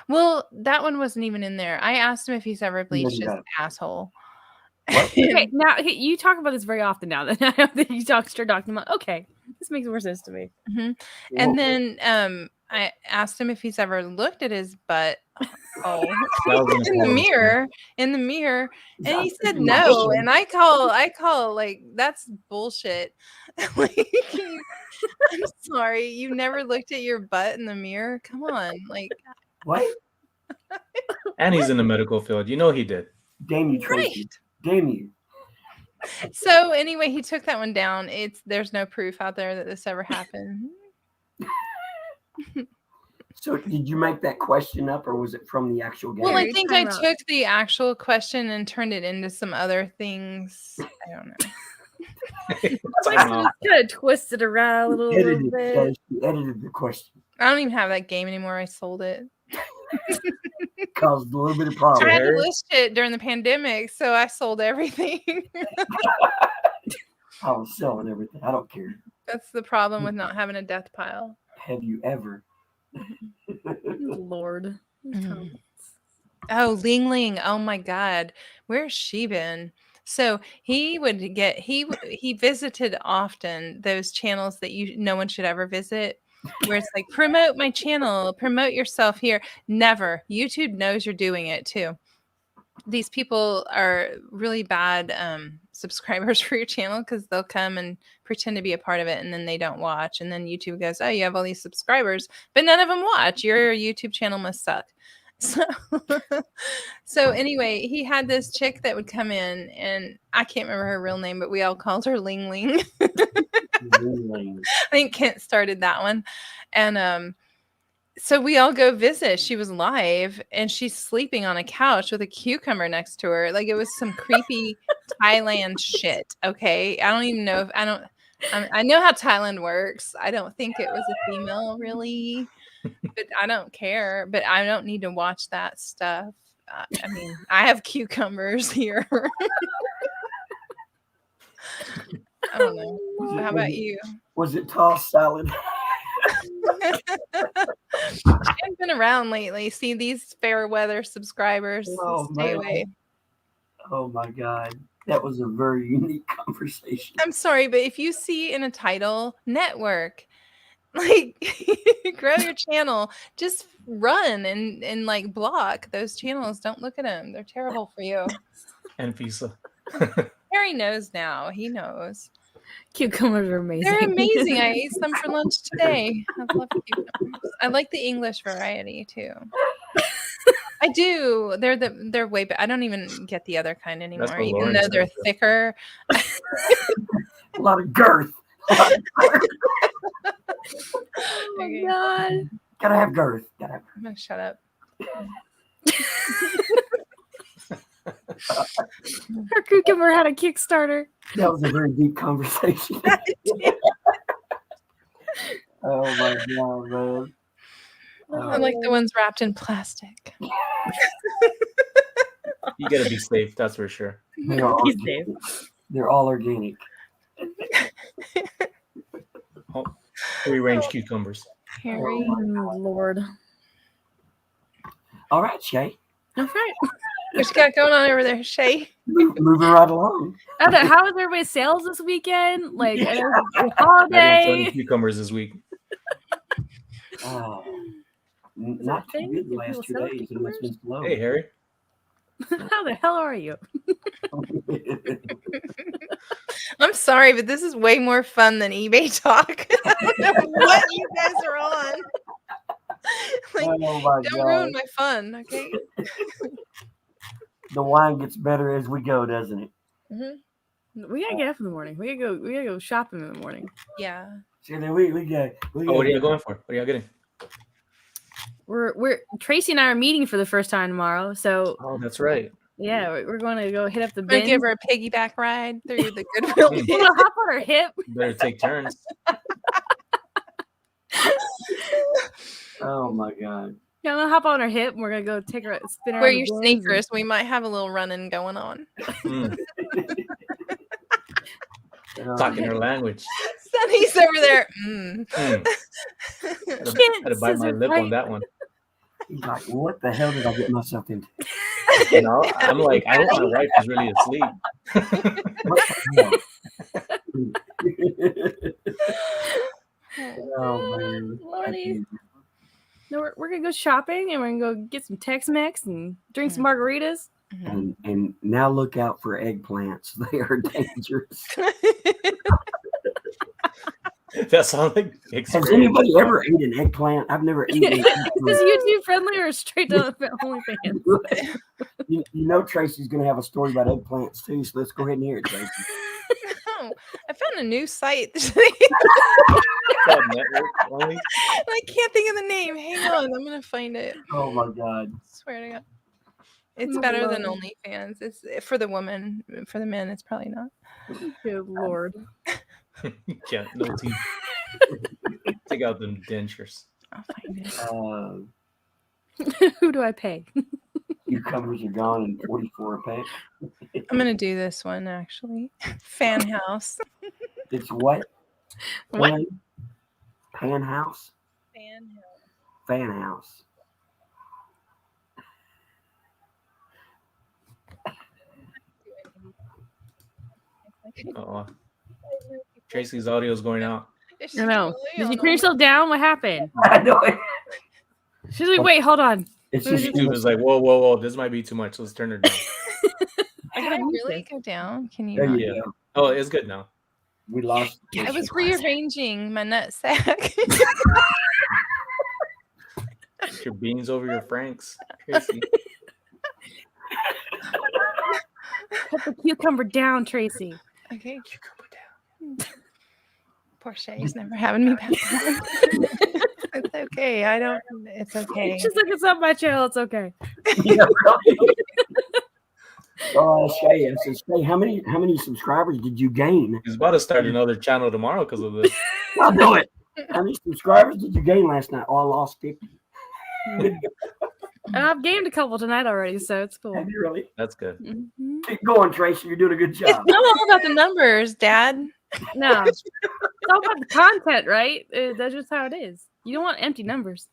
well, that one wasn't even in there. I asked him if he's ever bleached his asshole. Okay, now you talk about this very often now that I know that you start talking about. Okay, this makes more sense to me. Mm-hmm. And then I asked him if he's ever looked at his butt in the mirror, and he said no. And I call that's bullshit. I'm sorry, you never looked at your butt in the mirror. Come on, what? And he's in the medical field. You know he did. Damn you, Traci. Right. Damn you. So anyway, he took that one down. There's no proof out there that this ever happened. So did you make that question up, or was it from the actual game? Well, I think I took the actual question and turned it into some other things. I don't know. Kind of twisted around a little bit. You edited the question. I don't even have that game anymore. I sold it. Caused a little bit of problem. I had to list it during the pandemic, so I sold everything. I was selling everything. I don't care. That's the problem with not having a death pile. Have you ever? Lord. Mm. Oh, Ling Ling. Oh my God. Where's she been? So he visited often those channels that no one should ever visit, where it's like, promote my channel, promote yourself here. Never. YouTube knows you're doing it too. These people are really bad subscribers for your channel because they'll come and pretend to be a part of it and then they don't watch. And then YouTube goes, oh, you have all these subscribers, but none of them watch. Your YouTube channel must suck. So anyway, he had this chick that would come in, and I can't remember her real name, but we all called her Ling Ling. I think Kent started that one. And so we all go visit. She was live, and she's sleeping on a couch with a cucumber next to her. It was some creepy Thailand shit. Okay. I don't even know I know how Thailand works. I don't think it was a female really, but I don't care. But I don't need to watch that stuff. I mean, I have cucumbers here. I don't know. How about you? Was it tossed salad? I haven't been around lately. See these fair weather subscribers. Stay away. Oh my God. That was a very unique conversation. I'm sorry, but if you see in a title, network, grow your channel, just run and block those channels. Don't look at them. They're terrible for you. And pizza. Harry knows now. He knows. Cucumbers are amazing. They're amazing. I ate some for lunch today. I love cucumbers. I like the English variety too. I do. They're way better. I don't even get the other kind anymore, what even Lauren though said, they're though. thicker. A lot of girth. Oh Okay. my god. Gotta have girth. I'm gonna shut up. Her cucumber had a Kickstarter. That was a very deep conversation. Oh my god, man. I like the ones wrapped in plastic. You gotta be safe, that's for sure. They're all He's organic. They're all organic. Free range cucumbers. Harry. Oh, Lord. All right, Shae. All right. What you got going on over there, Shae? Moving right along. How was everybody's sales this weekend? Like, I know it's I didn't sell holiday. any cucumbers this week. Not too good the last 2 days. It must have been slow. Hey, Harry. How the hell are you? I'm sorry, but this is way more fun than eBay talk. I don't know what you guys are on. Like, Oh my don't god. ruin my fun, okay? The wine gets better as we go, doesn't it? Mm-hmm. We gotta get up in the morning. We gotta go shopping in the morning. Yeah. So then we got. What are you going for? What are y'all getting? We're Traci and I are meeting for the first time tomorrow. So Oh, that's right. yeah, we're going to go hit up the I'm gonna bin. give her a piggyback ride through the Goodwill. We're gonna hop on her hip. Better take turns. Oh my god. Yeah, I'm gonna hop on her hip and we're gonna go take her spin around. Wear the your bins sneakers. We might have a little running going on. Talking her language. Sonny's over there. Had to bite my lip on that one. He's like, what the hell did I get myself into? You know, I'm like, I hope my wife is really asleep. What the hell? Oh man. Lordy. No, we're gonna go shopping and we're gonna go get some Tex-Mex and drink some margaritas. And now look out for eggplants. They are dangerous. That sounds like Has anybody ever ate an eggplant? I've never eaten an Is eggplant. this YouTube friendly or straight to OnlyFans? You know Tracy's going to have a story about eggplants too, so let's go ahead and hear it, Tracy. Oh, I found a new site. Network only. I can't think of the name. Hang on, I'm gonna find it. Oh my god. Swear to God. It's better than OnlyFans. It's for the woman. For the men, it's probably not. Good Lord. Yeah, no teeth. Take out them dentures. I'll find it. Who do I pay? Cucumbers are gone and 44 a pack. I'm gonna do this one actually. Fan house. It's what? What? Pan house? Fan house. Fan house. Oh, Tracy's audio is going out. I know. Did you turn yourself down? What happened? I know it. She's like, wait, hold on. It's just YouTube is like, whoa, this might be too much. Let's turn it down. Can I really go down? Can you? There Not? you go. Oh, it's good now. We lost. I was rearranging my nut sack. Your beans over your franks, Tracy. Put the cucumber down, Tracy. Okay, cucumber down. Poor Shae's never having me back. It's okay. It's okay. She's like, it's not my channel. It's okay. Yeah, really. Shae, I said, Shae, how many subscribers did you gain? He's about to start another channel tomorrow because of this. I'll do it. How many subscribers did you gain last night? Oh, I lost 50. I've gained a couple tonight already, so it's cool. Have you really? That's good. Mm-hmm. Keep going, Tracy. You're doing a good It's job. not all about the numbers, Dad. No, it's all about the content, right? That's just how it is. You don't want empty numbers.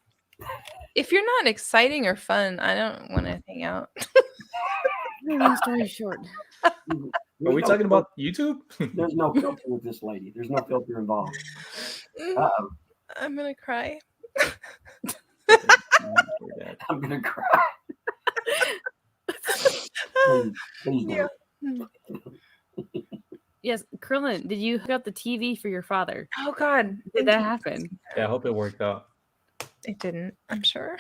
If you're not exciting or fun, I don't want to hang out. Long story short. Are we talking about YouTube? There's no filter with this lady. There's no filter involved. Uh-oh. I'm gonna cry. I'm gonna cry. Please Yeah. Yes, Krillin, did you hook up the TV for your father? Oh God, Did that happen? Yeah, I hope it worked out. It didn't, I'm sure.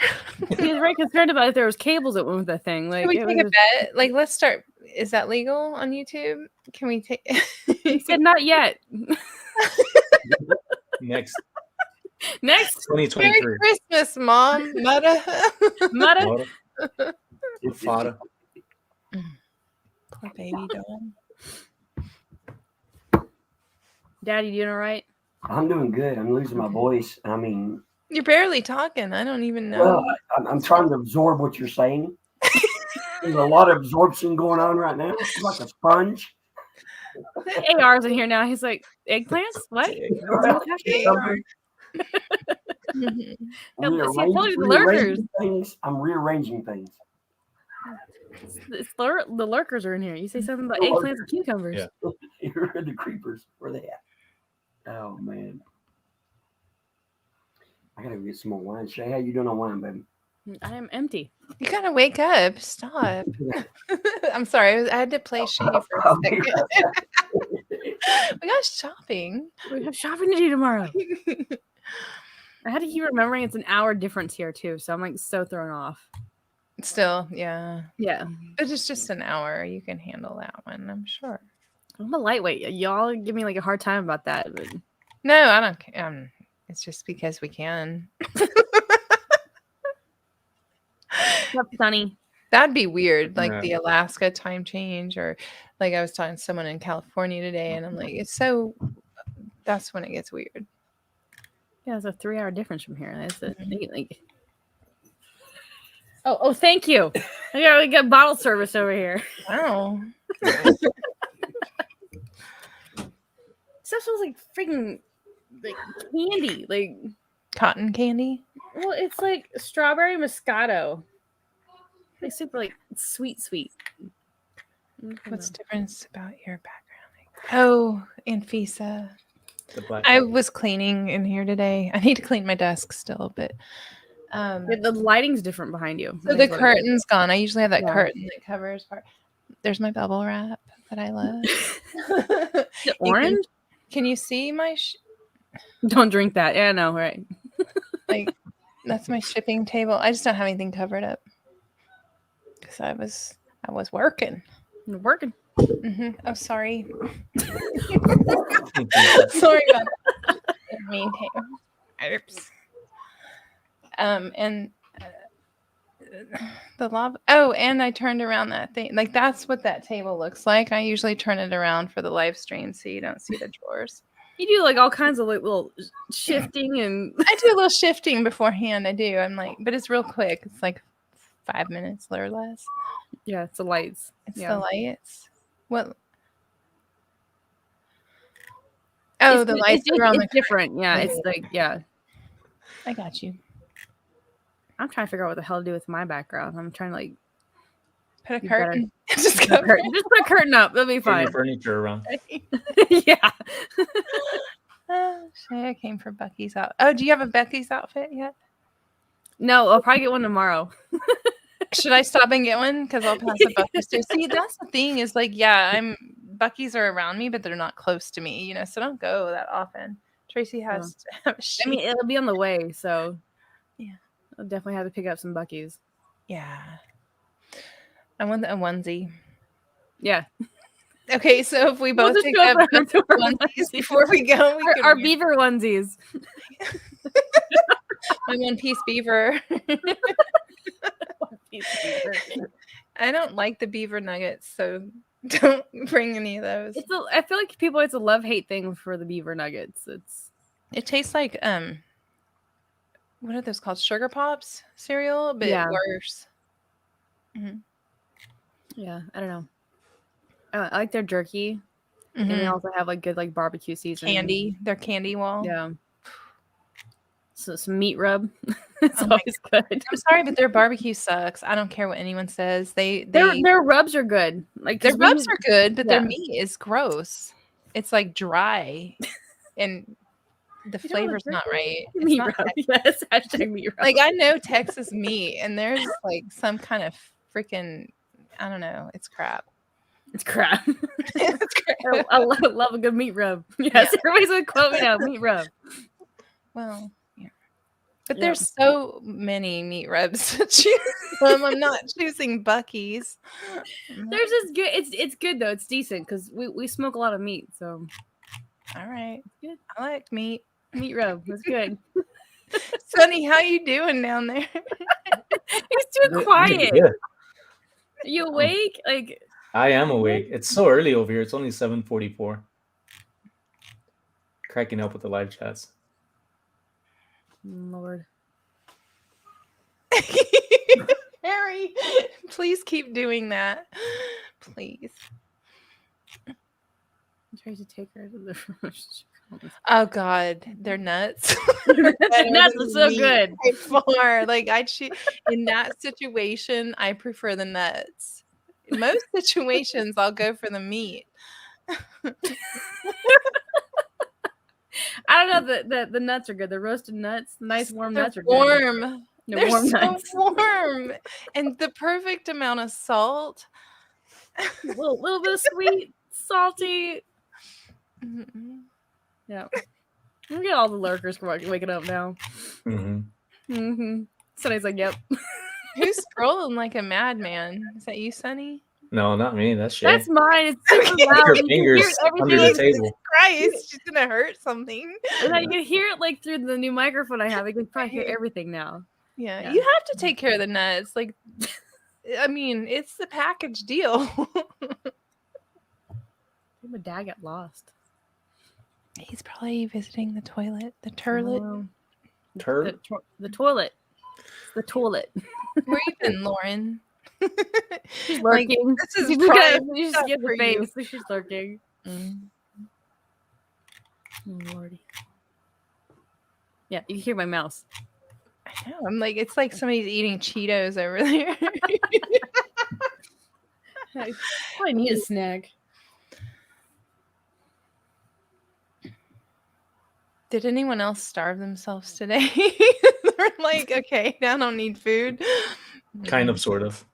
He was very concerned about if there was cables that went with the thing. Like, Can we take a bet? Like, let's start. Is that legal on YouTube? Can we take? He said not yet. Next. 2023. Merry Christmas, Mom. Mudda. Fada. Poor baby doll. Daddy, you doing all right? I'm doing good. I'm losing my voice. I mean, you're barely talking. I don't even know. Well, I'm trying to absorb what you're saying. There's a lot of absorption going on right now. It's like a sponge. AR's in here now. He's like, eggplants? What? I'm rearranging things. The lurkers are in here. You say something about eggplants and cucumbers. Yeah. The creepers. Where are they at? Oh, man. I gotta get some more wine. Shae, how you doing on wine, baby? I am empty. You gotta wake up. Stop. I'm sorry. I had to play Shae for a second. We got shopping. We have shopping to do tomorrow. I had to keep remembering it's an hour difference here too, so I'm like so thrown off. Still, yeah. Yeah. But it's just an hour. You can handle that one, I'm sure. I'm a lightweight. Y'all give me like a hard time about that. But... No, I don't. It's just because we can. What's up, Sonny? That'd be weird, like the Alaska time change, or like I was talking to someone in California today, and I'm like, it's so. That's when it gets weird. Yeah, it's a 3-hour difference from here. That's like. Oh, thank you. We got bottle service over here. Wow. Stuff smells like freaking like candy, like cotton candy. Well, it's like strawberry Moscato. Like super like sweet. What's the difference about your background? Oh, Anfisa. I was cleaning in here today. I need to clean my desk still, but the lighting's different behind you. So the curtain's gone. I usually have that curtain that covers part. There's my bubble wrap that I love. Orange? Can you see my? Don't drink that. Yeah, no, right. Like that's my shipping table. I just don't have anything covered up because I was working. You're working. Mm-hmm. Oh, sorry. Sorry about that. Oops. And the lava. Oh, and I turned around that thing. Like that's what that table looks like. I usually turn it around for the live stream so you don't see the drawers. You do like all kinds of like little shifting and I do a little shifting beforehand. I do. I'm like, but it's real quick. It's like 5 minutes or less. Yeah, it's the lights. It's the lights. What? Oh, the lights are on the different. Yeah, it's like I got you. I'm trying to figure out what the hell to do with my background. I'm trying to like put a curtain. Just put a curtain up. That'll be fine. Turn your furniture around. Yeah. I came for Bucky's out. Oh, do you have a Bucky's outfit yet? No, I'll probably get one tomorrow. Should I stop and get one? Because I'll pass the Bucky's too. See, that's the thing is like, Bucky's are around me, but they're not close to me, so don't go that often. Traci has to have a sheet. I mean, it'll be on the way, so yeah. I'll definitely have to pick up some Bucky's. Yeah. I want a onesie. Yeah. Okay, so if we both pick up onesies before we go, our beaver onesies. My one-piece beaver. I don't like the beaver nuggets, so don't bring any of those. I feel like it's a love-hate thing for the beaver nuggets. It tastes like what are those called? Sugar Pops cereal, but worse. Mm-hmm. Yeah, I don't know. I like their jerky, and they also have like good like barbecue season. Candy, their candy wall. Yeah. So some meat rub. It's always good. I'm sorry, but their barbecue sucks. I don't care what anyone says. Their rubs are good. Like their rubs are good, but their meat is gross. It's like dry, and the flavor's not right. Meat rub. Yes, #meat rub. Like I know Texas meat, and there's like some kind of freaking I don't know. It's crap. It's crap. It's crap. I love a good meat rub. Yes, everybody's gonna quote me now. Meat rub. Well, yeah. But there's so many meat rubs to choose from. I'm not choosing Buc-ee's. There's this good. It's good though. It's decent because we smoke a lot of meat. So, all right, good. I like meat. Meat rub. That's good. Sonny, how you doing down there? He's too quiet. Yeah. Are you awake? Like I am awake. It's so early over here. It's only 7:44. Cracking up with the live chats. Lord. Harry, please keep doing that. Please. I'm trying to take her to the Oh God, they're nuts. Nuts are so good. By far. Like in that situation, I prefer the nuts. In most situations, I'll go for the meat. I don't know. The nuts are good. The roasted nuts, nice warm nuts are warm. Good. They're warm so nuts. warm, and the perfect amount of salt. A little bit of sweet, salty. Mm-hmm. Yeah. Look at all the lurkers waking up now. Sonny's like, yep. Who's scrolling like a madman? Is that you, Sonny? No, not me. That's Shae. That's mine. It's super loud. Her You can fingers hear under the everything. table. Christ, she's gonna hurt something. And then you can hear it like through the new microphone I have. You can probably hear everything now. Yeah, you have to take care of the nuts. Like, I mean, it's the package deal. My dad got lost. He's probably visiting the toilet, the turlet. The toilet. The toilet. Where you been, Lauren? She's lurking. Like, this is you just give the face. She's lurking. Oh, Lordy. Yeah, you can hear my mouse. I know. I'm like, it's like somebody's eating Cheetos over there. I probably need a snack. Did anyone else starve themselves today? They're like, okay, now I don't need food. Kind of, sort of.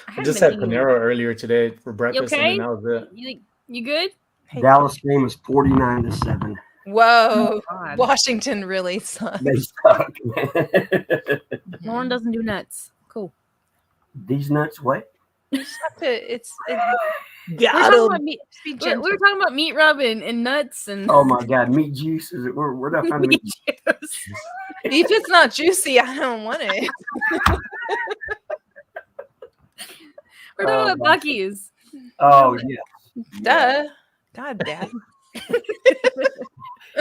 I just had Panera earlier today for breakfast, and then that was it. You good? Dallas game was 49-7. Whoa, oh, Washington really sucks. They suck. Lauren doesn't do nuts. Cool. These nuts, what? You just have to. we were talking about meat rub and nuts and. Oh my God, meat juice! We're not finding meat juice. If it's not juicy, I don't want it. We're talking about Buc-ee's. Oh yeah. Duh. God damn.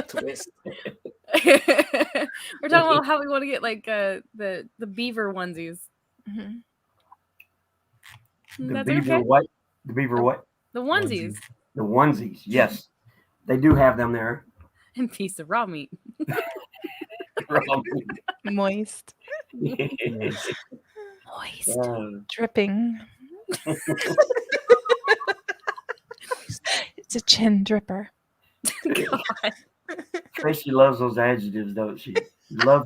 Twist. We're talking about how we want to get like the beaver onesies. Mm-hmm. The beaver okay? What? The beaver what? The onesies. The onesies. Yes, they do have them there. And piece of raw meat. Moist. Moist. Dripping. It's a chin dripper. God. Traci loves those adjectives, don't she? Loves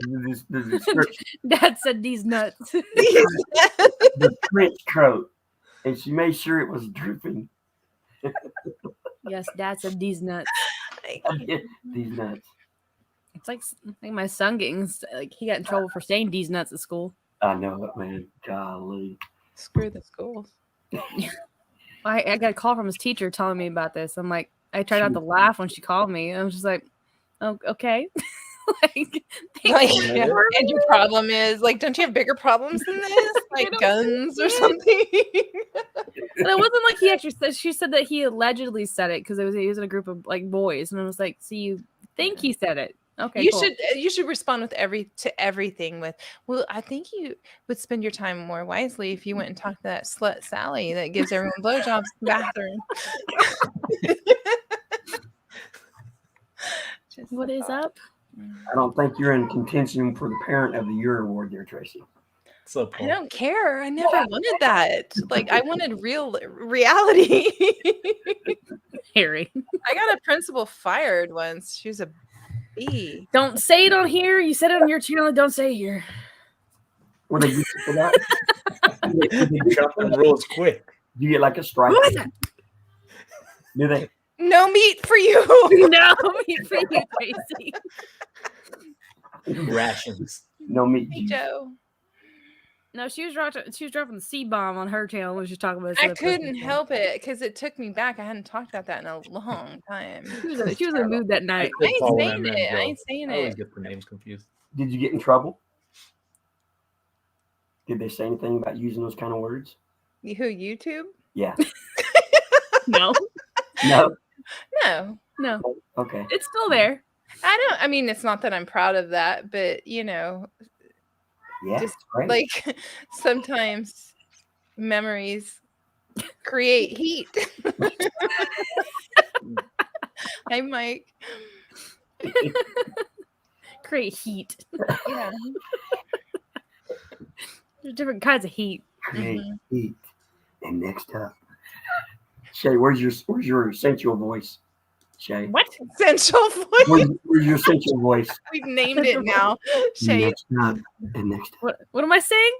the description. Dad said these nuts. The trench coat. And she made sure it was dripping. Yes, Dad said these nuts. These nuts. It's like my son getting he got in trouble for saying these nuts at school. I know it, man. Golly. Screw the schools. I got a call from his teacher telling me about this. I'm like, I tried not to laugh when she called me. I was just like, oh, okay. And your problem is don't you have bigger problems than this, like guns or something? And it wasn't like he actually said. She said that he allegedly said it because he was in a group of boys, and I was like, so you think he said it? Okay, you should respond to everything with, well, I think you would spend your time more wisely if you went and talked to that slut Sally that gives everyone blowjobs in the bathroom. What is up? I don't think you're in contention for the Parent of the Year award there, Traci. I don't care. I never wanted that. I wanted real reality. Harry. I got a principal fired once. She was a bee. Don't say it on here. You said it on your channel. Don't say it here. What did you for that? Dropping rules quick. You get like a strike. Do they? No meat for you. No meat for you, Traci. Rations. No meat Hey, juice. Joe. No, she was dropping the C-bomb on her channel when she was talking about. I couldn't help it because it took me back. I hadn't talked about that in a long time. She was in the mood that night. I ain't saying it. I ain't saying I always it. get the names confused. Did you get in trouble? Did they say anything about using those kind of words? Who, YouTube? Yeah. No. No. No. Okay. It's still there. I mean, it's not that I'm proud of that, but Yeah. just Great. like sometimes memories create heat. Hi, Mike. Create heat. Yeah. There's different kinds of heat. Create heat. And next up, Shae, where's your sensual voice? Shae. What? Sensual voice. Where's your sensual voice? We've named it now. Shae. Next up. And next up. What am I saying?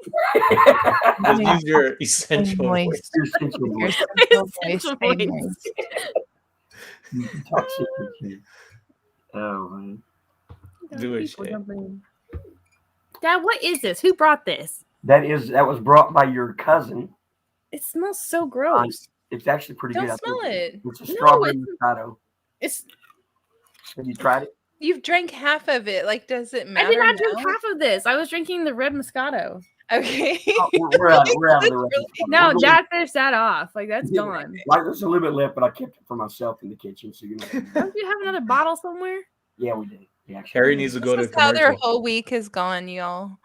Just use your essential voice. Your sensual voice. Essential voice. You can talk secretly. Oh man. Do it, Shae. Dad, what is this? Who brought this? That was brought by your cousin. It smells so gross. It's actually pretty Don't good. smell it. It's a strawberry Moscato. It's. Have you tried it? You've drank half of it. Like, does it matter? I did not drink now? half of this. I was drinking the red Moscato. Okay. Oh, we're out of the rest. No, Dad finished that off. Like, that's gone. Like, there's a little bit left, but I kept it for myself in the kitchen. So Don't you have another bottle somewhere? Yeah, we did. Yeah, Harry needs to go to This is how their commercial. whole week is gone, y'all.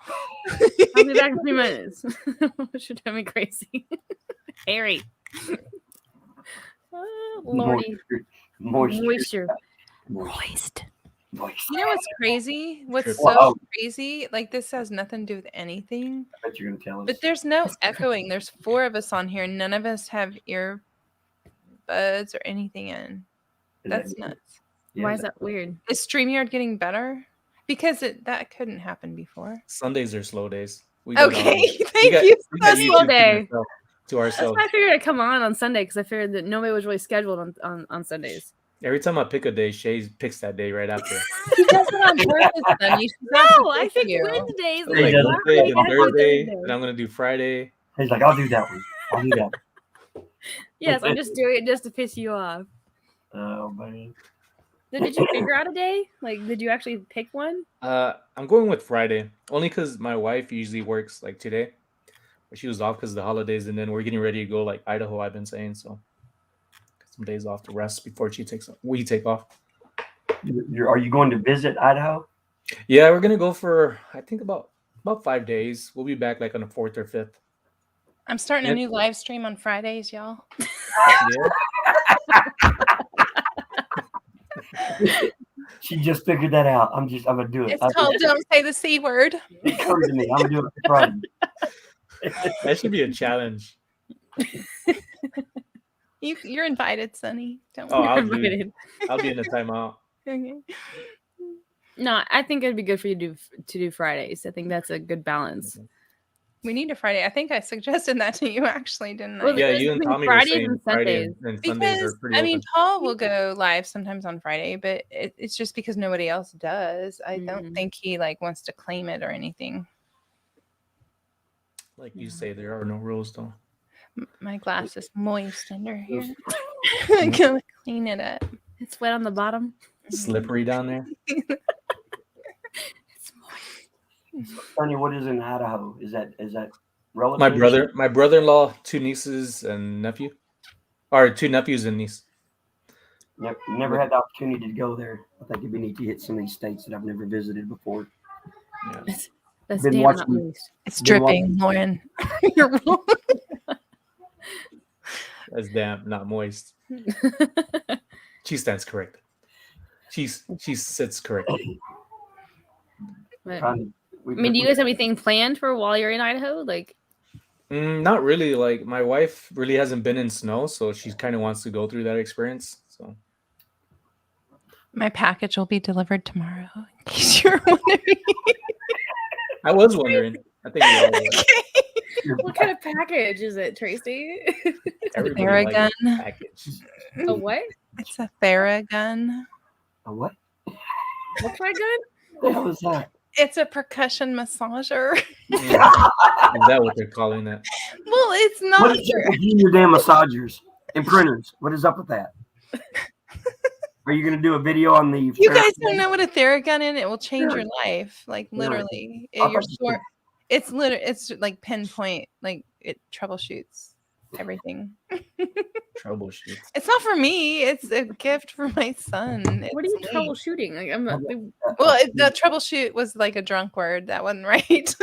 I'll be back in 3 minutes. Should drive me crazy. Harry. Oh, Lordy. Moisture. Moist. You know what's crazy? What's so Wow. crazy? Like, this has nothing to do with anything. I bet you're gonna tell us. But there's no echoing. There's 4 of us on here. None of us have earbuds or anything in. That's nuts. Yeah, Why is that weird? Is StreamYard getting better? Because that couldn't happen before. Sundays are slow days. We got, Okay, we thank got- you. we got Slow YouTube day. to That's ourselves. why I figured I'd come on Sunday because I figured that nobody was really scheduled on Sundays. Every time I pick a day, Shae picks that day right after. She does it on purpose, Sonny. She's not No, I supposed picked to. Wednesdays. So like does. Wednesday, then Thursday, then I'm gonna do Friday. He's like, I'll do that one. I'll do that. Yes, I'm just doing it just to piss you off. Oh man. Did you figure out a day? Like, did you actually pick one? I'm going with Friday only because my wife usually works like today. She was off because of the holidays, and then we're getting ready to go like Idaho. I've been saying so. Some days off to rest before we take off. Are you going to visit Idaho? Yeah, we're gonna go for I think about 5 days. We'll be back like on the 4th or 5th. I'm starting a new live stream on Fridays, y'all. Yeah. She just figured that out. I'm gonna do it. It's called Don't Say the C Word. It comes to me. I'm gonna do it for Friday. That should be a challenge. You're invited, Sonny. Don't Oh, worry. I'll be in the timeout. Okay. No, I think it'd be good for you to do Fridays. I think that's a good balance. We need a Friday. I think I suggested that to you, actually, didn't I? Well, Yeah, you and between Tommy were Fridays saying and Friday Sundays. and Sundays Because are pretty I mean, open. Paul will go live sometimes on Friday, but it's just because nobody else does. I don't think he like wants to claim it or anything. Like you say, there are no rules, though. My glass is moist under here. I'm gonna clean it up. It's wet on the bottom. Slippery down there. It's moist. Sonny, what is in Idaho? Is that relative? My brother-in-law, 2 nieces and nephew, or 2 nephews and niece. Never had the opportunity to go there. I think it'd be neat to hit some of these states that I've never visited before. Yeah. That's Been damn watching- not moist. It's dripping, Lauren. You're wrong. That's damn not moist. She stands corrected. She sits correctly. But, I mean, do you guys have anything planned for while you're in Idaho? Like, Not really. Like my wife really hasn't been in snow, so she kind of wants to go through that experience. So My package will be delivered tomorrow. In case you're wondering. I was wondering. I think we all were. what kind of package is it, Tracy? Everybody likes Theragun. the package. A what? It's a Theragun. A what? What kind of gun? What the hell is that? It's a percussion massager. Is that what they're calling it? Well, it's not. What is up with you and your damn massagers and printers? What is up with that? Are you going to do a video on the? You guys don't know what a Theragun is? It will change your life, like literally. It's like pinpoint, like it troubleshoots everything. Troubleshoots. It's not for me. It's a gift for my son. What are you troubleshooting? Like, I'm not. Well, the troubleshoot was like a drunk word. That wasn't right.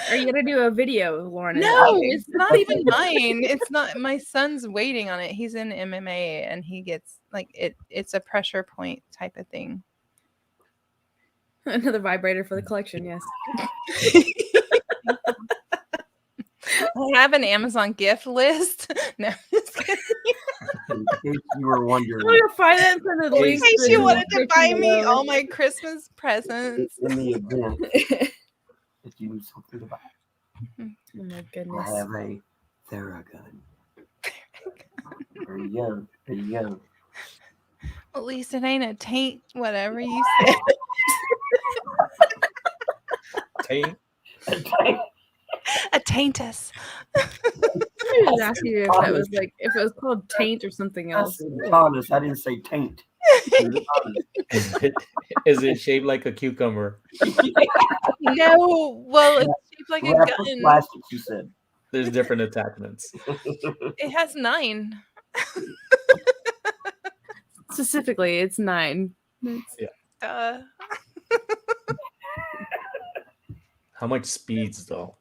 Are you gonna do a video, Lauren? No, it's not even mine. It's not. My son's waiting on it. He's in MMA, and he gets like it. It's a pressure point type of thing. Another vibrator for the collection. Yes. I have an Amazon gift list. No, in case you were wondering. I'm gonna find that for the link. in case you wanted to buy me all my Christmas presents. In the event that you need something to buy. Oh my goodness. I have a Theragun. There you go. There you go. At least it ain't a taint, whatever you said. Taint. A taintus. I was asking you if that was like if it was called taint or something else. Thomas, I didn't say taint. Is it shaped like a cucumber? No, well, it's shaped like a gun. Plastic, you said. There's different attachments. It has 9. Specifically, it's 9. Yeah. How much speeds though?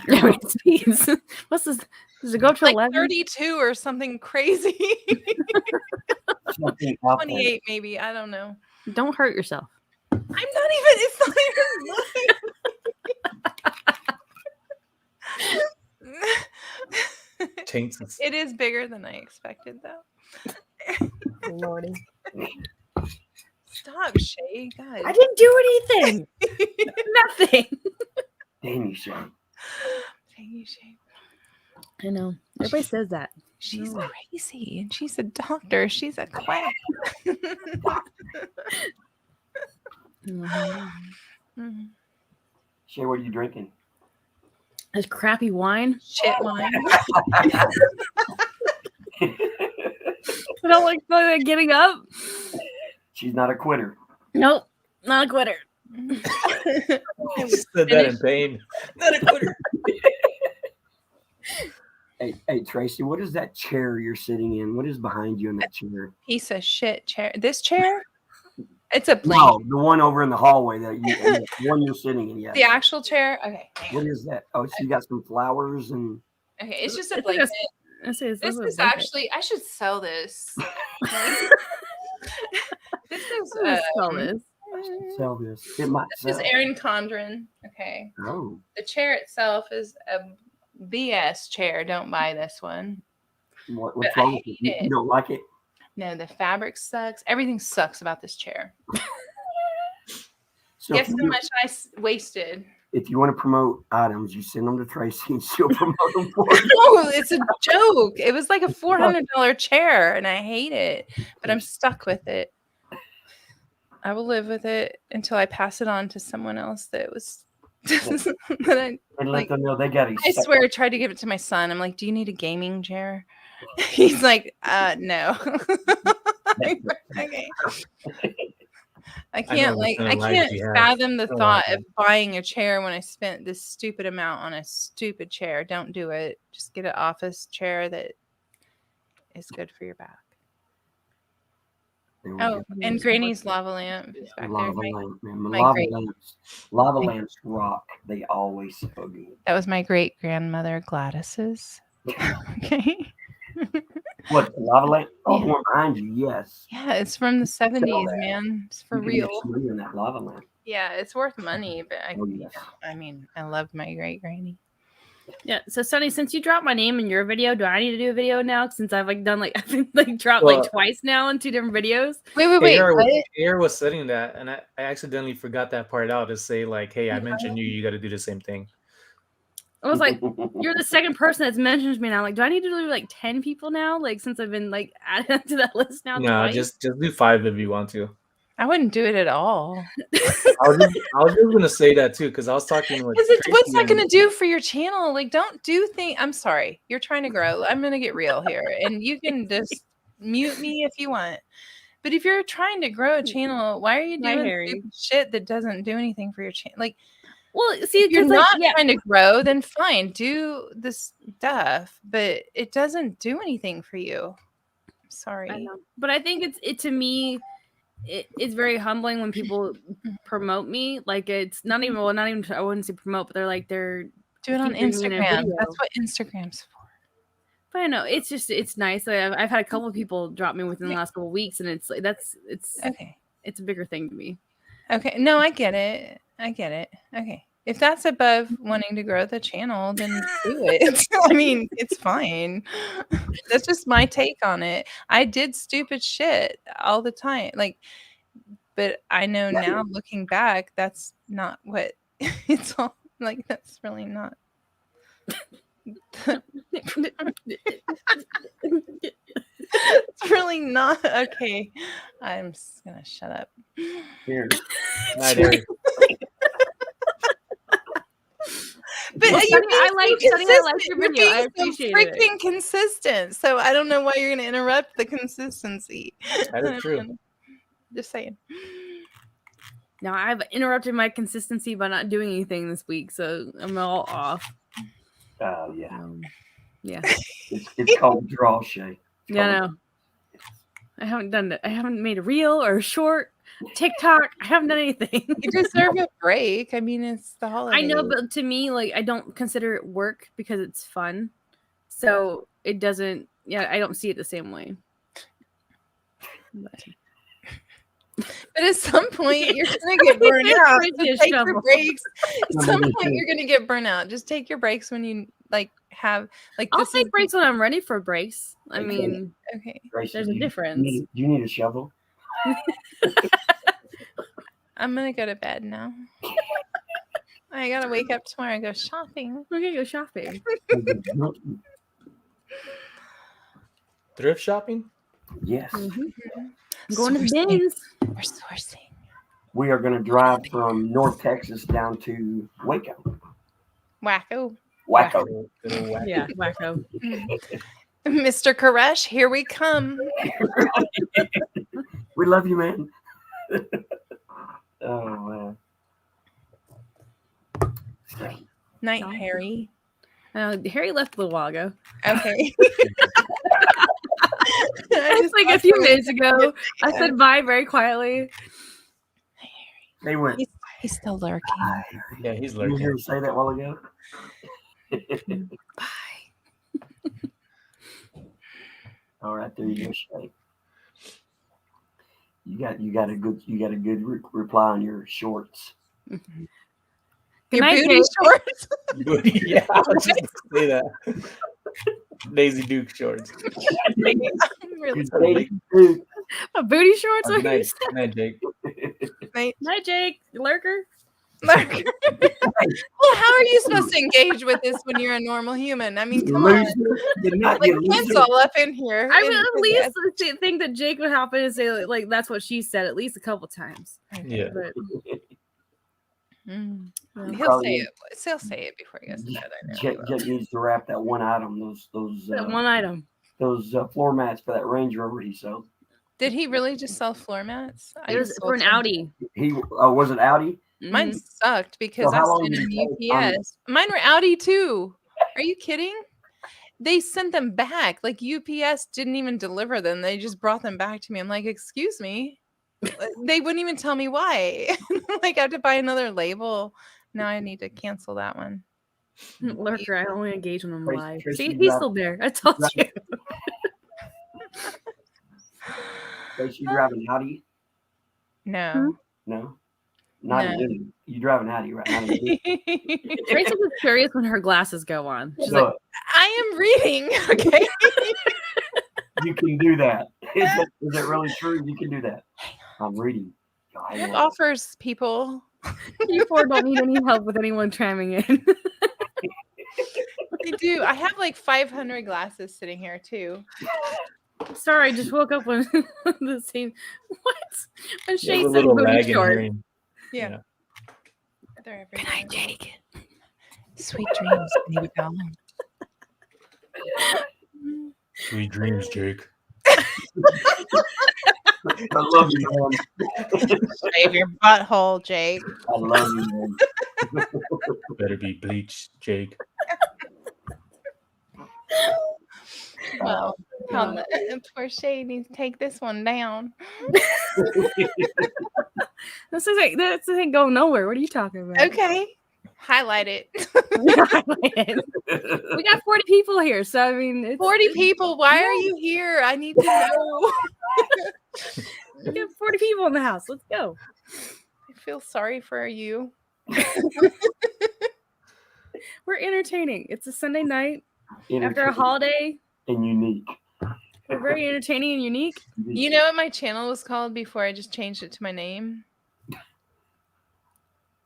How many speeds? What's this? Does it go to like 11? 32 or something crazy. 28 maybe. I don't know. Don't hurt yourself. I'm not even. It's not even. Taints. It is bigger than I expected, though. Lordy. Stop, Shae. God. I didn't do anything. Nothing. Damn you, Shae. Dang you, Shae. I know. Everybody says that. She's crazy, and she's a doctor. She's a quack. Mm-hmm. Shae, what are you drinking? This crappy wine. Shit wine. I don't like getting up. She's not a quitter. Nope, not a quitter. Said that in pain. Not a quitter. Hey, Tracy, what is that chair you're sitting in? What is behind you in that chair? Piece of shit chair. This chair? It's a blanket. No, the one over in the hallway that the one you're sitting in. Yeah. The actual chair? Okay. What is that? Oh, so you got some flowers and. Okay, it's just a blanket. This is actually. I should sell this. This is. Sell this. Sell this. It might This sell. is Erin Condren. Okay. Oh. The chair itself is a BS chair. Don't buy this one. What's wrong with it? You don't like it? No, the fabric sucks. Everything sucks about this chair. So Guess how much I wasted. If you want to promote items, you send them to Tracy and she'll promote them for you. No, it's a joke. It was like a $400 chair, and I hate it, but I'm stuck with it. I will live with it until I pass it on to someone else that was. And let them know they got I swear, I tried to give it to my son. I'm like, "Do you need a gaming chair?" He's like, "No." Okay. I can't fathom the thought of buying a chair when I spent this stupid amount on a stupid chair. Don't do it. Just get an office chair that is good for your back. Oh, and Granny's lava lamp is back lava there. lamp, man. Lava lamps rock. They always so good. That was my great grandmother Gladys's. Okay. What, the lava lamp? Oh, Yeah. one behind you, yes. Yeah, it's from the 70s, man. It's for You can real. get some money in that lava lamp. Yeah, it's worth money, but Oh, yes. I mean, I loved my great granny. Yeah. So Sonny, since you dropped my name in your video, do I need to do a video now? Since I've I've been dropped twice now in 2 different videos. Wait. AR was setting that, and I accidentally forgot that part out to say hey, I mentioned you. You got to do the same thing. I was like, you're the second person that's mentioned me now. Like, do I need to do 10 people now? Like, since I've been added to that list now? No, twice? just do 5 if you want to. I wouldn't do it at all. I was just gonna say that too, because I was talking with. What's that gonna do for your channel? Like, don't do things. I'm sorry, you're trying to grow. I'm gonna get real here, and you can just mute me if you want. But if you're trying to grow a channel, why are you doing stupid shit that doesn't do anything for your channel? Like, well, see, if you're not trying to grow, then fine, do the stuff, but it doesn't do anything for you. I'm sorry. I know. But I think it's to me, it's very humbling when people promote me. Like, it's not even I wouldn't say promote, but they're do it on Instagram. That's what Instagram's for. But I know it's nice. I've had a couple of people drop me within the last couple of weeks, and it's like it's okay. It's a bigger thing to me. Okay, no, I get it. Okay, if that's above wanting to grow the channel, then do it. I mean, it's fine. That's just my take on it. I did stupid shit all the time, but I know now, looking back, that's not what it's all like. That's really not. It's really not okay. I'm just gonna shut up. Here. But well, Sonny, I like your video. I appreciate it. Freaking consistent. So I don't know why you're gonna interrupt the consistency. That is true. Just saying. Now I've interrupted my consistency by not doing anything this week, so I'm all off. Oh yeah. Yeah. It's called draw, Shae. Yeah, no. I haven't done it. I haven't made a reel or a short, TikTok. I haven't done anything. You deserve a break. I mean, it's the holidays. I know, but to me, like, I don't consider it work because it's fun. So it doesn't. Yeah, I don't see it the same way. But at some point, you're gonna get burned out. So take your breaks. At some point, you're gonna get burnt out. Just take your breaks when you have I'll take breaks when I'm ready for breaks. I mean, okay. There's a difference. Do you need a shovel? I'm gonna go to bed now. I gotta wake up tomorrow and go shopping. We're gonna go shopping. Thrift shopping? Yes. I'm going to the bins. We're sourcing. We are going to drive from North Texas down to Waco. Wacko. Yeah, Wacko. Mr. Koresh, here we come. We love you, man. Oh, man. Night, Harry. Harry left a little while ago. Okay. It's like a few minutes ago. I said bye very quietly. They went. He's still lurking. Yeah, he's lurking. You hear him say that a while ago? Bye. All right, there you go, Shae. You got a good reply on your shorts. Mm-hmm. Your booty shorts. Yeah, I was just gonna say that. Daisy Duke shorts. Really booty shorts. Night, Jake. Night, Jake. Lurker. Well, how are you supposed to engage with this when you're a normal human? I mean, come on. Kids all up in here. I would at least think that Jake would hop in and say, like, that's what she said at least a couple times. Yeah. But, he'll say it before he goes to bed. Jake needs to wrap that one item. That one item. Those floor mats for that Range Rover he sold. Did he really just sell floor mats? It was for an Audi. Was it Audi? Mine sucked because I sent them UPS. Mine were Audi too. Are you kidding? They sent them back. Like, UPS didn't even deliver them. They just brought them back to me. I'm like, excuse me. They wouldn't even tell me why. Like, I have to buy another label. Now I need to cancel that one. Lurker, I only engage when I'm live. See, he's still there. I told you. Traci, you driving Audi? No. No? Not a Duke. You driving Audi, right? Traci was curious when her glasses go on. She's like, like, I am reading, okay? You can do that. Is it really true? You can do that. I'm reading. I have offers, people. You four don't need any help with anyone chiming in. I do. I have like 500 glasses sitting here too. Sorry, I just woke up when the same. What? When You have Shae a said little booty lag in short. hearing. Yeah. They're Good everywhere. night, Jake. Sweet dreams, baby doll. Sweet dreams, Jake. I love you, man. Shave your butthole, Jake. I love you, man. Better be bleached, Jake. Well, poor Shae needs to take this one down. This ain't going nowhere. What are you talking about? Okay. Highlight it. We got 40 people here, so I mean, it's 40 people. Why are you here? I need to know. We got 40 people in the house. Let's go. I feel sorry for you. We're entertaining. It's a Sunday night after a holiday. And unique. We're very entertaining and unique. You know what my channel was called before I just changed it to my name?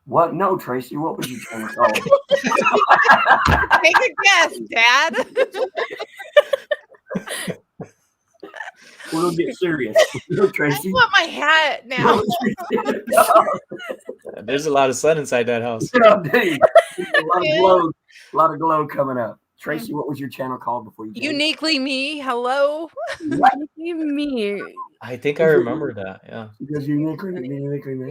What? No, Tracy. What was your channel called? Take a guess, Dad. We'll get serious. Tracy. I want my hat now. There's a lot of sun inside that house. A lot of glow coming up. Tracy, what was your channel called before you? Uniquely me. Hello. Me. I think I remember that. Yeah. Because uniquely me.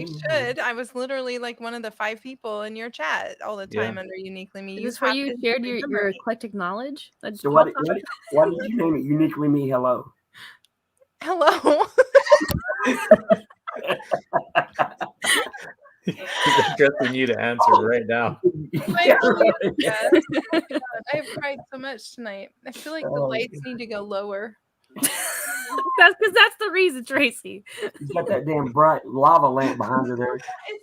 You should. I was literally like one of the 5 people in your chat all the time under Uniquely Me. Is this where you shared your eclectic knowledge? So why did you name it Uniquely Me? Hello. Hello. He's addressing you to answer right now. Yeah, right. I have cried so much tonight. I feel like the lights need to go lower. That's because that's the reason, Tracy. She's got that damn bright lava lamp behind her there.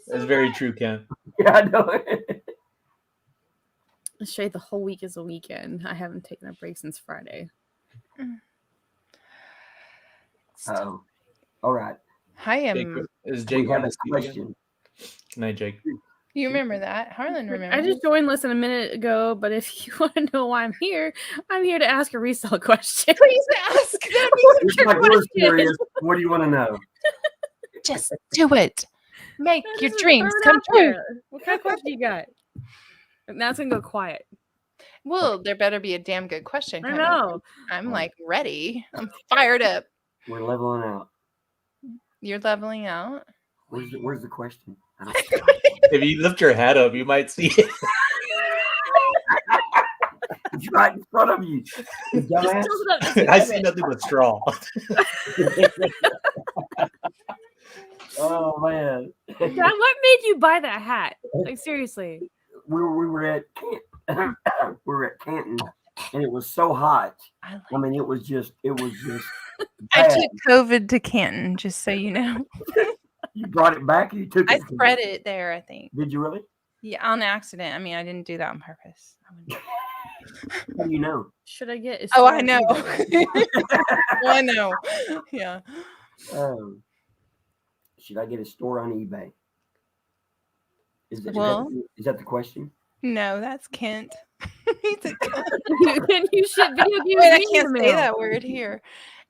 That's very true, Ken. Yeah, I know. Shae, the whole week is a weekend. I haven't taken a break since Friday. Oh, all right. I am. Is Jake We have on a this question. Good night, Jake. You remember that? Harlan remembers. I just joined listen a minute ago, but if you want to know why I'm here to ask a resale question. Please ask. It's like we're serious. What do you want to know? Just do it. Make your Just dreams throw it come out true. there. What kind of question you got? Now it's gonna go quiet. Well, there better be a damn good question. I coming. know. I'm like ready. I'm fired up. We're leveling out. You're leveling out. Where's the question? If you lift your hat up, you might see it. It's right in front of you. You dumbass. I see nothing but straw. Oh man. God, what made you buy that hat? Like seriously. We were at Canton, and it was so hot. I mean, it was just. I took COVID to Canton, just so you know. You brought it back. You took it. I spread it there, I think. Did you really? Yeah, on accident. I mean, I didn't do that on purpose. How do you know? Should I get? Oh, I know. I know. Yeah. Should I get a store on eBay? Is that the question? No, that's Kent. He's a You should video games. Wait, I can't say that word here.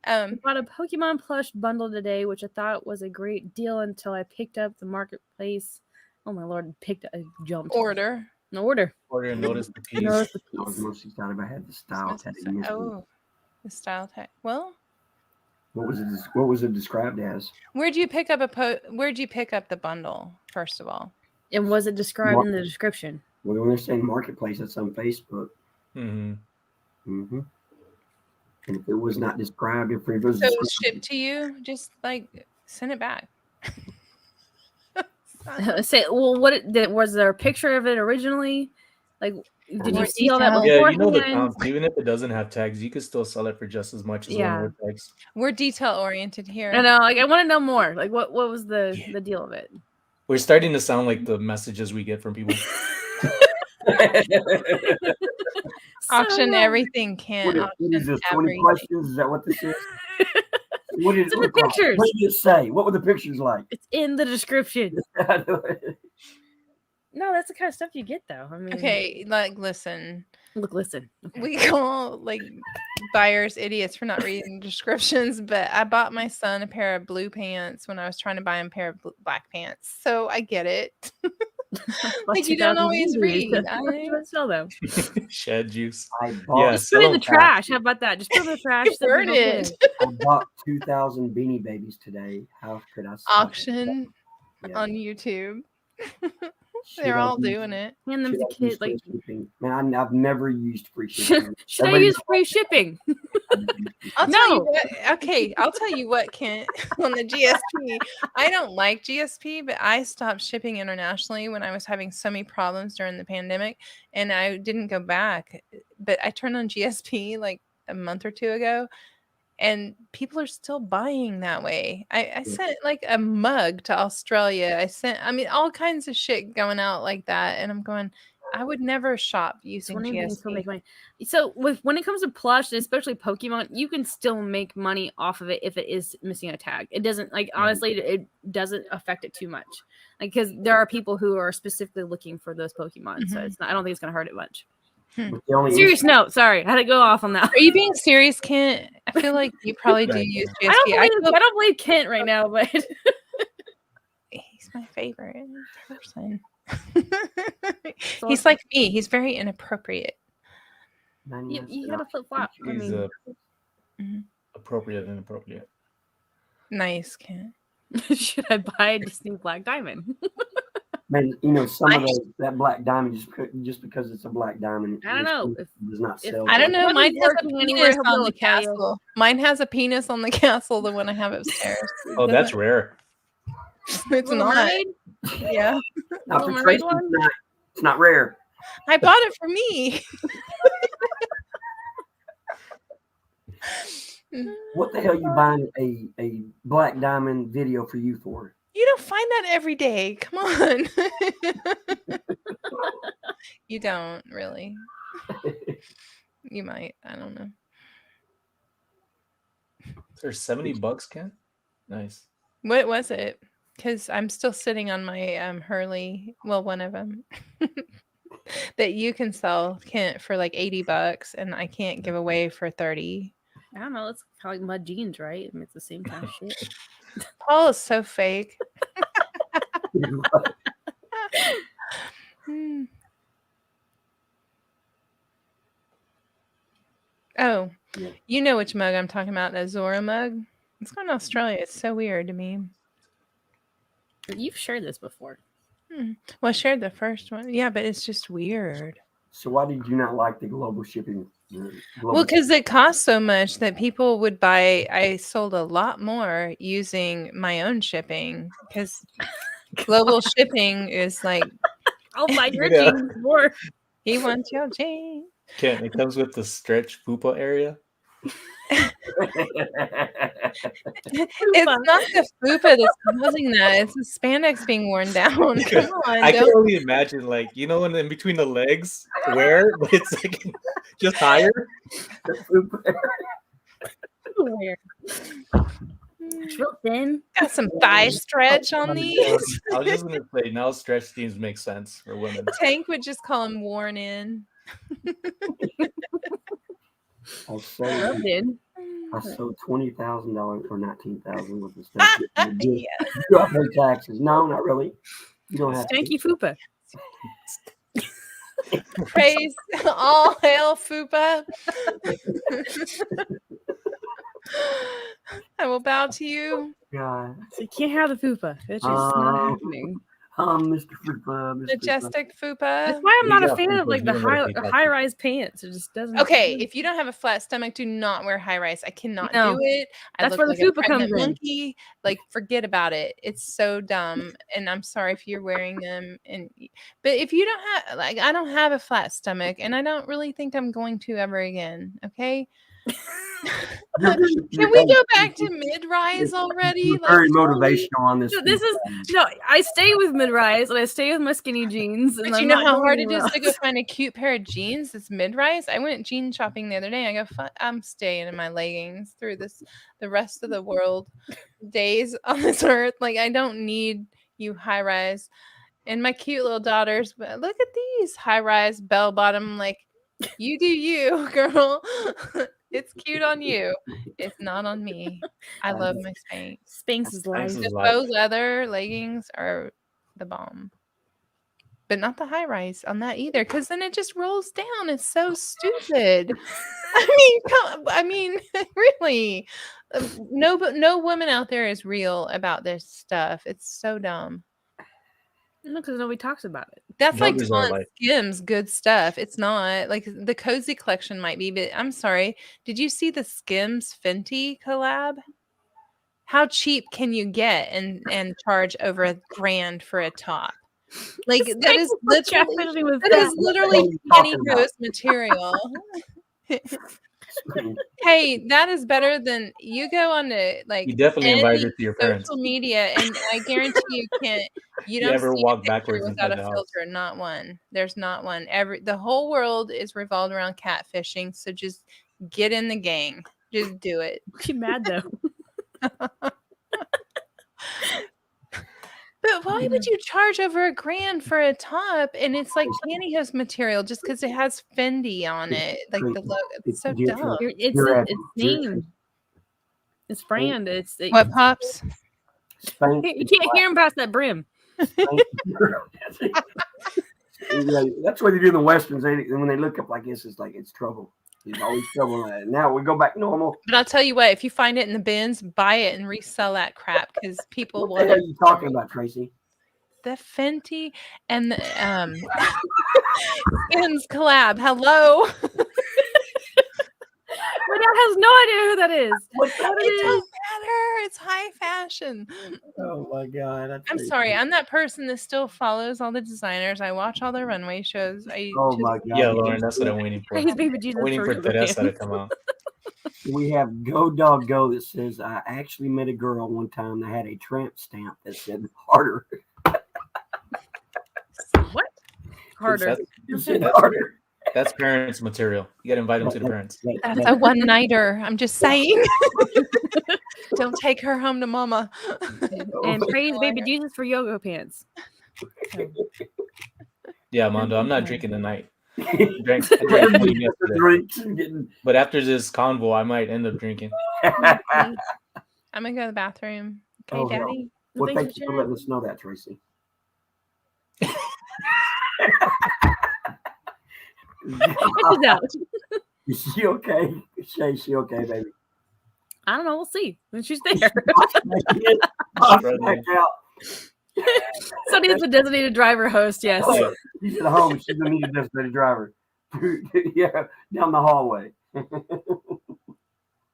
Bought a Pokemon plush bundle today, which I thought was a great deal until I picked up the marketplace. Oh my lord! I jumped. Order. Order and notice the piece. I was most excited about had the style tag. Oh, the style tag. Well, what was it described as? Where'd you pick up the bundle? First of all, and was it described in the description? Well, when they're saying marketplace, that's on Facebook. Mm-hmm. Mm-hmm. And if it was not described, if it was so it was shipped to you, just like send it back. Say, well, was there a picture of it originally? Like, did you see all that beforehand? Yeah, you know the counts. Even if it doesn't have tags, you can still sell it for just as much as one with tags. We're detail oriented here. I know. Like, I want to know more. Like, what was the deal of it? We're starting to sound like the messages we get from people. Auction everything, can't. What is this? 20 questions? Is that what this is? What is the pictures? What did it say? What were the pictures like? It's in the description. No, that's the kind of stuff you get, though. I mean, okay, like, listen. Look, listen. Okay. We call like buyers idiots for not reading descriptions, but I bought my son a pair of blue pants when I was trying to buy him a pair of black pants. So I get it. Like you don't always read. Sell them. Shed juice. I bought. Just put it in the trash. How about that? Just put it in the trash. Burn it. I bought 2,000 Beanie Babies today. How could I auction on YouTube? They're all doing it. Hand them to kids. Like, man, I've never used free shipping. Should I use free shipping? I'll tell you what. Okay, I'll tell you what, Kent. On the GSP, I don't like GSP, but I stopped shipping internationally when I was having so many problems during the pandemic, and I didn't go back. But I turned on GSP like a month or two ago, and people are still buying that way. I sent like a mug to Australia. I mean, all kinds of shit going out like that. And I'm going, I would never shop using GSP. So when it comes to plush, and especially Pokemon, you can still make money off of it if it is missing a tag. It doesn't, like, honestly, it doesn't affect it too much. Like, because there are people who are specifically looking for those Pokemon. So it's not, I don't think it's going to hurt it much. Serious note. Sorry, I had to go off on that. Are you being serious, Kent? I feel like you probably do use GSP. I don't believe Kent right now, but he's my favorite person. He's like me. He's very inappropriate. You gotta flip flop. He's appropriate and inappropriate. Nice, Kent. Should I buy a Disney Black Diamond? Man, you know, some of those, that black diamond, just because it's a black diamond, I don't know. Does not sell. I don't know. Mine has a penis on the castle. Mine has a penis on the castle, the one I have upstairs. Oh, that's rare. It's not. Yeah. Not for Tracy, it's not rare. I bought it for me. What the hell are you buying a black diamond video for you for? You don't find that every day. Come on. You don't really. You might. I don't know. There's $70, Ken. Nice. What was it? Because I'm still sitting on my Hurley. Well, one of them that you can sell Kent for like $80, and I can't give away for 30. I don't know. It's kind of like mud jeans, right? I mean, it's the same kind of shit. Paul is so fake. Oh, yeah. You know which mug I'm talking about, the Zora mug. It's going to Australia. It's so weird to me. You've shared this before. Well, I shared the first one. Yeah, but it's just weird. So why did you not like the global shipping? Well, because it costs so much that people would buy. I sold a lot more using my own shipping because global shipping is like. I'll buy your jeans more. He wants your jeans. Ken, it comes with the stretch fupa area. It's not the fupa that's causing that. It's the spandex being worn down. Come on, I can only imagine, like, you know, when in between the legs, where it's like just higher. It's real thin. Got some thigh stretch on these. I was just gonna say now stretch jeans make sense for women. Tank would just call them worn in. I sold $20,000 for $19,000 with the stuff. You don't pay taxes. No, not really. You don't have stanky fupa. Praise all hail fupa. I will bow to you. God. So you can't have the fupa. It's just not happening. Mr. Fupa. Majestic Fupa. That's why I'm not a fan of like the high-rise pants. It just doesn't. Okay, if you don't have a flat stomach, do not wear high-rise. I cannot do it. That's where the fupa comes in. Like, forget about it. It's so dumb. And I'm sorry if you're wearing them. But if you don't have, like, I don't have a flat stomach, and I don't really think I'm going to ever again. Okay. Can we go back to mid-rise already? Very motivational on this. So I stay with mid-rise and I stay with my skinny jeans. And but you know how hard it is to go find a cute pair of jeans that's mid-rise? I went jean shopping the other day. I go, I'm staying in my leggings through the rest of the world days on this earth. Like, I don't need you high-rise. And my cute little daughters, but look at these high-rise bell-bottom, like, You do you, girl. It's cute on you. It's not on me. I love my Spanx. Spanx is life. The faux leather leggings are the bomb. But not the high rise on that either, because then it just rolls down. It's so stupid. I mean, really. No woman out there is real about this stuff. It's so dumb. No, because nobody talks about it. That's like telling Skims good stuff. It's not. Like the Cozy collection might be, but I'm sorry. Did you see the Skims Fenty collab? How cheap can you get and charge over $1,000 for a top? Like that is literally pantyhose material. Hey, that is better than you go on to like you definitely invite it to your parents. Social media, and I guarantee you don't ever see walk backwards without a filter. Not one. There's not one. The whole world is revolved around catfishing. So just get in the gang. Just do it. She's mad though. But why would you charge over $1,000 for a top? And it's like pantyhose material just because it has Fendi on it. Like the logo. It's so dumb. It's name. It's brand. It's what pops? You can't hear him past that brim. Yeah, that's what they do in the westerns. When they look up like this, it's like it's trouble. There's always trouble. Now we go back normal. But I'll tell you what, if you find it in the bins, buy it and resell that crap because people What the hell are you talking about, Tracy? The Fenty and the Skims collab. Hello. My dad has no idea who that is. It doesn't matter. It's high fashion. Oh my God. I'm sorry. I'm that person that still follows all the designers. I watch all their runway shows. My God. Yeah, Lauren, that's what I'm waiting for. Praise baby Jesus. I'm waiting for Teresa to come out. We have Go Dog Go that says, I actually met a girl one time that had a tramp stamp that said harder. What? Harder. It said harder. That's parents' material. You got to invite them to the parents. That's a one-nighter. I'm just saying. Don't take her home to mama. And praise baby Jesus for yoga pants. Yeah, Mondo, I'm not drinking tonight. I drank but after this convo, I might end up drinking. I'm going to go to the bathroom. Okay, Daddy? No. Well, thank you for letting us know that, Tracy. Is she okay? Shae, she okay, baby? I don't know. We'll see when she's there. Sonny is the designated driver host. Yes. She's at home. She's the needed designated driver. Yeah, down the hallway.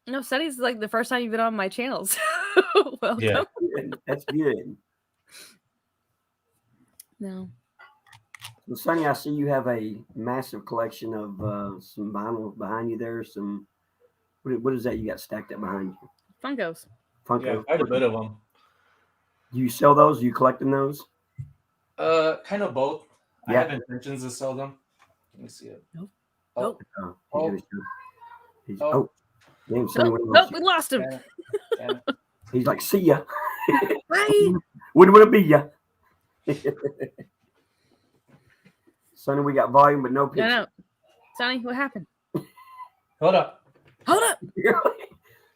No, Sonny's like the first time you've been on my channels. Welcome. Yeah, that's good. No. Well, Sonny, I see you have a massive collection of some vinyl behind you there. Some, what is that you got stacked up behind you? Funkos. Yeah, quite a bit of them. Do you sell those? Are you collecting those? Kind of both. Yeah. I have intentions to sell them. Let me see it. Nope. Damn, Sonny, we lost him. Yeah. He's like, see ya. Bye. When will it be ya? Sonny, we got volume, but no picture. No. Sonny, what happened? Hold up.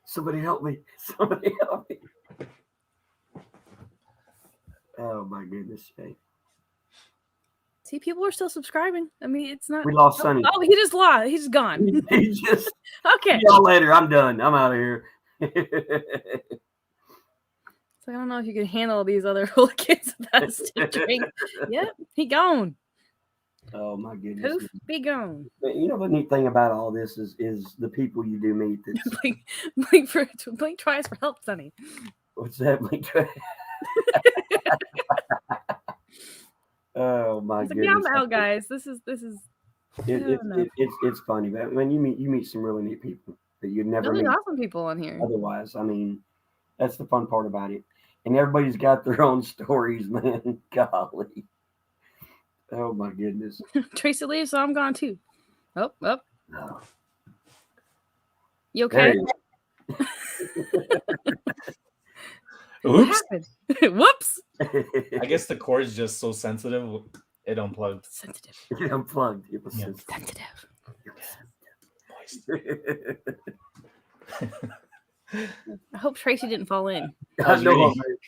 Somebody help me. Somebody help me. Oh, my goodness. Shae. See, people are still subscribing. I mean, it's not. We lost Sonny. Oh, he just lost. He's gone. He just. Okay. See y'all later. I'm done. I'm out of here. So I don't know if you can handle these other little kids without a stiff drink. Yep, he gone. Oh my goodness. Poof, be gone. You know the neat thing about all this is the people you do meet. That's Blink tries for help, Sonny. What's that? Blink tries. Oh my goodness. Yeah, I'm out, guys. This is. It's funny, but when you meet some really neat people that you'd never meet. Awesome people on here. Otherwise, I mean, that's the fun part about it. And everybody's got their own stories, man. Golly. Oh my goodness. Tracy leaves, so I'm gone too. Oh. No. You okay? What happened? Whoops. I guess the cord is just so sensitive. It unplugged. Sensitive. It unplugged. It was sensitive. Christ. I hope Traci didn't fall in. I was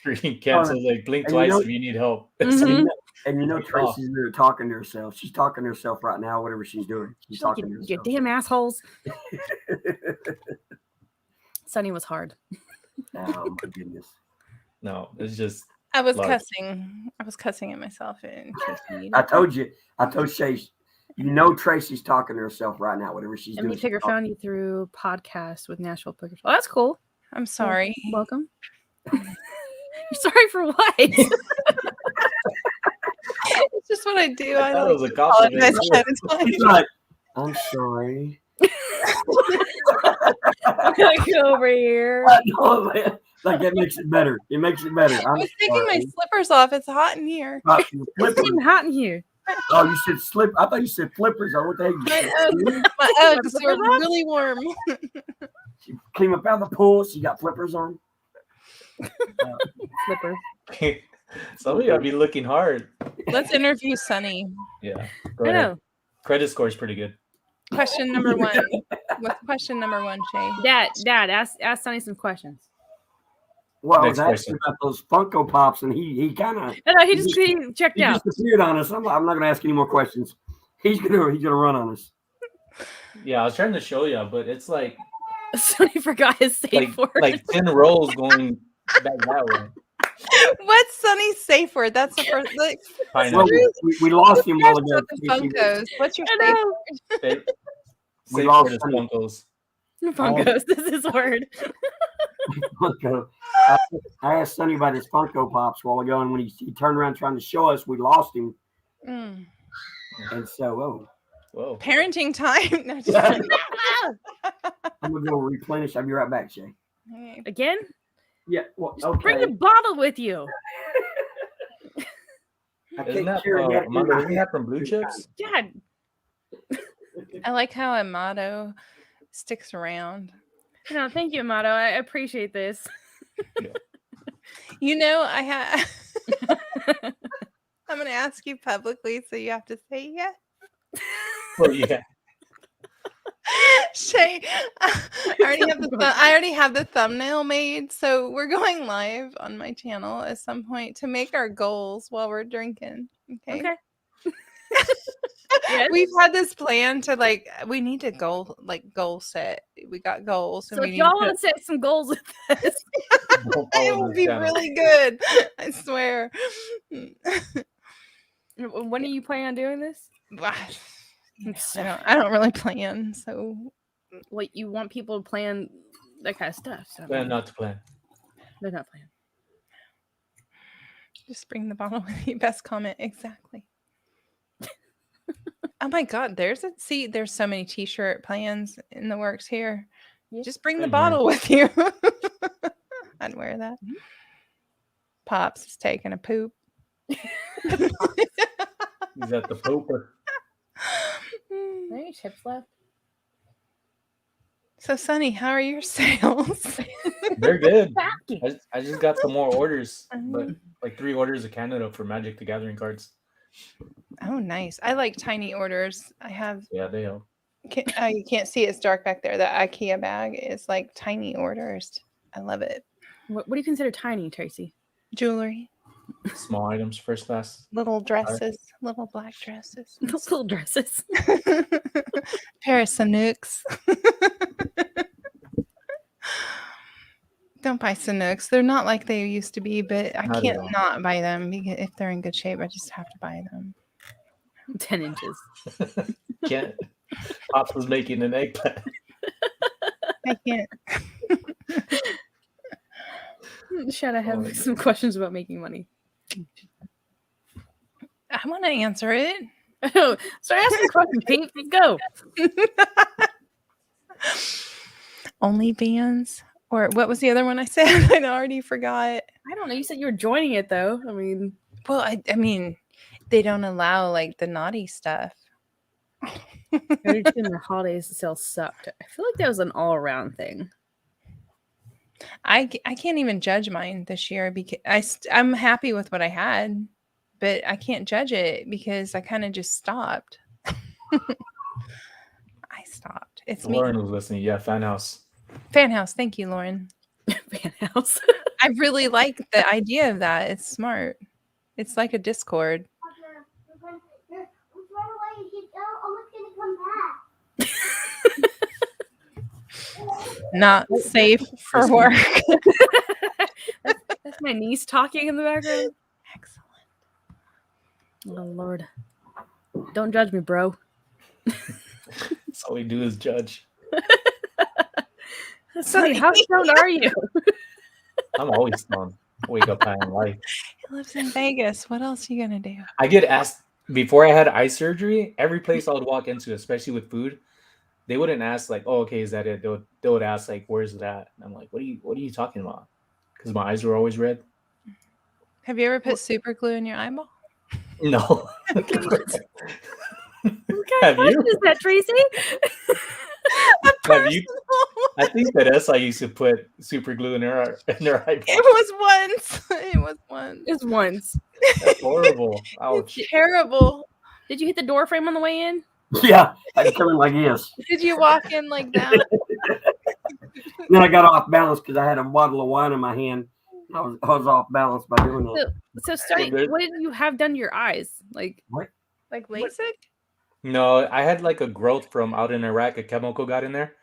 reading cancel, like blink twice if you need help. Mhm. And Traci's there talking to herself. She's talking to herself right now, whatever she's doing. She's talking to herself. You damn assholes. Sonny was hard. Oh my goodness. No, it's just I was cussing. I was cussing at myself in case you needed. I told Shae, Traci's talking to herself right now, whatever she's doing. Emily Picker found you through podcast with Nashville Picker. Oh, that's cool. I'm sorry. Welcome. You're sorry for what? It's just what I do. I thought it was a compliment. He's like, I'm sorry. I'm gonna go over here. Like that makes it better. It makes it better. I was taking my slippers off. It's hot in here. It's getting hot in here. Oh, you said slip. I thought you said flippers. Or what the heck? My Uggs are really warm. She came up out of the pool. She got flippers on. Flippers. Some of you gotta be looking hard. Let's interview Sonny. Yeah. I know. Credit score is pretty good. Question number 1. What's question number 1, Shae? Dad, ask Sonny some questions. Well, I was asking about those Funko Pops, and he kind of. No, he checked out. He disappeared on us. I'm not going to ask any more questions. He's gonna run on us. Yeah, I was trying to show you, but it's like Sonny forgot his safe word. Like 10 rows going back that way. What's Sonny's safe word? That's the first. Like, well, we lost him all ago. Funkos. What's your safe word? We lost Funkos. Funkos. This is his word. Funko. I asked Sonny about his Funko Pops a while ago, and when he turned around trying to show us, we lost him. And so, whoa. Parenting time. No, I'm gonna go replenish. I'll be right back, Shae. Again? Yeah. Well, okay. Bring the bottle with you. Isn't that from Blue Chips? Dad. I like how Amato sticks around. No, thank you, Amato. I appreciate this. I have. I'm going to ask you publicly, so you have to say yes. Oh, yeah. Shae, I already have the thumbnail made, so we're going live on my channel at some point to make our goals while we're drinking. Okay. Yes. We've had this plan to we need to goal set. We got goals. So if y'all want to set some goals with this, it will be really good. I swear. When are you planning on doing this? I don't really plan. So, you want people to plan that kind of stuff? So Plan not to plan. They're not planning. Just bring the bottle with you. Best comment. Exactly. Oh my God, there's so many t-shirt plans in the works here. Yeah. Just bring the bottle with you. I'd wear that. Mm-hmm. Pops is taking a poop. He's at the pooper. Any chips left? So Sonny, how are your sales? They're good. I just got some more orders, but 3 orders of Canada for Magic the Gathering cards. Oh, nice. I like tiny orders. I have. Yeah, they help. You can't see it's dark back there. The IKEA bag is like tiny orders. I love it. What do you consider tiny, Traci? Jewelry. Small items, first class. Little dresses. Little black dresses. Little dresses. Pair of Sanooks. Don't buy Sanooks. They're not like they used to be, but I can't not buy them because if they're in good shape, I just have to buy them. 10 inches. Can't. Pops was making an eggplant. I can't. Should I have some questions about making money? I want to answer it. Oh, start asking questions, Pete. Let's go. OnlyFans. Or what was the other one I said? I already forgot. I don't know. You said you were joining it, though. I mean... Well, I mean, they don't allow, the naughty stuff. In the holidays, the sales sucked. I feel like that was an all-around thing. I can't even judge mine this year because I'm happy with what I had, but I can't judge it because I kind of just stopped. I stopped. It's Lauren me. was listening. Yeah, fan house. Fan house. Thank you, Lauren. Fan house. I really like the idea of that. It's smart. It's like a Discord. Not safe for work. That's my niece talking in the background. Excellent. Oh Lord. Don't judge me, bro. That's all we do is judge. Sonny, how stoned are you? I'm always stoned. Wake up high in life. He lives in Vegas. What else are you gonna do? I get asked before I had eye surgery. Every place I would walk into, especially with food, they wouldn't ask like, "Oh, okay, is that it?" They would ask like, "Where's that?" And I'm like, "What are you talking about?" Because my eyes were always red. Have you ever put super glue in your eyeball? No. What kind Have of you? question is that, Traci? Have you? I think that I used to put super glue in her eyeball. It was once. It was once. Just once. That's horrible. Ouch. It's terrible. Did you hit the door frame on the way in? Yeah, I was coming like this. Did you walk in like that? Then I got off balance because I had a bottle of wine in my hand. I was off balance by doing that. So Sonny, what did you have done to your eyes? Like What? Like LASIK? No, I had like a growth from out in Iraq. A chemical got in there.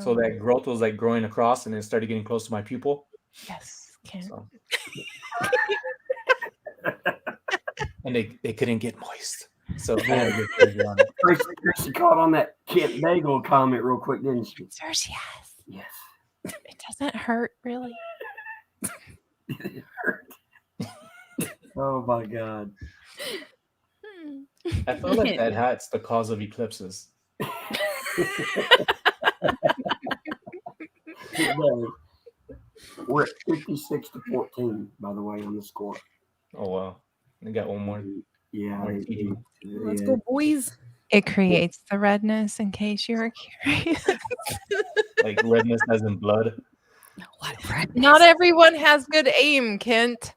So Oh, that growth was like growing across and it started getting close to my pupil. yes. Can't. So. And they couldn't get moist. So Tracy caught on that Kent Bagel comment real quick, didn't she? Yes. Yes. Yes. It doesn't hurt really. It hurt. Oh my God. I feel like that hat's the cause of eclipses. We're at 56-14, by the way, on the score. Oh wow. They got one more. Yeah. let's go, boys. It creates the redness in case you were curious. Like redness as in blood. What redness? Not everyone has good aim, Kent.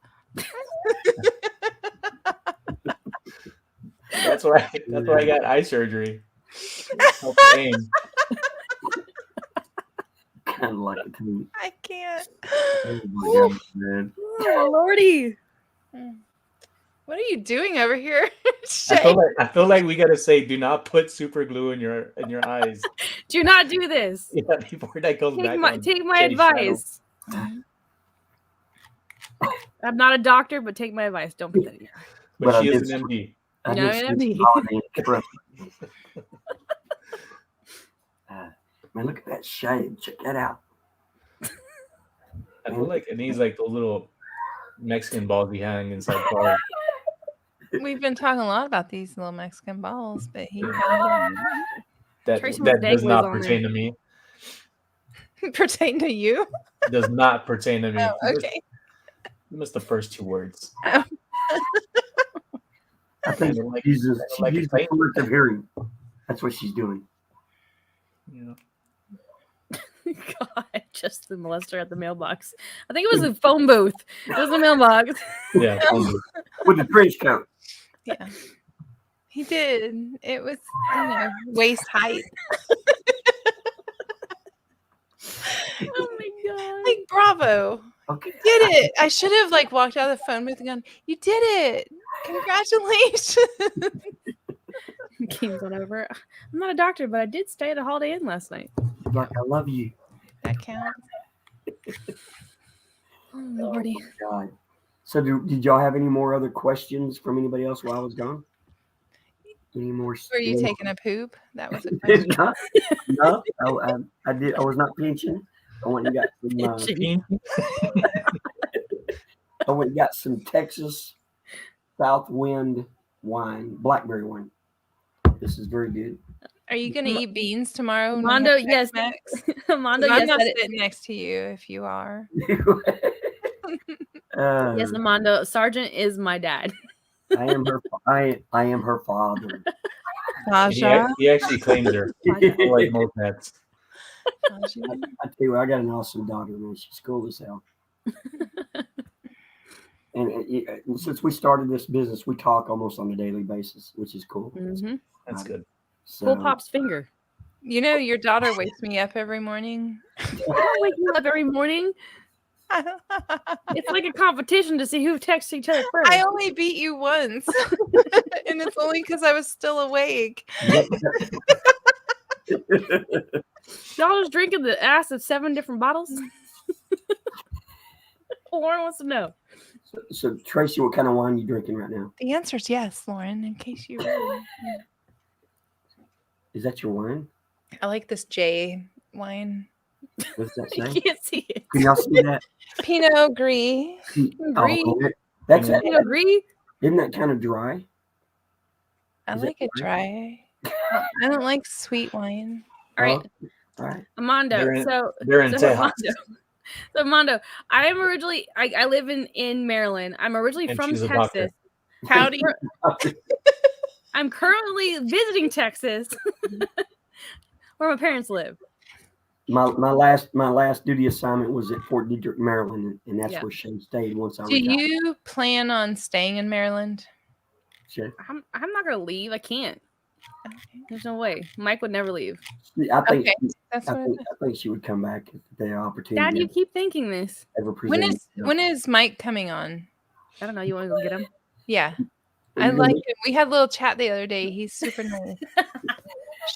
That's why I got eye surgery. Pain. Kind of like it to me. I can't. Oh my God, man. Oh Lordy. What are you doing over here? I feel like we gotta say, do not put super glue in your eyes. Do not do this. Yeah, before that goes back. Take my advice. I'm not a doctor, but take my advice. Don't put that in your eye. But she is an MD. I No, did MD. some holiday express. Man, look at that shade. Check that out. I feel like it needs like those little Mexican balls we hang inside cars. We've been talking a lot about these little Mexican balls, but he That Tracy does Degways not on pertain to me. pertain to you. Does not pertain to me. Oh, okay. You missed the first two words. I think she uses the collective hearing. That's what she's doing. Yeah. God, just the molester at the mailbox. I think it was a phone booth. It was a mailbox. Yeah. With the trench coat. Yeah. He did. It was, waist height. Oh my God. Like, bravo. Okay. You did it. I should have walked out of the phone booth and gone, you did it. Congratulations. Game's on over. I'm not a doctor, but I did stay at a Holiday Inn last night. Like, I love you. That counts. Oh Lordy. Oh, God. So did y'all have any more other questions from anybody else while I was gone? Any more? Were you taking a poop? That was a question. No, I did. I was not pinching. I went and got some. I went and got some Texas Southwind wine, blackberry wine. This is very good. Are you going to eat beans tomorrow? when we Mondo, have yes. Tex-Mex? Mondo, I'm yes. not sitting next to you if you are. Yes, Mondo. Sergeant is my dad. I am her. I am her father. Sasha. He actually claims her. Like most dads. I tell you what, I got an awesome daughter, man. She's cool as hell. And since we started this business, we talk almost on a daily basis, which is cool. Mm-hmm. That's good. So, Cool Pop's finger. You know, your daughter wakes me up every morning. I don't wake you up every morning. It's like a competition to see who texts each other first. I only beat you once, and it's only because I was still awake. Y'all was drinking the ass of 7 different bottles? Lauren wants to know. So Tracy, what kind of wine are you drinking right now? The answer is yes, Lauren, in case you really... Is that your wine? I like this J wine. What does that You say? can't see it. Can y'all see that? Pinot Gris. Gris. That's Pinot Gris? Isn't that kind of dry? I Is like that it dry. I don't like sweet wine. All right. All right. Armando. They're in So Tejas. Armando, I am originally I live in Maryland. I'm originally And from she's a doctor. Texas. Howdy. I'm currently visiting Texas, where my parents live. My last duty assignment was at Fort Detrick, Maryland, and that's Yeah. where Shae stayed once I Do retired. you plan on staying in Maryland? Shae? I'm not gonna leave. I can't. Okay. There's no way. Mike would never leave. I think Okay, that's I what think she would come back if the opportunity Dad, you keep thinking this. ever presented. when is Mike coming on? I don't know. You want to go get him? Yeah. Are I you like gonna- him. We had a little chat the other day. He's super nice.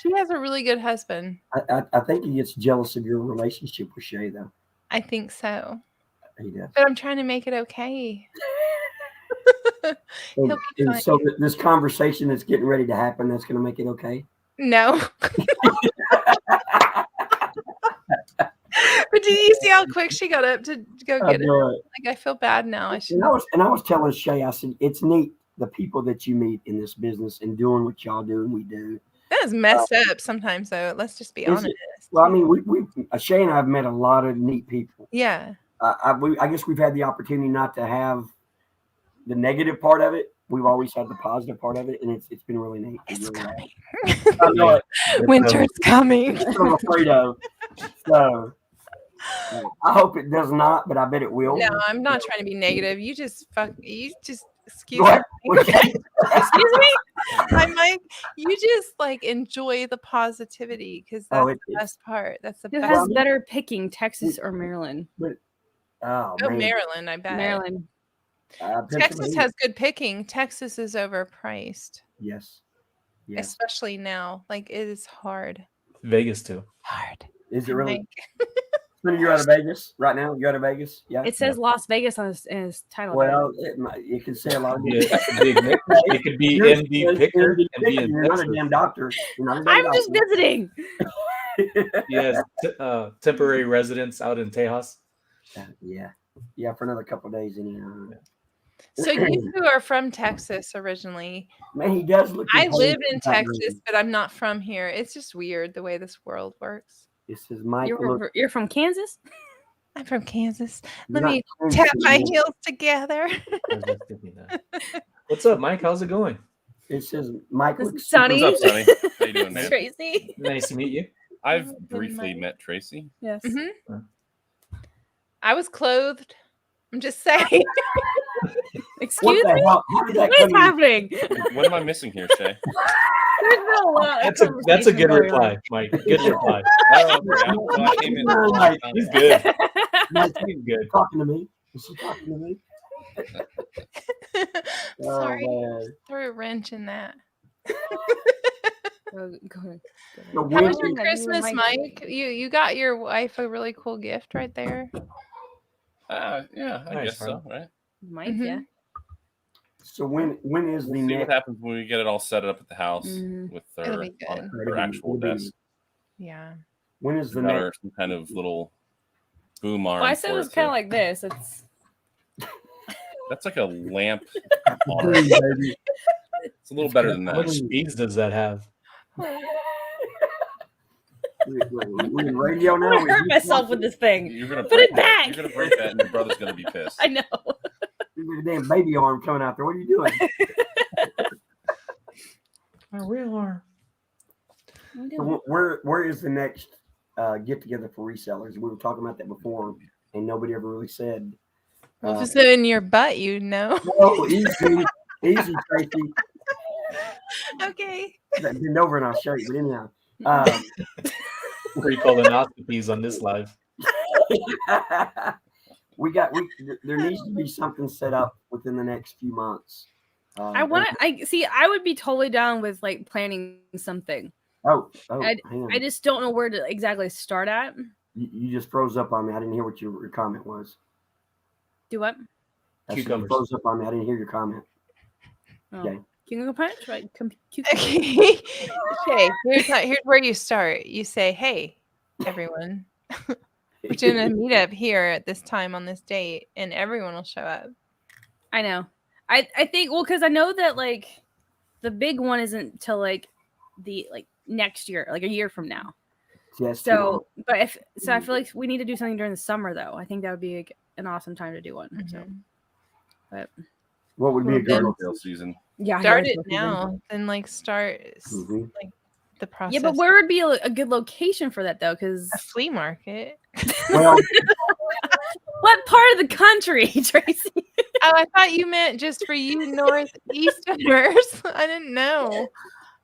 She has a really good husband. I think he gets jealous of your relationship with Shae, though. I think so. He does. But I'm trying to make it okay. He'll be And fine. so this conversation that's getting ready to happen, that's going to make it okay. No. But did you see how quick she got up to go get it? Like, I feel bad now. I should. And I was telling Shae, I said, it's neat the people that you meet in this business and doing what y'all do and we do. That is messed up sometimes, though. Let's just be honest. Well, I mean, we Shae and I have met a lot of neat people. Yeah. I guess we've had the opportunity not to have the negative part of it. We've always had the positive part of it, and it's been really neat. It's really coming. I know it. Winter's coming. That's what I'm afraid of. So I hope it does not, but I bet it will. No, I'm not trying to be negative. You just excuse What? me. Excuse me. I'm like, you just like enjoy the positivity because that's the best part. That's the Who best. has better picking, Texas or Maryland? Oh, Oh, man. Maryland, I bet. Maryland. Texas has good picking. Texas is overpriced. Yes. Especially now. Like, it is hard. Vegas too. Hard. Is it really? Like, You're out of Vegas right now? You're out of Vegas? Yeah. It says Las Vegas on his title. Well, you can say a lot of Yeah, it could be MD Picker and be in You're not a Texas. damn doctor. You're not a damn I'm doctor. just visiting. He has temporary residence out in Tejas. Yeah, for another couple of days anyhow. so you two are from Texas originally. Man, he does look. I live in Texas, but I'm not from here. It's just weird the way this world works. This is Mike. You're from Kansas? I'm from Kansas. Let me tap my heels together. What's up, Mike? How's it going? It says Mike. This is Sonny. What's up, Sonny? How you doing, man? Tracy. Nice to meet you. I've briefly met Tracy. Yes. Mm-hmm. I was clothed. I'm just saying. Excuse me? What is happening? What am I missing here, Shae? There's been a lot. That's a good reply, Mike. Good reply. He's good. He's good. Talking to me. Is she talking to me? Sorry. Oh, Threw a wrench in that. Go ahead. How was your Christmas, Mike? You got your wife a really cool gift right there. Yeah, I guess so, right? Mike, yeah. So when is the We'll see next? what happens when we get it all set up at the house with It'll her, be good. her actual desk. Yeah. When is the Got next? her some kind of little boom arm. Well, I said it was kind of like this. That's like a lamp arm. Baby. It's a little better than How much that. speeds does that have? We're in radio now. I'm gonna hurt myself with this thing. You're gonna Put break it back. You're gonna break that, and your brother's gonna be pissed. I know. There's a damn baby arm coming out there. What are you doing? A real arm. So where is the next get together for resellers? We were talking about that before, and nobody ever really said. Well, if it's in your butt, you know. Oh, easy, Tracy. Okay. Bend over and I'll show you. But anyhow, Free colonoscopies on this live. There needs to be something set up within the next few months. I would be totally down with like planning something. I just don't know where to exactly start at. You just froze up on me. I didn't hear what your comment was. Do what? You froze up on me. I didn't hear your comment. Oh. Okay. Cucumber punch? Right. Okay. Here's where you start. You say, "Hey, everyone, we're doing a meetup here at this time on this date," and everyone will show up. I know. I think because I know that like the big one isn't till like the next year, like a year from now. Yes. So, I feel like we need to do something during the summer though. I think that would be like an awesome time to do one. Mm-hmm. So, but what would be a good sale season? Yeah, start it now and start the process. Yeah, but where would be a good location for that though? Because a flea market. Well, what part of the country, Tracy? Oh, I thought you meant just for you Northeasterners. I didn't know.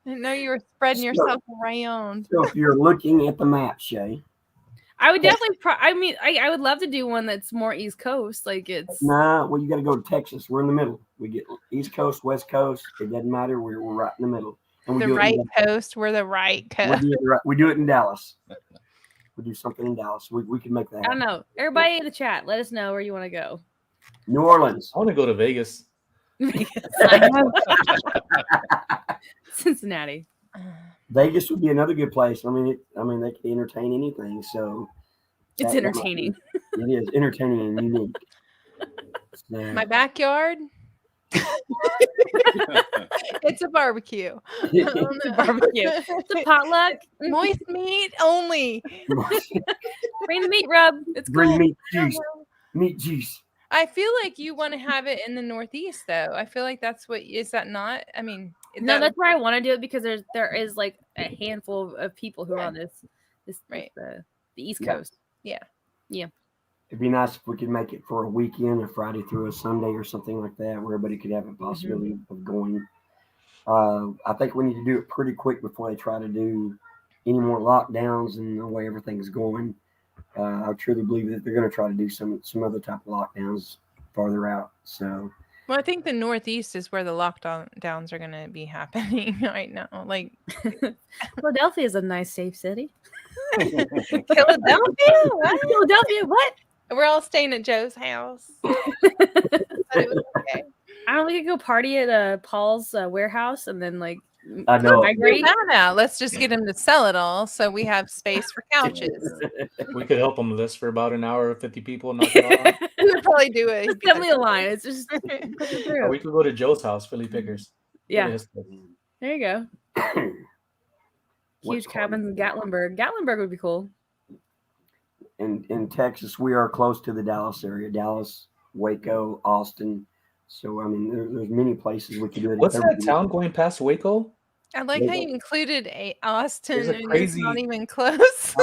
I didn't know you were spreading yourself around. So if you're looking at the map, Shae, I would definitely. I would love to do one that's more East Coast. Like it's. Nah, well, you got to go to Texas. We're in the middle. We get East Coast, West Coast. It doesn't matter. We're right in the middle. And the right coast. We're the right coast. We do it in Dallas. We do something in Dallas. We can make that happen. I don't know. Everybody in the chat, let us know where you want to go. New Orleans. I want to go to Vegas. Cincinnati. Vegas would be another good place. I mean, they can entertain anything. So it's entertaining. It is entertaining and unique. So. My backyard. It's a barbecue. It's a barbecue. It's a potluck. Moist meat only. Bring the meat rub. It's bring cool. meat juice. Meat juice. I feel like you want to have it in the Northeast, though. I feel like that's what is that not? I mean, that's where I want to do it because there is like a handful of people who are on this right the East Coast. Yeah. It'd be nice if we could make it for a weekend, a Friday through a Sunday or something like that, where everybody could have a possibility of going. I think we need to do it pretty quick before they try to do any more lockdowns and the way everything's going. I truly believe that they're going to try to do some other type of lockdowns farther out. So, well, I think the Northeast is where the lockdowns are going to be happening right now. Like Philadelphia is a nice, safe city. Philadelphia? What? We're all staying at Joe's house. Okay. I don't think we could go party at Paul's warehouse and then I know. Now let's just get him to sell it all so we have space for couches. We could help him list for about an hour, 50 people. Knock it all out. We would probably do it. It's definitely a line. It's just or we could go to Joe's house, Philly Pickers. Yeah. There you go. Huge cabins in Gatlinburg. Gatlinburg would be cool. In Texas, we are close to the Dallas area. Dallas, Waco, Austin. So, I mean, there's many places we could do it. What's that town going past Waco? I like how you included Austin. There's a crazy... It's not even close.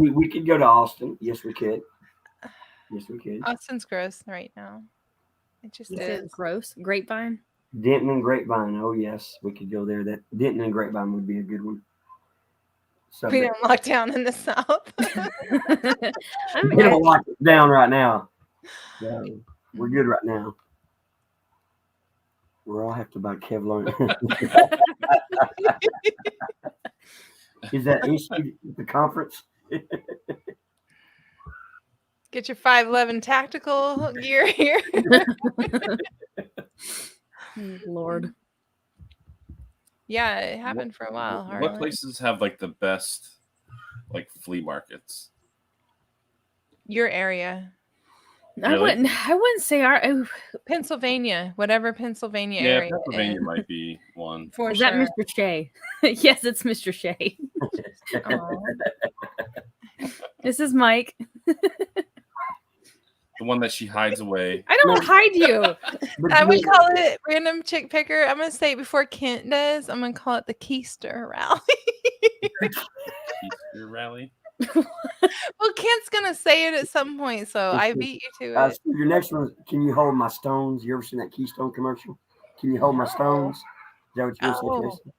we could go to Austin. Yes, we could. Austin's gross right now. It just is. Gross. Grapevine? Denton and Grapevine. Oh, yes. We could go there. That Denton and Grapevine would be a good one. We don't lock down in the South. We don't lock it down right now. So we're good right now. We'll all have to buy Kevlar. Is that issue the conference? Get your 511 tactical gear here. Lord. Yeah, it happened for a while. What places have the best flea markets? Your area. Really? I wouldn't say our Pennsylvania, whatever Pennsylvania yeah, area. Pennsylvania might be one. Is that Mr. Shae? Yes, it's Mr. Shae. This is Mike. The one that she hides away. I don't hide you. I would call it random chick picker. I'm gonna say it before Kent does. I'm gonna call it the Keister rally. Keister rally. Well, Kent's gonna say it at some point, so I beat you to it. Your next one, can you hold my stones? You ever seen that Keystone commercial? Can you hold my stones? that what you're saying, Tracy?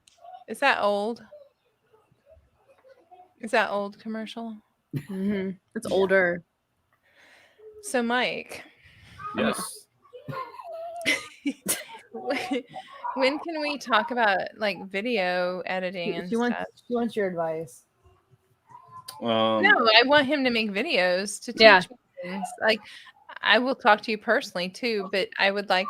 Is that old? Is that old commercial? Mm-hmm. It's Yeah. older. So, Mike, Yes. when can we talk about like video editing and stuff? She wants your advice. No, I want him to make videos to teach me things. Like, I will talk to you personally too, but I would like,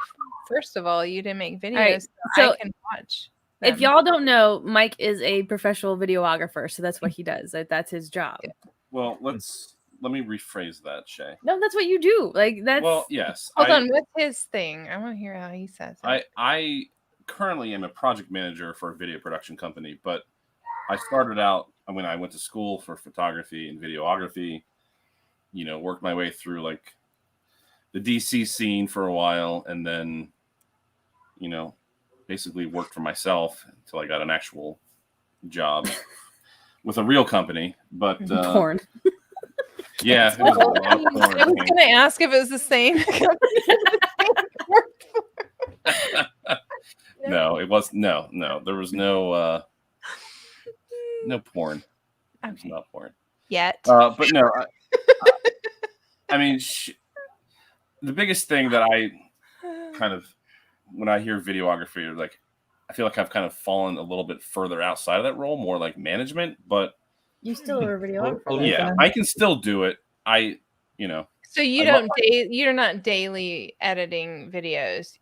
first of all, you to make videos so I can watch them. If y'all don't know, Mike is a professional videographer, so that's what he does. Like, that's his job. Well, let me rephrase that, Shae. No, that's what you do. Like, that's Well, yes. Hold on, what's his thing? I want to hear how he says it. I currently am a project manager for a video production company, but I started out when I went to school for photography and videography, you know, worked my way through like the DC scene for a while, and then, you know, basically worked for myself until I got an actual job with a real company. But porn. Yeah, it was a lot of porn. I was going to ask if it was the same company. No, it was no. There was no porn. Okay. It was not porn Yet. But no, I mean, the biggest thing that I kind of, when I hear videography, like, I feel like I've kind of fallen a little bit further outside of that role, more like management. But you still are a videographer. Yeah, I can still do it. So you're not daily editing videos.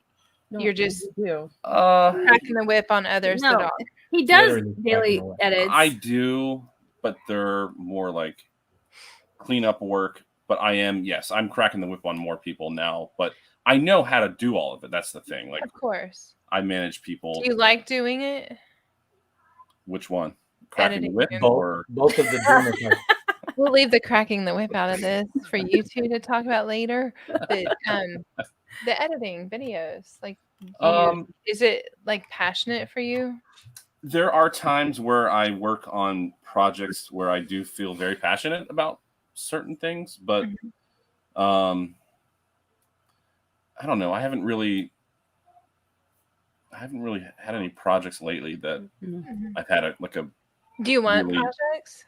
No, You're just cracking the whip on others. No, that are. He does daily edits. I do, but they're more like cleanup work. But I'm cracking the whip on more people now. But I know how to do all of it. That's the thing. Like, of course, I manage people. Do you like doing it? Which one? Cracking the whip or both of the drummer? We'll leave the cracking the whip out of this for you two to talk about later. But the editing videos, like, is it like passionate for you? There are times where I work on projects where I do feel very passionate about certain things, but I don't know. I haven't really had any projects lately that I've had a. Do you want projects?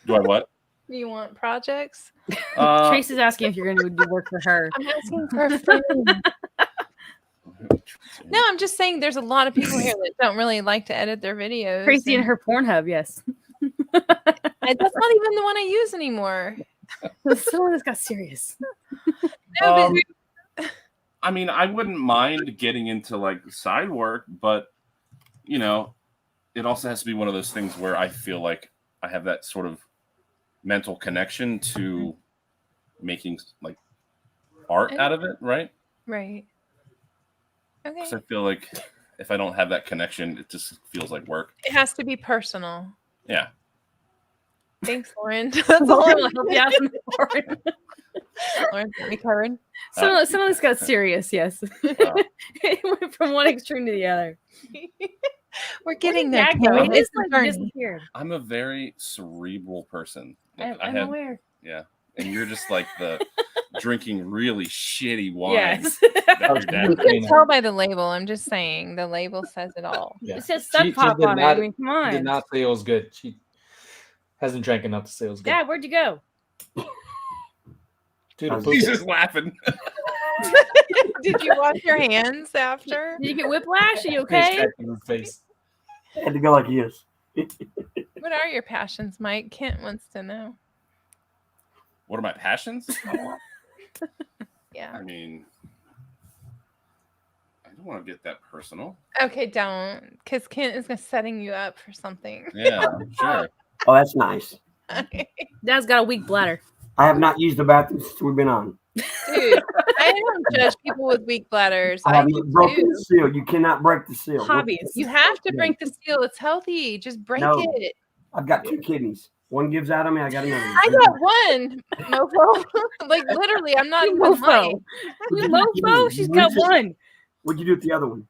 Do I what? Do you want projects? Trace is asking if you're going to do work for her. I'm asking for a friend. No, I'm just saying there's a lot of people here that don't really like to edit their videos. Tracy and her Pornhub, yes. That's not even the one I use anymore. Someone has got serious. No, I mean, I wouldn't mind getting into like side work, but you know, it also has to be one of those things where I feel like I have that sort of mental connection to making like art out of it, right? Right. Okay. Because I feel like if I don't have that connection, it just feels like work. It has to be personal. Yeah. Thanks, Lauren. That's all I want to help you out. Lauren, me Karen. Some of this got serious, yes. It went from one extreme to the other. We're getting there. It's like disappeared. I'm a very cerebral person. I'm aware. Yeah. And you're just like the drinking really shitty wine. Yes. You can tell by the label. I'm just saying the label says it all. Yeah. It says Sub Pop on it. I mean, come on. Did not say it was good. She hasn't drank enough to say it was good. Dad, where'd you go? Dude, he's just laughing. Did you wash your hands after? Did you get whiplash? Are you okay? Face. I had to go like this. What are your passions, Mike? Kent wants to know. What are my passions? Yeah. I mean, I don't want to get that personal. Okay, don't. Because Kent is setting you up for something. Yeah, sure. Oh, that's nice. Dad's got a weak bladder. I have not used the bathroom since we've been on. Dude, I don't judge people with weak bladders. I have broken the seal. You cannot break the seal. Hobbies. You have to break the seal. It's healthy. Just break it. I've got 2 kidneys. One gives out on me. I got another one. I got one. Mofo. Like literally, I'm not even lying. Mofo. She's got one. What'd you do with the other one?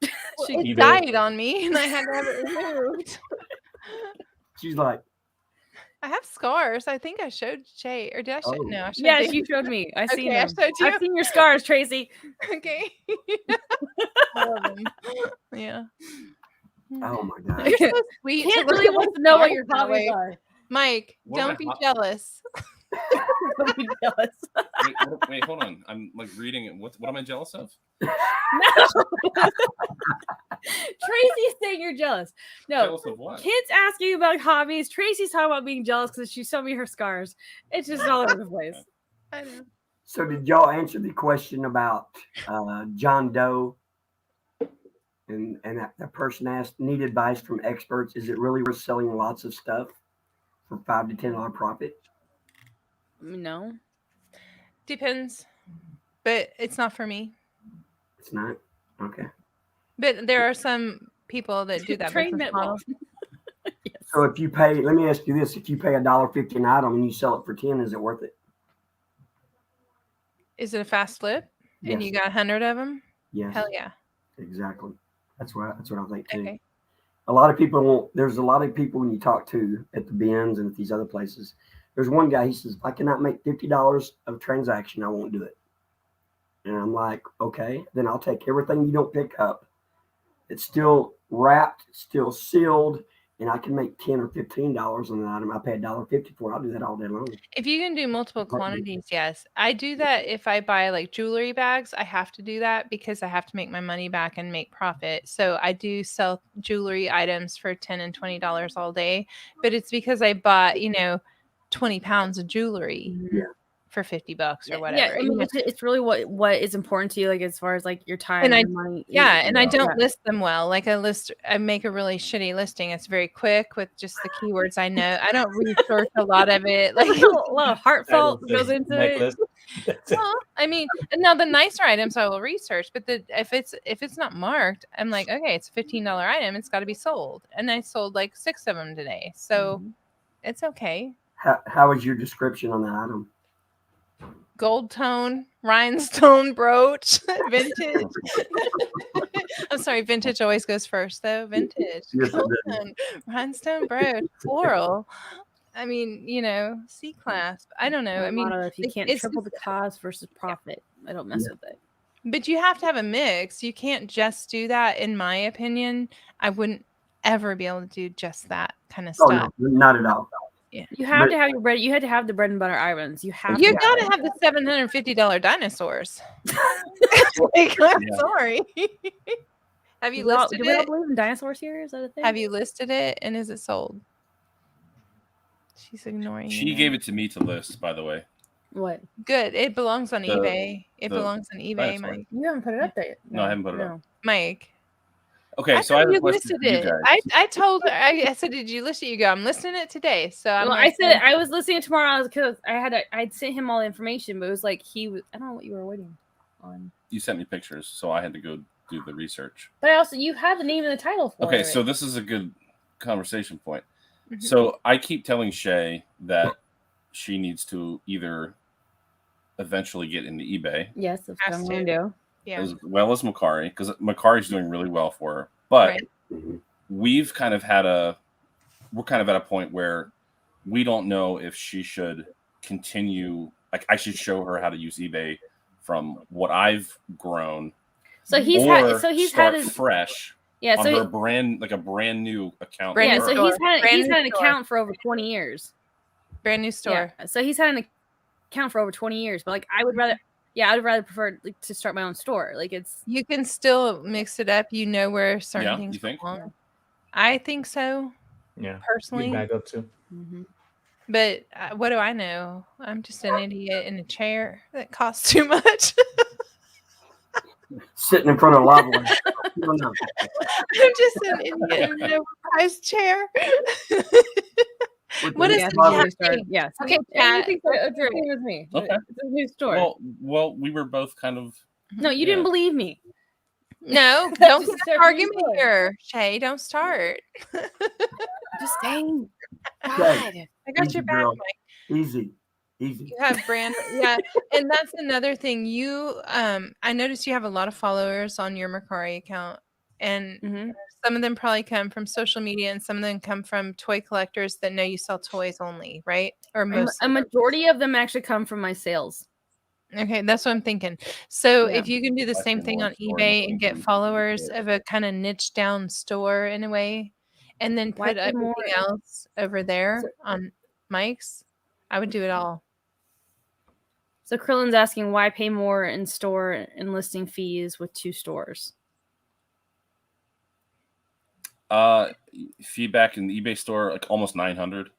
It died on me, and I had to have it removed. She's like, I have scars. I think I showed Shae, or did I show? Oh. No, I showed Yes, you. you showed me. I seen Okay, I them. showed you. I've seen your scars, Tracy. Okay. love them. Yeah. Oh my god. You're so sweet. Can't to look really at want my to know what smile your that hobbies way. are. Mike, What am don't I be hot- jealous. Don't be jealous. Wait, hold on. I'm like reading it. What am I jealous of? No. Tracy's saying you're jealous. No. Jealous of what? Kids asking about hobbies. Tracy's talking about being jealous because she showed me her scars. It's just all over the place. I know. So did y'all answer the question about John Doe? And that person asked, need advice from experts. Is it really worth selling lots of stuff for $5 to $10 profit? No. Depends. But it's not for me. It's not? Okay. But there are some people that do that Train business netball. model. Yes. So if you pay, let me ask you this: if you pay $1.50 an item and you sell it for 10, is it worth it? Is it a fast flip? And you got 100 of them? Yes. Hell yeah. Exactly. That's what I think too. Okay. A lot of people won't. There's a lot of people when you talk to at the bins and at these other places. There's one guy. He says, "If I cannot make $50 of a transaction, I won't do it." And I'm like, "Okay, then I'll take everything you don't pick up. It's still wrapped, still sealed, and I can make $10 or $15 on an item. I pay $1.50 for it. I'll do that all day long." If you can do multiple quantities, yes. I do that if I buy like jewelry bags. I have to do that because I have to make my money back and make profit. So I do sell jewelry items for $10 and $20 all day. But it's because I bought, 20 pounds of jewelry Yeah. for $50 or whatever. Yeah, I mean, it's really what is important to you, like as far as like your time And and your money. I don't list them well. Like I make a really shitty listing. It's very quick with just the keywords I know. I don't research a lot of it. Like a lot of heartfelt goes into necklace. it. well, I mean, now the nicer items I will research, but if it's not marked, I'm like, okay, it's a $15 item. It's got to be sold, and I sold like 6 of them today, so it's okay. How is your description on that item? Gold tone, rhinestone brooch, vintage. I'm sorry, vintage always goes first, though. Vintage, Yes, gold tone, rhinestone brooch, floral. I mean, C clasp. I don't know. I mean, if you can't triple the cost versus profit, I don't mess with it. But you have to have a mix. You can't just do that. In my opinion, I wouldn't ever be able to do just that kind of stuff. Oh, no, not at all. Yeah. You have to have your bread. You had to have the bread and butter items. You have. You gotta have the $750 dinosaurs. Like, I'm sorry. Have you listed Do we all it? believe in dinosaurs here? Is that a thing? Have you listed it, and is it sold? She's ignoring. She gave it to me to list, by the way. What? Good. It belongs on eBay. It belongs on eBay, dinosaur. Mike. You haven't put it up there yet. No, I haven't put it up. Mike. Okay, so I have a you question listed for you it. guys. I told her. I said, "Did you list it?" You go, "I'm listing it today." So I'm. Well, I said I was listening tomorrow because I'd sent him all the information, but it was like he was. I don't know what you were waiting on. You sent me pictures, so I had to go do the research. But you had the name and the title for it. Okay, so this is a good conversation point. So I keep telling Shae that she needs to either eventually get into eBay. Yes, that's what I'm going to do. Yeah. As well as Macari, because Macari's doing really well for her. But we're kind of at a point where we don't know if she should continue. Like, I should show her how to use eBay from what I've grown. So he's had his fresh. Yeah, on so her brand new account. So he's had an account for over 20 years. Brand new store. Yeah, so he's had an account for over 20 years. But like, I would rather prefer to start my own store. Like, you can still mix it up. You know where certain things you think? belong. I think so. Yeah, personally. back up too. But what do I know? I'm just an idiot in a chair that costs too much. Sitting in front of a lava. I'm just an idiot in an overpriced chair. What is the Yes. Okay, Pat. Agree with me. Okay. It's a new store. Well, we were both kind of. No, you didn't believe me. No, don't get an argument here, Shae. Don't start. Just saying. God, I got your back, Mike. Easy. You have brand, and that's another thing. You, I noticed you have a lot of followers on your Macari account, and some of them probably come from social media, and some of them come from toy collectors that know you sell toys only, right? Or most. A majority of them actually come from my sales. Okay, that's what I'm thinking. So Yeah. if you can do the I same pay thing more on for eBay and get listing followers fees. of a kind of niche down store in a way, and then Why put pay more? everything else over there So- on Mike's, I would do it all. So Krillin's asking why pay more in store and listing fees with 2 stores. Feedback in the eBay store, like almost 900.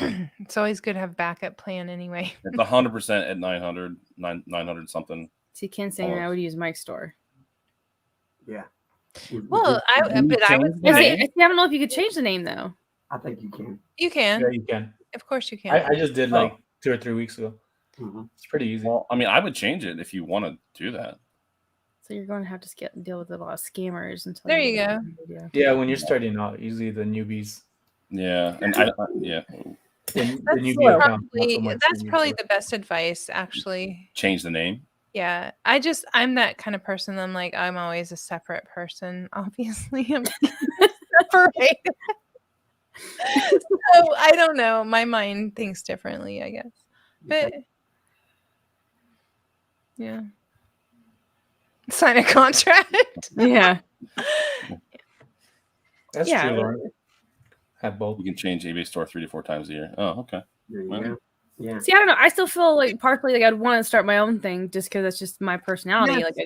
It's always good to have backup plan anyway. It's 100% at 900 something. See, Ken saying I would use Mike's store. Yeah. Well, I would change the Yeah, say see, I don't know if you could change the name though. I think you can. you can. Yeah, you can. Of course you can. I just did like 2 or 3 weeks ago. Mm-hmm. It's pretty easy. Well, I mean, I would change it if you want to do that. So you're going to have to deal with a lot of scammers until. There you go. Yeah, when you're starting out, usually the newbies. Yeah, and yeah, The That's newbie account. not probably so much that's the probably newbie. the best advice, actually. change the name. Yeah, I'm that kind of person. I'm always a separate person. Obviously, I'm separate. So I don't know. My mind thinks differently, I guess. But yeah, sign a contract. Yeah. That's Yeah. true, Lauren. Have both. You can change eBay store 3 to 4 times a year. Oh, okay. There you Well, go. Yeah. See, I don't know. I still feel like partially like I'd want to start my own thing just because that's just my personality. Yeah, like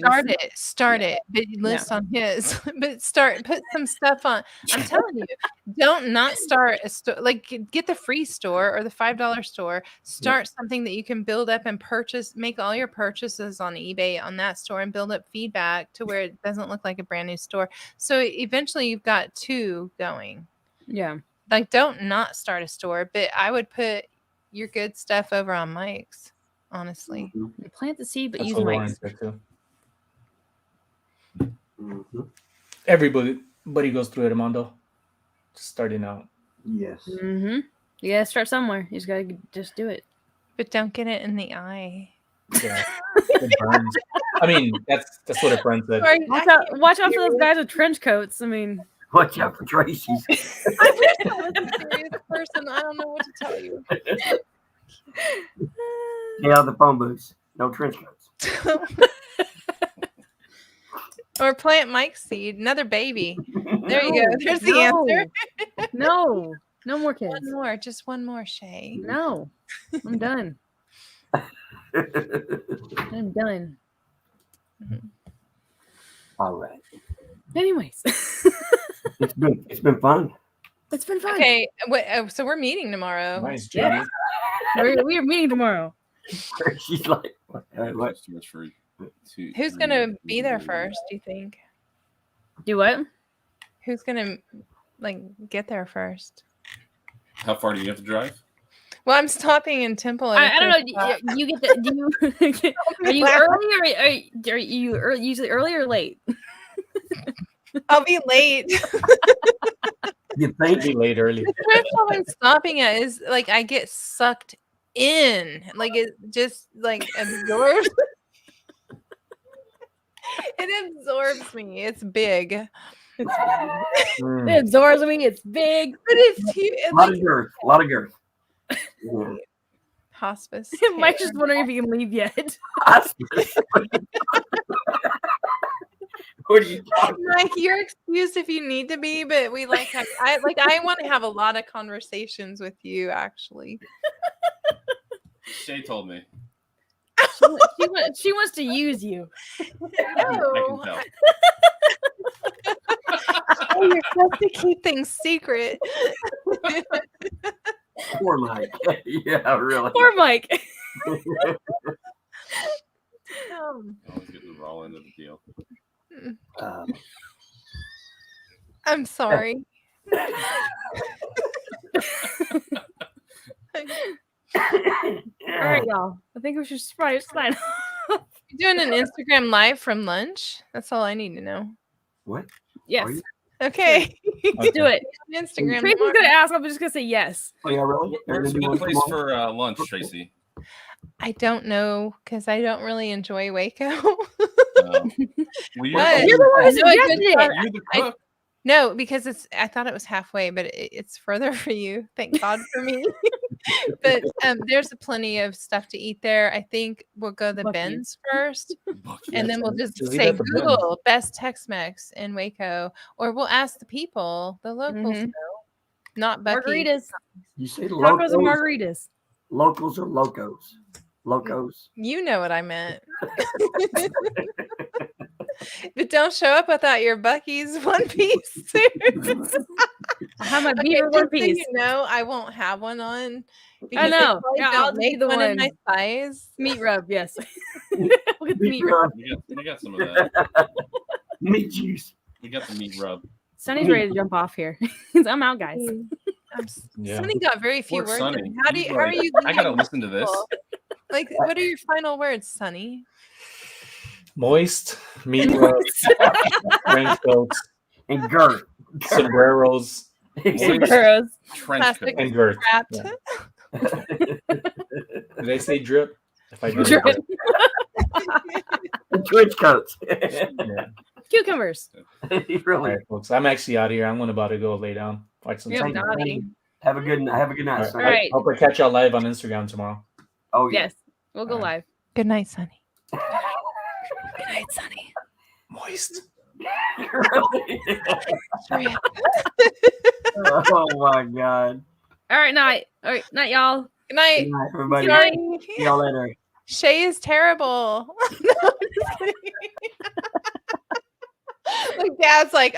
start it, but list on his. But put some stuff on. I'm telling you, don't not start a store. Like get the free store or the $5 store. Start something that you can build up and purchase. Make all your purchases on eBay on that store and build up feedback to where it doesn't look like a brand new store. So eventually, you've got 2 going. Yeah. Like don't not start a store, but I would put your good stuff over on Mike's. Honestly. Mm-hmm. Plant the seed, but That's use what Lauren Mike's. said too. Mm-hmm. Everybody goes through it, Armando. Just starting out. Yes. Mm-hmm. You gotta start somewhere. You just gotta just do it. But don't get it in the eye. Yeah. It burns. I mean, that's what a friend said. Sorry, Watch out for those guys with trench coats. I mean, Watch out for Tracy's. I'm a serious person. I don't know what to tell you. Get out of the phone booths. No trench coats. Or plant Mike's seed, another baby. There you go. There's the answer. No more kids. One more, just one more, Shae. No, I'm done. I'm done. All right. Anyways, It's been fun. it's been fun. Okay, so we're meeting tomorrow. Nice, Yeah. Judy. We're meeting tomorrow. She's like, what? Customers for Who's gonna be there first? Do you think? Do what? Who's gonna get there first? How far do you have to drive? Well, I'm stopping in Temple. I don't know. You get the, do you are you early or are you usually early or late? I'll be late. You think? Be late early. The thrift shop I'm stopping at is I get sucked in. It just absorbs. It absorbs me. It's big. It absorbs me. It's big. But it's huge. A lot of girth. A lot of girth. Yeah. Hospice. Mike's just wondering if he can leave yet. What are you talking Mike, you're excused if you need to be, but we I want to have a lot of conversations with you, actually. Shae told me. She wants to use you. I can tell. Oh, you're supposed to keep things secret. Poor Mike. Yeah, really. Poor Mike. Always get the raw end of the deal. I'm sorry. All right, y'all. I think we should probably sign off. You're doing an Instagram live from lunch? That's all I need to know. What? Yes. Are you? Okay. Let's do it. Instagram. Tracy's tomorrow. gonna ask. I'm just gonna say yes. Oh, yeah, really? Where's a good place for lunch, Tracy? I don't know because I don't really enjoy Waco. Well, What? You're the one who I know a good suggested spot. it. You're the cook. No, because I thought it was halfway, but it's further for you. Thank God for me. But there's plenty of stuff to eat there. I think we'll go to the Buc-ee's. Ben's first, and then we'll just Just eat say at the Ben's. Google best Tex-Mex in Waco, or we'll ask the people, the locals know, not Buc-ee's. Margaritas. You say Tacos locals, and margaritas. locals or locos? Locos. You know what I meant. But don't show up without your Buc-ee's one piece. I have my Okay, beaver just one so piece. you know, I won't have one on. I Because they know. probably Yeah, don't I'll be make the one in one. my size. Meat rub, yes. We'll get the meat rub. We got some of that. Meat juice. We got the meat rub. Sonny's ready to jump off here. I'm out, guys. Yeah. Sonny got very few Poor words. Sonny. in. How He's are like, you? I gotta leaving listen to this. people? Like, what are your final words, Sonny? Moist, meat rub, trench coats, And girth. sombreros, Sombreros. Trench Plastic coat. and girth. wrapped. Yeah. Did I say drip? If I did, Drip. And trench coats. yeah. Cucumbers. All Really. right, folks. I'm actually out of here. I'm about to go lay down. Watch some Yep, TV. naughty. Have a good night, son. All right. Hope I catch y'all live on Instagram tomorrow. Oh yeah. Yes. We'll go All right. live. Good night, Sonny. Good night, Sonny. Moist. Oh my god. All right, night. All right, night, y'all. Good night. Good night, everybody. Good night. See y'all later. Shae is terrible. No, I'm just kidding. Like Dad's like,